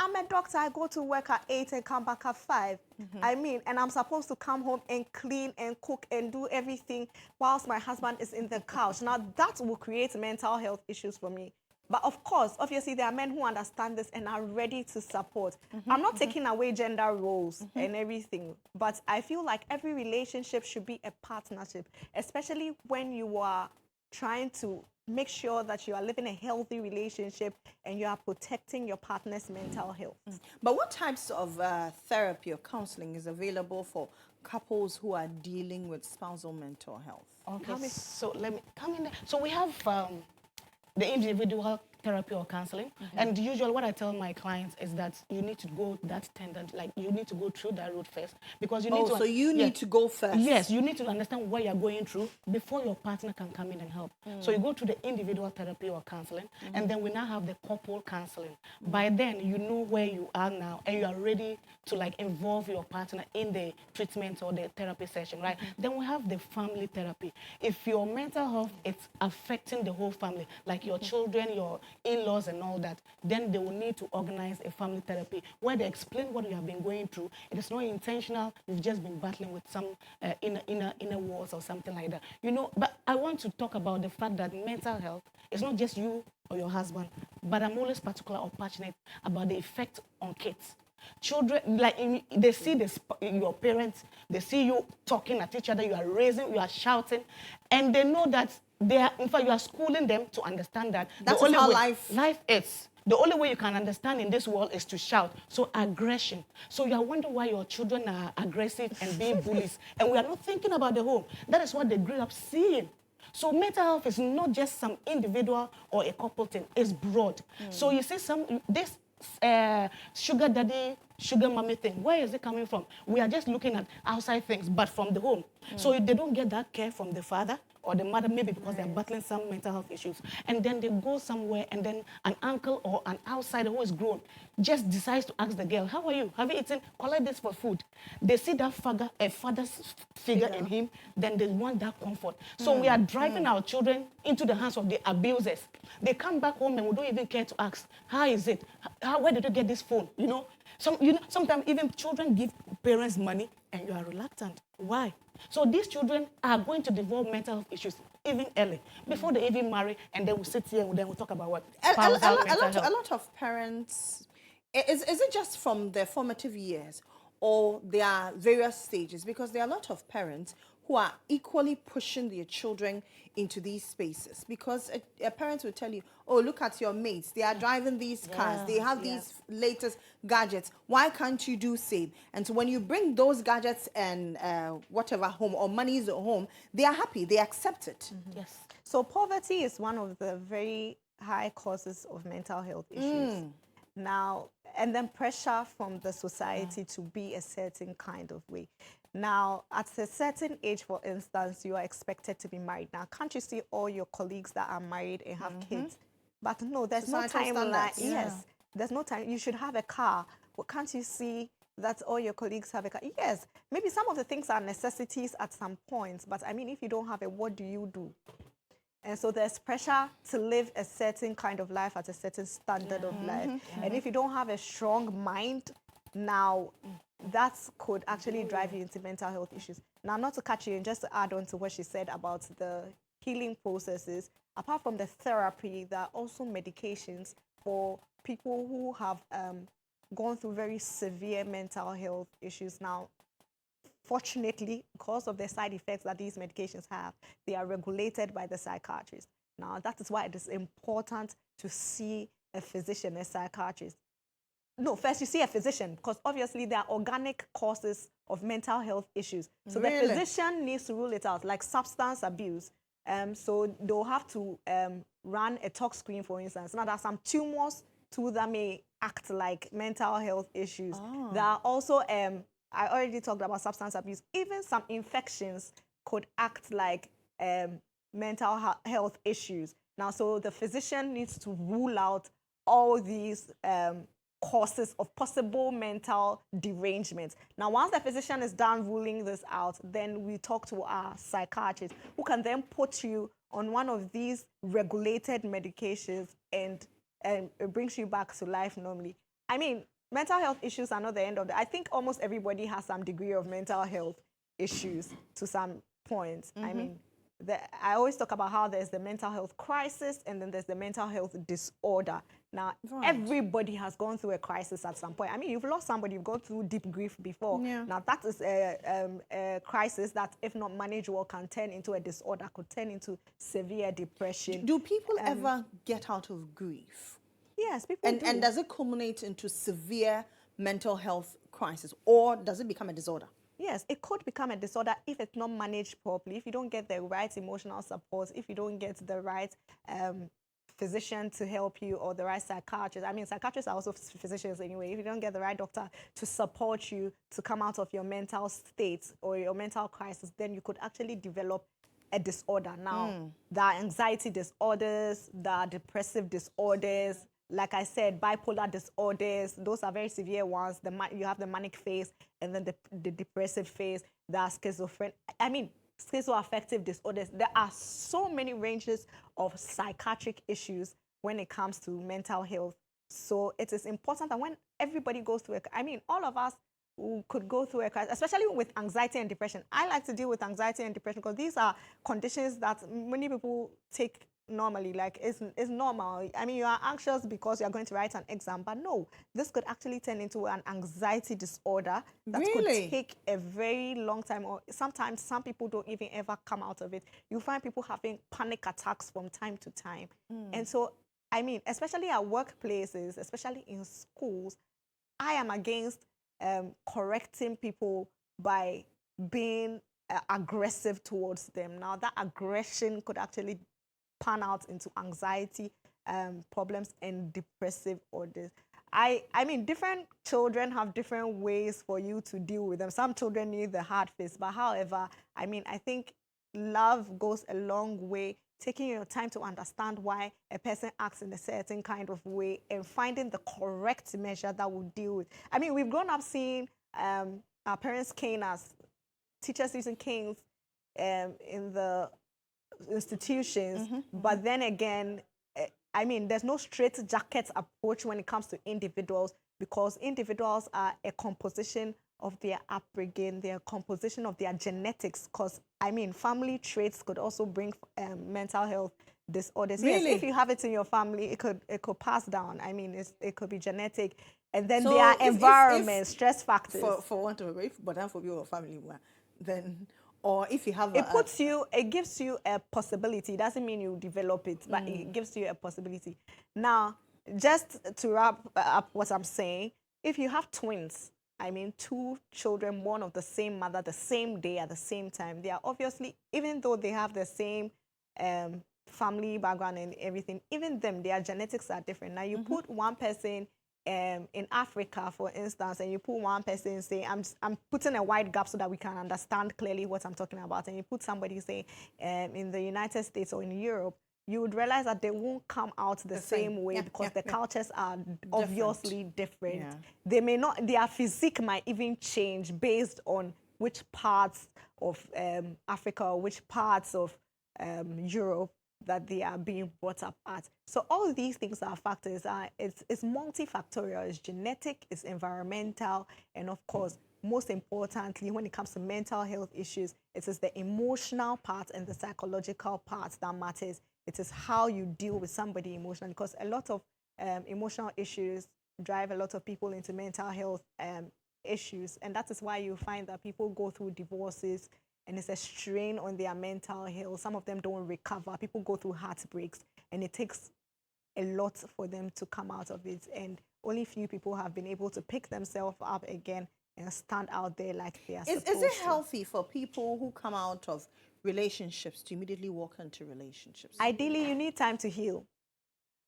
I'm a doctor. I go to work at 8 and come back at 5. I mean, and I'm supposed to come home and clean and cook and do everything whilst my husband is in the couch. Now, that will create mental health issues for me. But of course, obviously, there are men who understand this and are ready to support. I'm not taking away gender roles and everything, but I feel like every relationship should be a partnership, especially when you are trying to make sure that you are living a healthy relationship and you are protecting your partner's mental health. But what types of therapy or counseling is available for couples who are dealing with spousal mental health? Okay, so let me come in there. So we have the individual therapy or counseling. And usually what I tell my clients is that you need to go that tangent, like you need to go through that route first, because you need to... so you need to go first. Yes, you need to understand what you're going through before your partner can come in and help. So you go through the individual therapy or counseling, and then we now have the couple counseling. By then, you know where you are now, and you are ready to like involve your partner in the treatment or the therapy session, right? Then we have the family therapy. If your mental health is affecting the whole family, like your children, your in-laws and all that, then they will need to organize a family therapy where they explain what you have been going through. It is not intentional. You've just been battling with some inner walls or something like that. You know, but I want to talk about the fact that mental health is not just you or your husband, but I'm always particular or passionate about the effect on kids. Children, like they see this, your parents, they see you talking at each other, you are raising, you are shouting, and they know that they are, in fact, you are schooling them to understand that That's the only how way life is. The only way you can understand in this world is to shout. So aggression. So you are wondering why your children are aggressive and being bullies, and we are not thinking about the home. That is what they grew up seeing. So mental health is not just some individual or a couple thing. It's broad. So you see this sugar daddy, sugar mommy thing, where is it coming from? We are just looking at outside things, but from the home. So if they don't get that care from the father or the mother, maybe because they're battling some mental health issues, and then they go somewhere and then an uncle or an outsider who is grown just decides to ask the girl, how are you? Have you eaten? Collect this for food. They see that father's figure in him, then they want that comfort. So we are driving our children into the hands of the abusers. They come back home and we don't even care to ask, how is it? Where did you get this phone? You know, sometimes even children give parents money and you are reluctant. Why? So these children are going to develop mental health issues even early, before they even marry, and then we'll sit here and then we'll talk about what a lot of parents, is it just from their formative years or there are various stages? Because there are a lot of parents who are equally pushing their children into these spaces, because a parent will tell you, oh, look at your mates, they are driving these cars, they have these latest gadgets, why can't you do same? And so when you bring those gadgets and whatever home, or monies at home, they are happy, they accept it. Yes. So poverty is one of the very high causes of mental health issues. Now, and then pressure from the society to be a certain kind of way. Now, at a certain age, for instance, you are expected to be married. Now, can't you see all your colleagues that are married and have kids? But no, there's Societal no time like, standards. yes, there's no time. You should have a car. Well, can't you see that all your colleagues have a car? Yes, maybe some of the things are necessities at some points, but I mean, if you don't have it, what do you do? And so there's pressure to live a certain kind of life at a certain standard of life. And if you don't have a strong mind, now that could actually drive you into mental health issues. Now, not to catch you, and just to add on to what she said about the healing processes, apart from the therapy, there are also medications for people who have gone through very severe mental health issues. Now, fortunately, because of the side effects that these medications have, they are regulated by the psychiatrist. Now, that is why it is important to see a physician, a psychiatrist. No, first you see a physician, because obviously there are organic causes of mental health issues. So the physician needs to rule it out, like substance abuse. So they'll have to run a tox screen, for instance. Now, there are some tumors too that may act like mental health issues. There are also, I already talked about substance abuse. Even some infections could act like mental health issues. Now, so the physician needs to rule out all these causes of possible mental derangement. Now, once the physician is done ruling this out, then we talk to our psychiatrist, who can then put you on one of these regulated medications and and it brings you back to life normally. I mean, mental health issues are not the end of the. I think almost everybody has some degree of mental health issues to some point. I mean, I always talk about how there's the mental health crisis and then there's the mental health disorder. Now, everybody has gone through a crisis at some point. I mean, you've lost somebody, you've gone through deep grief before. Yeah. Now, that is a crisis that, if not managed well, can turn into a disorder, could turn into severe depression. Do people ever get out of grief? Yes, people do. And does it culminate into severe mental health crisis, or does it become a disorder? Yes, it could become a disorder if it's not managed properly, if you don't get the right emotional support, if you don't get the right physician to help you or the right psychiatrist. I mean, psychiatrists are also physicians anyway. If you don't get the right doctor to support you to come out of your mental state or your mental crisis, then you could actually develop a disorder. Now, there are anxiety disorders, there are depressive disorders. Like I said, bipolar disorders, those are very severe ones. You have the manic phase and then the depressive phase. There are schizoaffective disorders. There are so many ranges of psychiatric issues when it comes to mental health. So it is important that when everybody goes through all of us who could go through a crisis, especially with anxiety and depression. I like to deal with anxiety and depression because these are conditions that many people take normally, like it's normal. I mean, you are anxious because you are going to write an exam, but no, this could actually turn into an anxiety disorder that could take a very long time, or sometimes some people don't even ever come out of it. You find people having panic attacks from time to time. And so, I mean, especially at workplaces, especially in schools, I am against correcting people by being aggressive towards them. Now, that aggression could actually pan out into anxiety problems and depressive orders. I mean, different children have different ways for you to deal with them. Some children need the hard face, but however, I mean, I think love goes a long way, taking your time to understand why a person acts in a certain kind of way and finding the correct measure that will deal with. I mean, we've grown up seeing our parents cane us, teachers using canes in the institutions, but then again, I mean, there's no straight jacket approach when it comes to individuals, because individuals are a composition of their upbringing, their composition of their genetics, because, I mean, family traits could also bring mental health disorders. Really? Yes, if you have it in your family, it could pass down. I mean, it could be genetic. And then So there are if environment, stress factors. For want of if but then for your family, then, or if you have it gives you a possibility. It doesn't mean you develop it, but it gives you a possibility. Now, just to wrap up what I'm saying, if you have twins, I mean, two children born of the same mother, the same day, at the same time, they are obviously, even though they have the same family background and everything, even them, their genetics are different. Now, you put one person in Africa, for instance, and you put one person, say, I'm putting a wide gap so that we can understand clearly what I'm talking about, and you put somebody, say, in the United States or in Europe, you would realize that they won't come out the same way, because the cultures are obviously different. Yeah. They may not, their physique might even change based on which parts of Africa or which parts of Europe that they are being brought up at. So all these things are factors. It's multifactorial. It's genetic, it's environmental, and of course, most importantly, when it comes to mental health issues, it is the emotional part and the psychological part that matters. It is how you deal with somebody emotionally, because a lot of emotional issues drive a lot of people into mental health issues, and that is why you find that people go through divorces, and it's a strain on their mental health. Some of them don't recover. People go through heartbreaks, and it takes a lot for them to come out of it. And only few people have been able to pick themselves up again and stand out there like they are supposed to. Is it healthy for people who come out of relationships to immediately walk into relationships? Ideally, you need time to heal.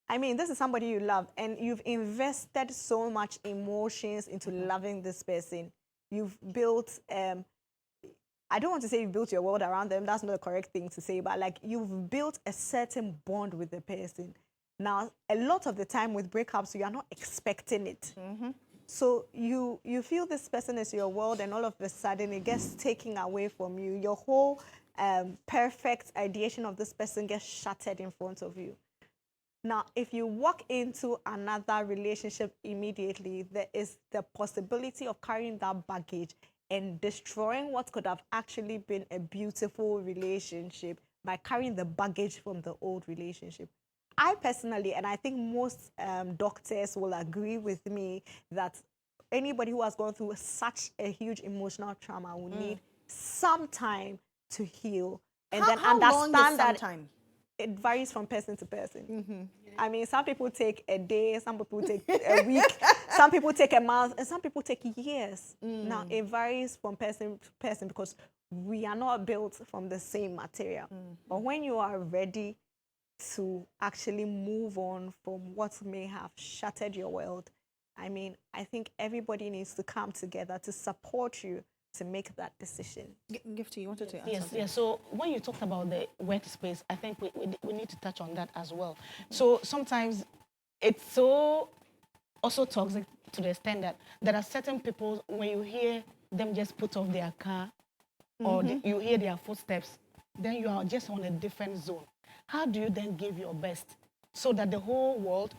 I mean, this is somebody you love, and you've invested so much emotions into loving this person. You've built... I don't want to say you built your world around them. That's not the correct thing to say, but like you've built a certain bond with the person. Now, a lot of the time with breakups, you are not expecting it. So you feel this person is your world, and all of a sudden it gets taken away from you. Your whole perfect ideation of this person gets shattered in front of you. Now, if you walk into another relationship immediately, there is the possibility of carrying that baggage and destroying what could have actually been a beautiful relationship by carrying the baggage from the old relationship. I personally, and I think most doctors will agree with me, that anybody who has gone through such a huge emotional trauma will need some time to heal and then how long understand is that time? it varies from person to person. I mean, some people take a day, some people take a week, some people take a month, and some people take years. Now, it varies from person to person because we are not built from the same material. But when you are ready to actually move on from what may have shattered your world, I mean, I think everybody needs to come together to support you to make that decision. Gifty, you wanted to answer? Yes, yes. So when you talked about the workspace, I think we need to touch on that as well. So sometimes it's so also toxic to the extent that there are certain people, when you hear them just put off their car or you hear their footsteps, then you are just on a different zone. How do you then give your best so that the whole world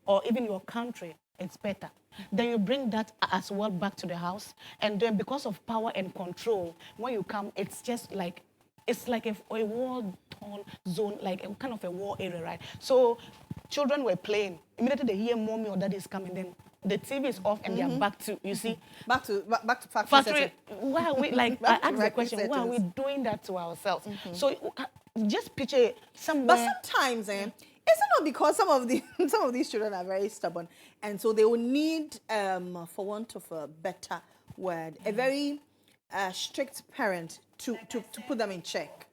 or even your country is better? Then you bring that as well back to the house. And then because of power and control, when you come, it's just like, it's like a war-torn zone, like a kind of a war area, right? So children were playing. Immediately they hear mommy or daddy is coming, then the TV is off and they're back to, you see? Back to factory Factory, setting. why are we, like, I Back to asked the factory question, why are we settings. doing that to ourselves? So just picture somewhere. But sometimes, it's not because some of these children are very stubborn, and so they will need, for want of a better word, a very strict parent to put them in check.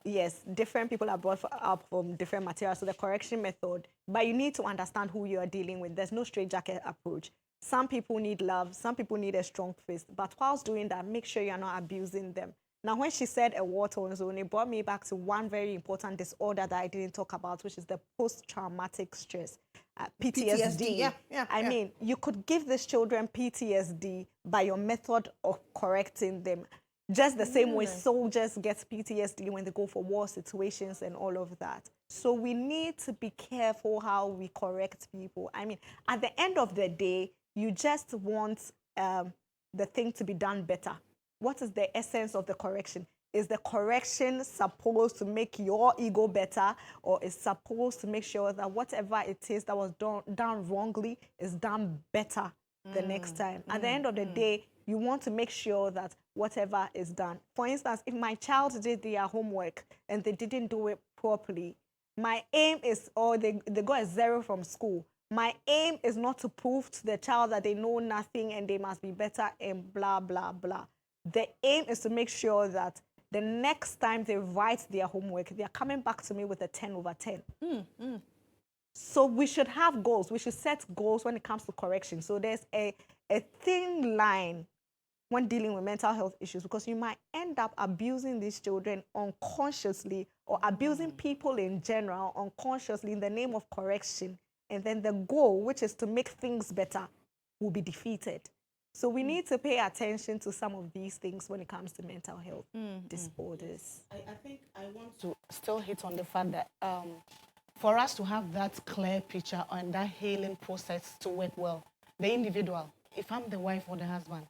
Yes, different people are brought up from different materials, so the correction method, but you need to understand who you are dealing with. There's no straitjacket approach. Some people need love, some people need a strong fist, but whilst doing that, make sure you're not abusing them. Now, when she said a war-torn zone, it brought me back to one very important disorder that I didn't talk about, which is the post-traumatic stress, PTSD. I mean, you could give these children PTSD by your method of correcting them. Just the same way soldiers get PTSD when they go for war situations and all of that. So we need to be careful how we correct people. I mean, at the end of the day, you just want the thing to be done better. What is the essence of the correction? Is the correction supposed to make your ego better, or is supposed to make sure that whatever it is that was done wrongly is done better the next time? At the end of the day, you want to make sure that whatever is done. For instance, if my child did their homework and they didn't do it properly, my aim is, or they got a 0 from school, my aim is not to prove to the child that they know nothing and they must be better and blah, blah, blah. The aim is to make sure that the next time they write their homework, they are coming back to me with a 10 over 10. So we should have goals. We should set goals when it comes to correction. So there's a thin line when dealing with mental health issues, because you might end up abusing these children unconsciously or abusing people in general unconsciously in the name of correction. And then the goal, which is to make things better, will be defeated. So we need to pay attention to some of these things when it comes to mental health disorders. I think I want to still hit on the fact that for us to have that clear picture and that healing process to work well, the individual, if I'm the wife or the husband,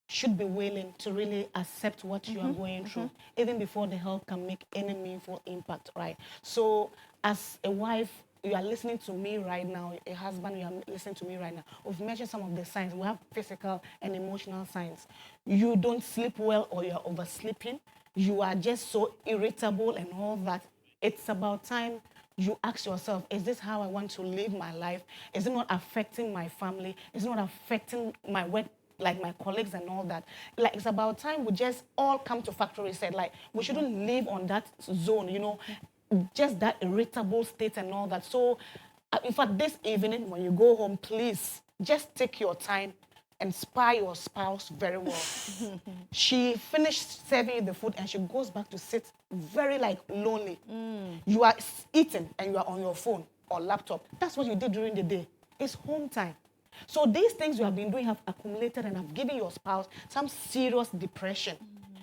should be willing to really accept what you are going through, even before the help can make any meaningful impact, right? So as a wife, you are listening to me right now, a husband, you are listening to me right now. We've mentioned some of the signs. We have physical and emotional signs. You don't sleep well, or you're oversleeping. You are just so irritable and all that. It's about time you ask yourself, is this how I want to live my life? Is it not affecting my family? Is it not affecting my work, like my colleagues and all that? Like, it's about time we just all come to factory reset. Like, we shouldn't live on that zone, you know, just that irritable state and all that. So, in fact, this evening, when you go home, please just take your time and spy your spouse very well. She finished serving you the food and she goes back to sit very like lonely. You are eating and you are on your phone or laptop. That's what you did during the day. It's home time. So these things you have been doing have accumulated and have given your spouse some serious depression.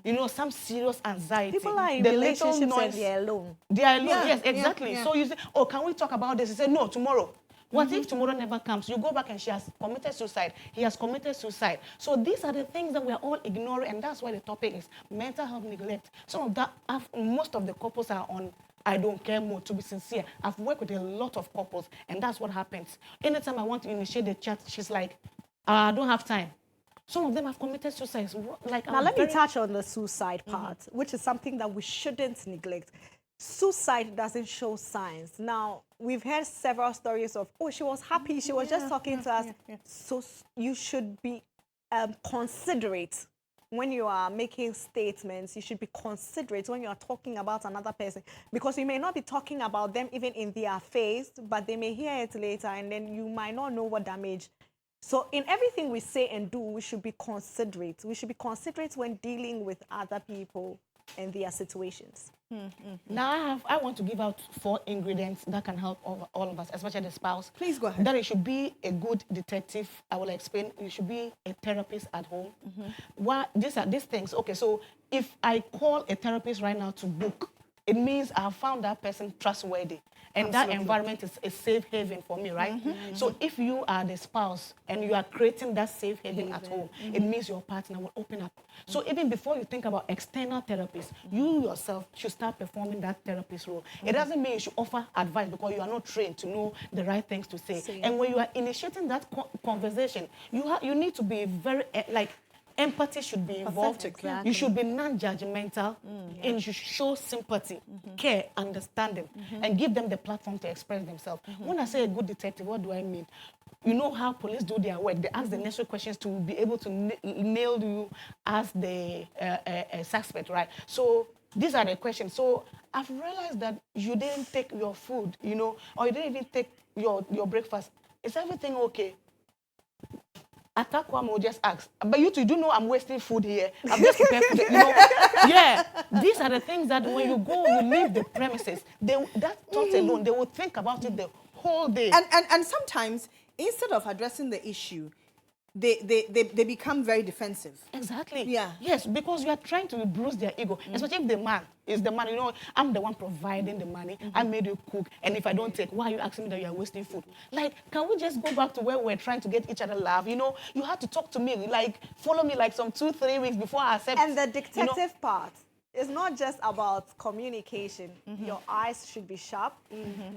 you know, some serious anxiety. People are in the relationships little noise, and they're alone. They are alone, Yeah, yes, exactly. yeah. So you say, oh, can we talk about this? You say, no, tomorrow. What if tomorrow never comes? You go back and she has committed suicide. He has committed suicide. So these are the things that we are all ignoring, and that's why the topic is mental health neglect. Some of that, most of the couples are on I don't care mode, to be sincere. I've worked with a lot of couples, and that's what happens. Anytime I want to initiate the chat, she's like, I don't have time. Some of them have committed suicide. Like, Now, let me touch on the suicide part, which is something that we shouldn't neglect. Suicide doesn't show signs. Now, we've heard several stories of, oh, she was happy, she was just talking to us. So you should be considerate when you are making statements. You should be considerate when you are talking about another person, because you may not be talking about them even in their face, but they may hear it later, and then you might not know what damage. So in everything we say and do, we should be considerate. We should be considerate when dealing with other people and their situations. Now I want to give out 4 ingredients that can help all of us, especially the spouse. Please go ahead. That it should be a good detective. I will explain. You should be a therapist at home. What these things. Okay, so if I call a therapist right now to book, it means I have found that person trustworthy. And that environment is a safe haven for me, right? So if you are the spouse and you are creating that safe haven at home, it means your partner will open up. So even before you think about external therapists, you yourself should start performing that therapist role. It doesn't mean you should offer advice because you are not trained to know the right things to say. And when you are initiating that conversation, you need to be very, empathy should be involved. Exactly. You should be non-judgmental, and you should show sympathy, care, understanding, and give them the platform to express themselves. When I say a good detective, what do I mean? You know how police do their work. They ask the necessary questions to be able to nail you as the suspect, right? So these are the questions. So I've realized that you didn't take your food, you know, or you didn't even take your breakfast. Is everything okay? Atakwam will just ask, but you two do know I'm wasting food here. I'm just prepared food. You know, yeah. These are the things that when you go, you leave the premises. That thought alone, they will think about it the whole day. And sometimes, instead of addressing the issue, they become very defensive. Exactly. Yeah. Yes, because you are trying to bruise their ego. Especially if the man is the man, you know, I'm the one providing the money. I made you cook. And if I don't take, why are you asking me that you are wasting food? Like, can we just go back to where we're trying to get each other love? You know, you have to talk to me, like, follow me like some 2-3 weeks before I accept. And the detective part is not just about communication. Your eyes should be sharp,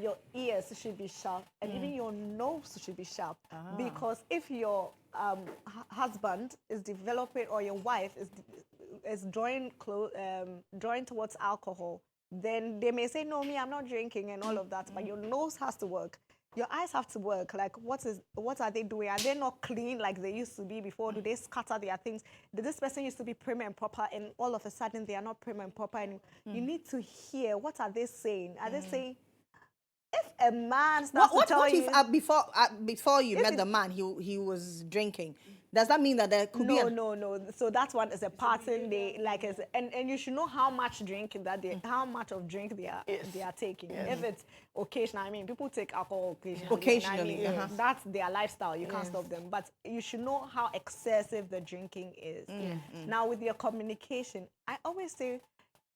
your ears should be sharp, and even your nose should be sharp. Because if your husband is developing, or your wife is drawing towards alcohol, then they may say, no, me, I'm not drinking and all of that, but your nose has to work. Your eyes have to work. Like, what are they doing? Are they not clean like they used to be before? Do they scatter their things? Did this person used to be prim and proper, and all of a sudden they are not prim and proper anymore? You need to hear, what are they saying? Are they saying, if a man starts to tell you... before you met the man, he was drinking? Does that mean that there could be No. So that one is a pattern. And you should know how much drink how much of drink they are taking. If it's occasional, I mean, people take alcohol occasionally. I mean, that's their lifestyle. You can't stop them. But you should know how excessive the drinking is. Now, with your communication, I always say,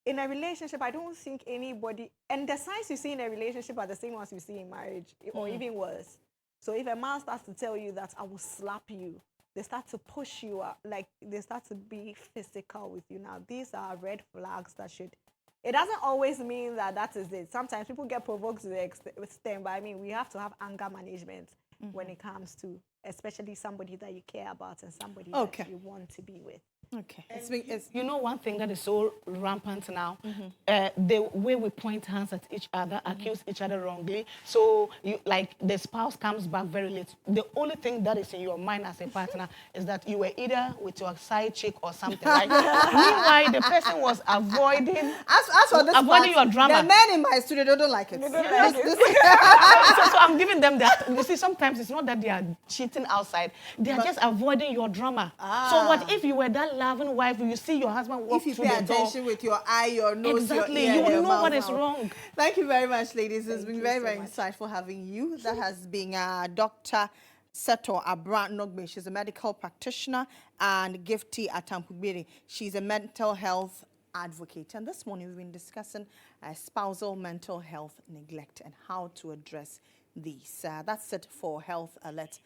in a relationship, I don't think anybody, and the signs you see in a relationship are the same ones you see in marriage, or even worse. So if a man starts to tell you that I will slap you, they start to push you up, like they start to be physical with you. Now, these are red flags that should, it doesn't always mean that is it. Sometimes people get provoked to the extent, but I mean, we have to have anger management when it comes to, especially somebody that you care about and somebody that you want to be with. Okay. You know, one thing that is so rampant now, the way we point hands at each other, accuse each other wrongly. So, like, the spouse comes back very late. The only thing that is in your mind as a partner is that you were either with your side chick or something. Like, meanwhile, the person was avoiding your drama. The men in my studio don't like it. So I'm giving them that. You see, sometimes it's not that they are cheating outside. They are just avoiding your drama. So what if you were that loving wife, you see your husband walk through the door. If you pay attention with your eye, your nose, your ear, you will your know mouth what is out. wrong. Thank you very much, ladies. It's been very, very insightful having you. That has been Dr. Seto Abra-Nogbe. She's a medical practitioner, and Gifty Acheampong. She's a mental health advocate. And this morning we've been discussing spousal mental health neglect and how to address these. That's it for Health Alert.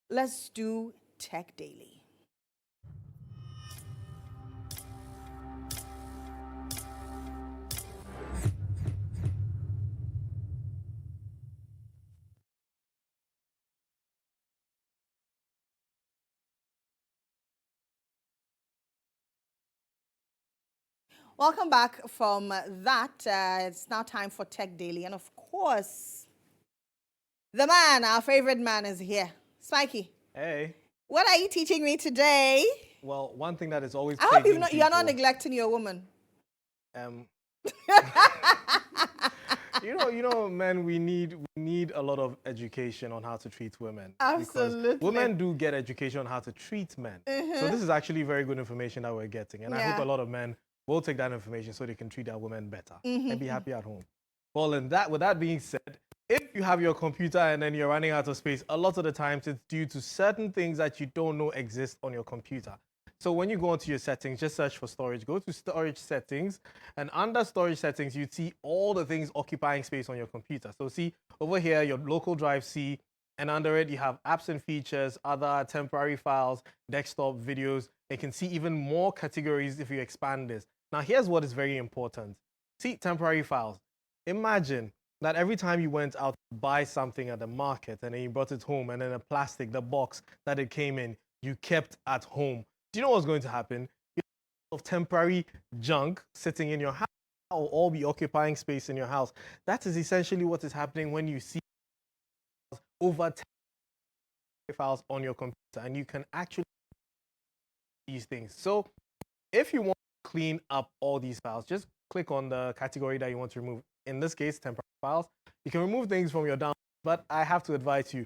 Let's do Tech Daily. Welcome back from that. It's now time for Tech Daily. And of course, the man, our favorite man, is here. Spiky. Hey. What are you teaching me today? Well, one thing that is always I hope plaguing you're not people- neglecting your woman. You know, men, we need a lot of education on how to treat women. Absolutely. Because women do get education on how to treat men. So this is actually very good information that we're getting. And I hope a lot of men will take that information so they can treat their women better and be happy at home. Well, with that being said, if you have your computer and then you're running out of space, a lot of the times it's due to certain things that you don't know exist on your computer. So when you go into your settings, just search for storage. Go to storage settings, and under storage settings, you see all the things occupying space on your computer. So see over here, your local drive C, and under it, you have apps and features, other temporary files, desktop videos. You can see even more categories if you expand this. Now, here's what is very important. See temporary files. Imagine that every time you went out to buy something at the market and then you brought it home, and then the box that it came in, you kept at home. Do you know what's going to happen? You have temporary junk sitting in your house will all be occupying space in your house. That is essentially what is happening when you see over 10 files on your computer, and you can actually these things. So if you want to clean up all these files, just click on the category that you want to remove. In this case, temporary files. You can remove things from your downloads, but I have to advise you,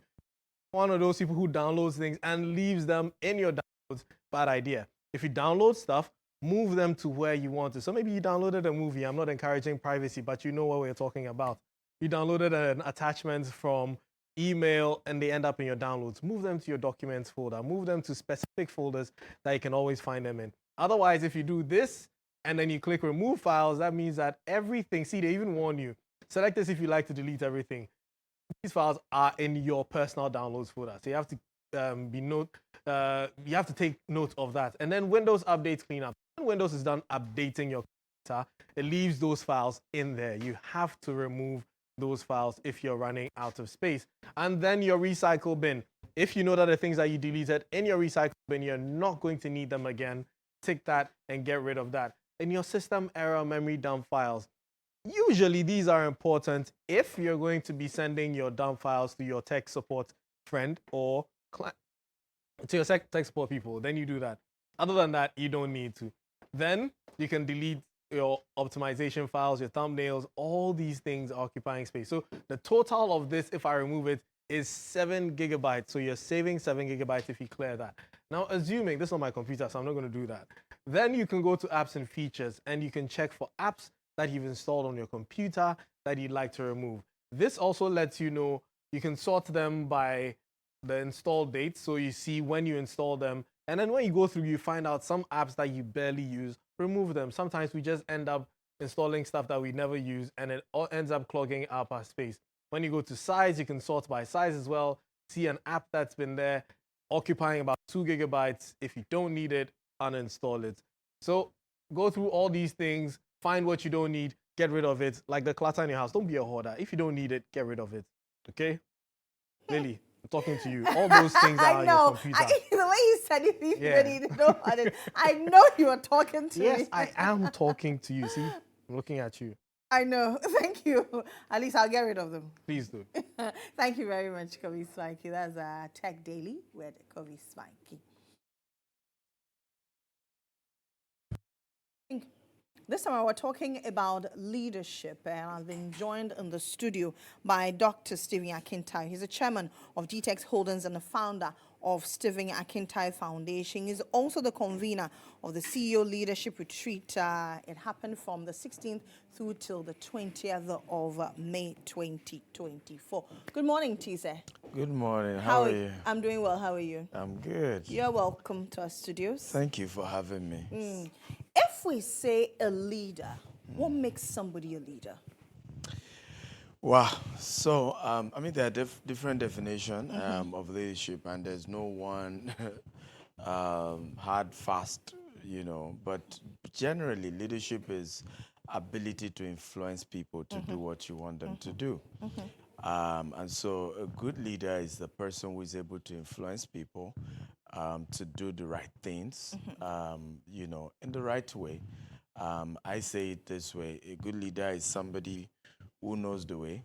one of those people who downloads things and leaves them in your downloads, bad idea. If you download stuff, move them to where you want to. So maybe you downloaded a movie. I'm not encouraging privacy, but you know what we're talking about. You downloaded an attachment from email and they end up in your downloads. Move them to your documents folder. Move them to specific folders that you can always find them in. Otherwise, if you do this and then you click remove files, that means that everything, see, they even warn you. Select this if you like to delete everything. These files are in your personal downloads folder. So you have to you have to take note of that. And then Windows updates cleanup. When Windows is done updating your computer, it leaves those files in there. You have to remove those files if you're running out of space. And then your recycle bin. If you know that the things that you deleted in your recycle bin, you're not going to need them again, tick that and get rid of that. In your system error memory dump files, usually these are important if you're going to be sending your dump files to your tech support friend or to your tech support people, then you do that. Other than that, you don't need to. Then you can delete your optimization files, your thumbnails, all these things are occupying space. So the total of this, if I remove it, is 7 gigabytes. So you're saving 7 gigabytes if you clear that. Now, assuming this is on my computer, so I'm not going to do that. Then you can go to apps and features and you can check for apps that you've installed on your computer that you'd like to remove. This also lets you know, you can sort them by the install date, so you see when you install them, and then when you go through, you find out some apps that you barely use, remove them. Sometimes we just end up installing stuff that we never use, and it all ends up clogging up our space. When you go to size, you can sort by size as well, see an app that's been there occupying about 2 gigabytes. If you don't need it, uninstall it. So go through all these things, find what you don't need, get rid of it. Like the clutter in your house, don't be a hoarder. If you don't need it, get rid of it. Okay? Really, I'm talking to you. All those things are on your computer. The way you said it, if you don't need it, don't want it. I know you are talking to me. Yes, I am talking to you. See, I'm looking at you. I know. Thank you. At least I'll get rid of them. Please do. Thank you very much, Kobe Spiky. That's Tech Daily with Kobe Spiky. This time we're talking about leadership, and I've been joined in the studio by Dr. Stephen Akintai. He's the chairman of GHOne Holdings and the founder of Stephen Akintai Foundation. He's also the convener of the CEO Leadership Retreat. It happened from the 16th through till the 20th of May 2024. Good morning, Tise. Good morning. How are you? I'm doing well. How are you? I'm good. You're welcome to our studios. Thank you for having me. If we say a leader, what makes somebody a leader? Wow. So, I mean, there are different definitions of leadership, and there's no one hard, fast, but generally, leadership is ability to influence people to do what you want them to do. And so a good leader is the person who is able to influence people to do the right things, in the right way. I say it this way: a good leader is somebody who knows the way,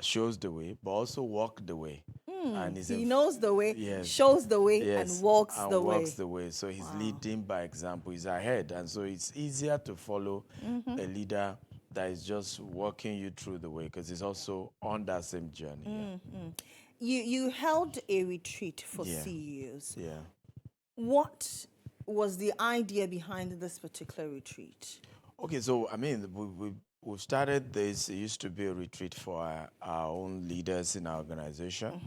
shows the way, but also walk the way. And He knows the way, yes, shows the way, yes, and walks the walks way. the way. So he's leading by example. He's ahead, and so it's easier to follow a leader that is just walking you through the way, because he's also on that same journey. You held a retreat for Yeah. CEOs. Yeah. What was the idea behind this particular retreat? Okay, so I mean, we started this. It used to be a retreat for our own leaders in our organization,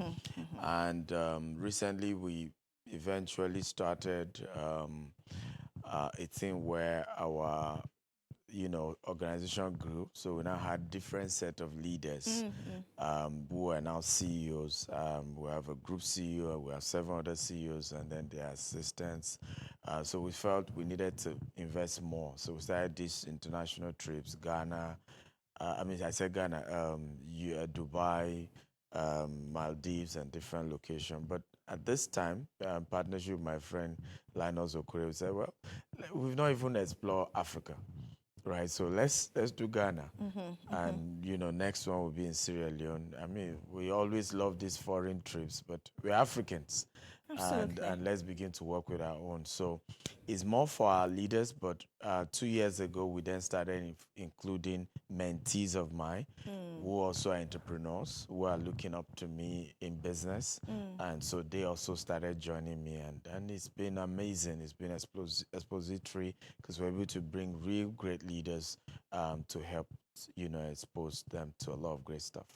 and recently we eventually started a thing where our organization grew. So we now had different set of leaders who are now CEOs. We have a group CEO, we have 7 other CEOs, and then their assistants. So we felt we needed to invest more. So we started these international trips, Ghana. I said Ghana, Dubai, Maldives, and different locations. But at this time, partnership with my friend Linus Okure, we said, well, we've not even explored Africa. Right, so let's do Ghana, and next one will be in Sierra Leone. I mean, we always love these foreign trips, but we're Africans, and let's begin to work with our own. So it's more for our leaders, but 2 years ago we then started including mentees of mine who also are entrepreneurs who are looking up to me in business, and so they also started joining me, and it's been amazing. It's been expository, because we're able to bring real great leaders to help expose them to a lot of great stuff.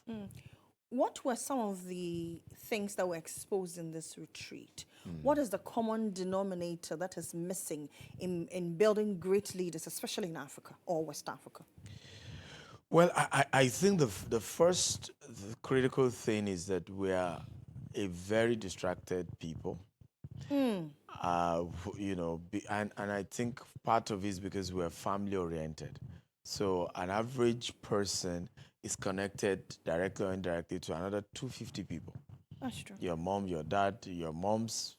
What were some of the things that were exposed in this retreat? What is the common denominator that is missing in building great leaders, especially in Africa or West Africa? Well, I think the first critical thing is that we are a very distracted people. And I think part of it is because we are family oriented. So an average person is connected directly or indirectly to another 250 people. That's true. Your mom, your dad, your mom's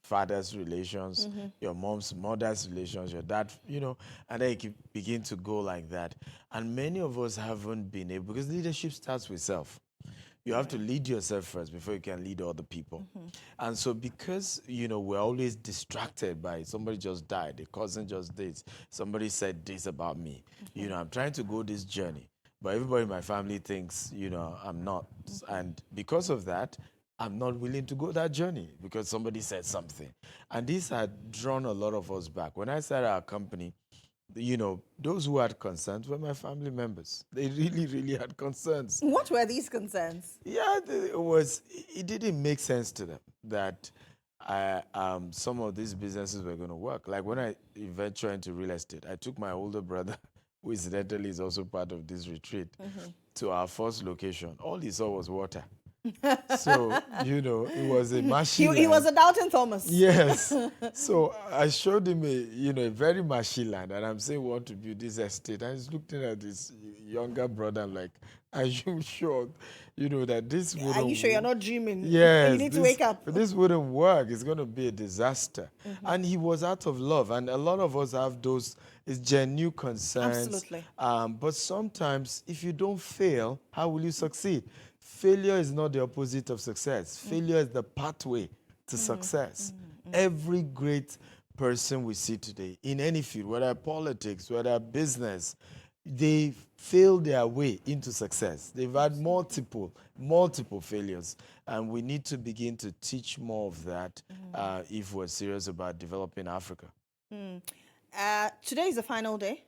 father's relations, your mom's mother's relations, your dad, and then you begin to go like that. And many of us haven't been able, because leadership starts with self. You have to lead yourself first before you can lead other people. And so because, we're always distracted by somebody just died, a cousin just did, somebody said this about me. I'm trying to go this journey, but everybody in my family thinks, I'm not. And because of that, I'm not willing to go that journey because somebody said something. And this had drawn a lot of us back. When I started our company, those who had concerns were my family members. They really, really had concerns. What were these concerns? Yeah, it didn't make sense to them that some of these businesses were going to work. Like when I ventured into real estate, I took my older brother, who incidentally is also part of this retreat, to our first location. All he saw was water. So, it was a machine. He was a doubting Thomas. Yes. So I showed him a very mashy land, and I'm saying we want to build this estate. And he's looking at his younger brother. I'm like, are you sure, that this wouldn't Are you sure you're not dreaming? Yes. You need to wake up. This wouldn't work. It's going to be a disaster. And he was out of love. And a lot of us have those genuine concerns. Absolutely. But sometimes if you don't fail, how will you succeed? Failure is not the opposite of success. Failure is the pathway to success. Every great person we see today in any field, whether politics, whether business, they failed their way into success. They've had multiple failures, and we need to begin to teach more of that if we're serious about developing Africa. Today is the final day.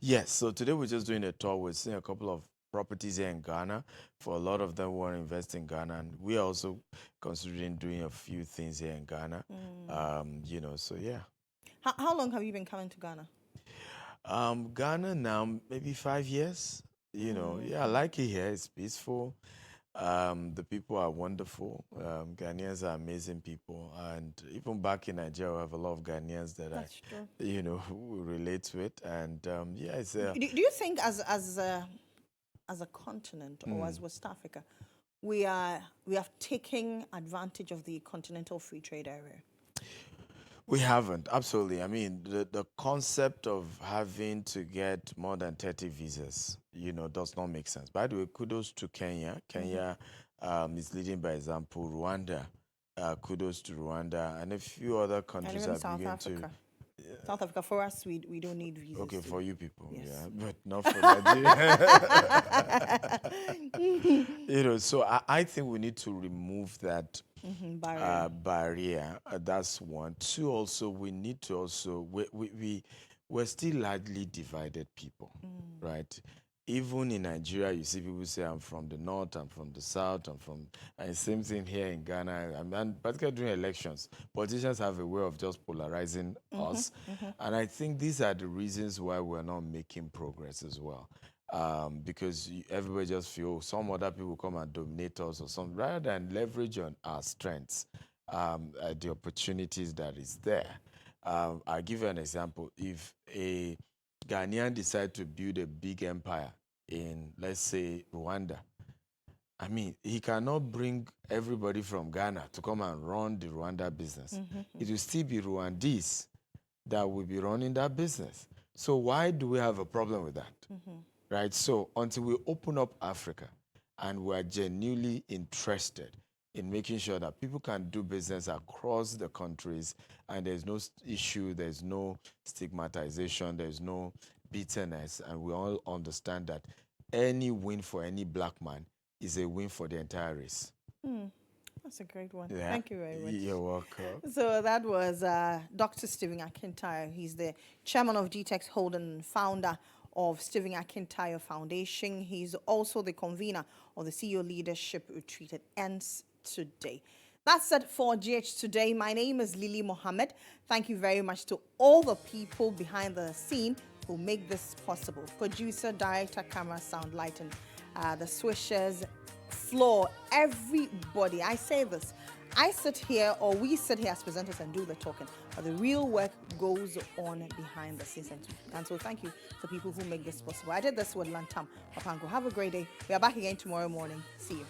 Yes, so today we're just doing a tour. We're seeing a couple of properties here in Ghana. For a lot of them who want to invest in Ghana, and we are also considering doing a few things here in Ghana. You know, so yeah. How long have you been coming to Ghana? Ghana now, maybe 5 years. You know, yeah, I like it here. It's peaceful. The people are wonderful. Ghanaians are amazing people. And even back in Nigeria, we have a lot of Ghanaians that you know, who relate to it. And yeah, it's do you think as a continent or as West Africa, we have taken advantage of the continental free trade area? We haven't, absolutely. I mean, the concept of having to get more than 30 visas, you know, does not make sense. By the way, kudos to Kenya. Kenya is leading by example. Rwanda, kudos to Rwanda. And a few other countries are beginning to... South Africa, for us, we don't need visas. Okay, for you people, yes. Yeah, but not for Nigeria. You know, so I think we need to remove that barrier. That's one. Two, also, we need to also, we're still largely divided people, right? Even in Nigeria, you see people say, I'm from the north, I'm from the south, and same thing here in Ghana, and particularly during elections, politicians have a way of just polarizing us. And I think these are the reasons why we're not making progress as well. Because everybody just feels some other people come and dominate us or something, rather than leverage on our strengths, the opportunities that is there. I'll give you an example. If a Ghanaian decide to build a big empire in, let's say, Rwanda, I mean, he cannot bring everybody from Ghana to come and run the Rwanda business. It will still be Rwandese that will be running that business. So why do we have a problem with that? Right? So until we open up Africa and we're genuinely interested in making sure that people can do business across the countries and there's no issue, there's no stigmatization, there's no bitterness, and we all understand that any win for any black man is a win for the entire race. That's a great one. Yeah. Thank you very much. You're welcome. So that was Dr. Stephen Akintayo. He's the chairman of GHOne and founder of Stephen Akintayo Foundation. He's also the convener of the CEO Leadership Retreat. It ends today. That's it for GH Today. My name is Lily Mohammed. Thank you very much to all the people behind the scene who make this possible. Producer, director, camera, sound, lighting, the swishers, floor, everybody. I say this. I sit here, or we sit here as presenters and do the talking, but the real work goes on behind the scenes. And so thank you to people who make this possible. I did this with Lantam, Papanko. Have a great day. We are back again tomorrow morning. See you.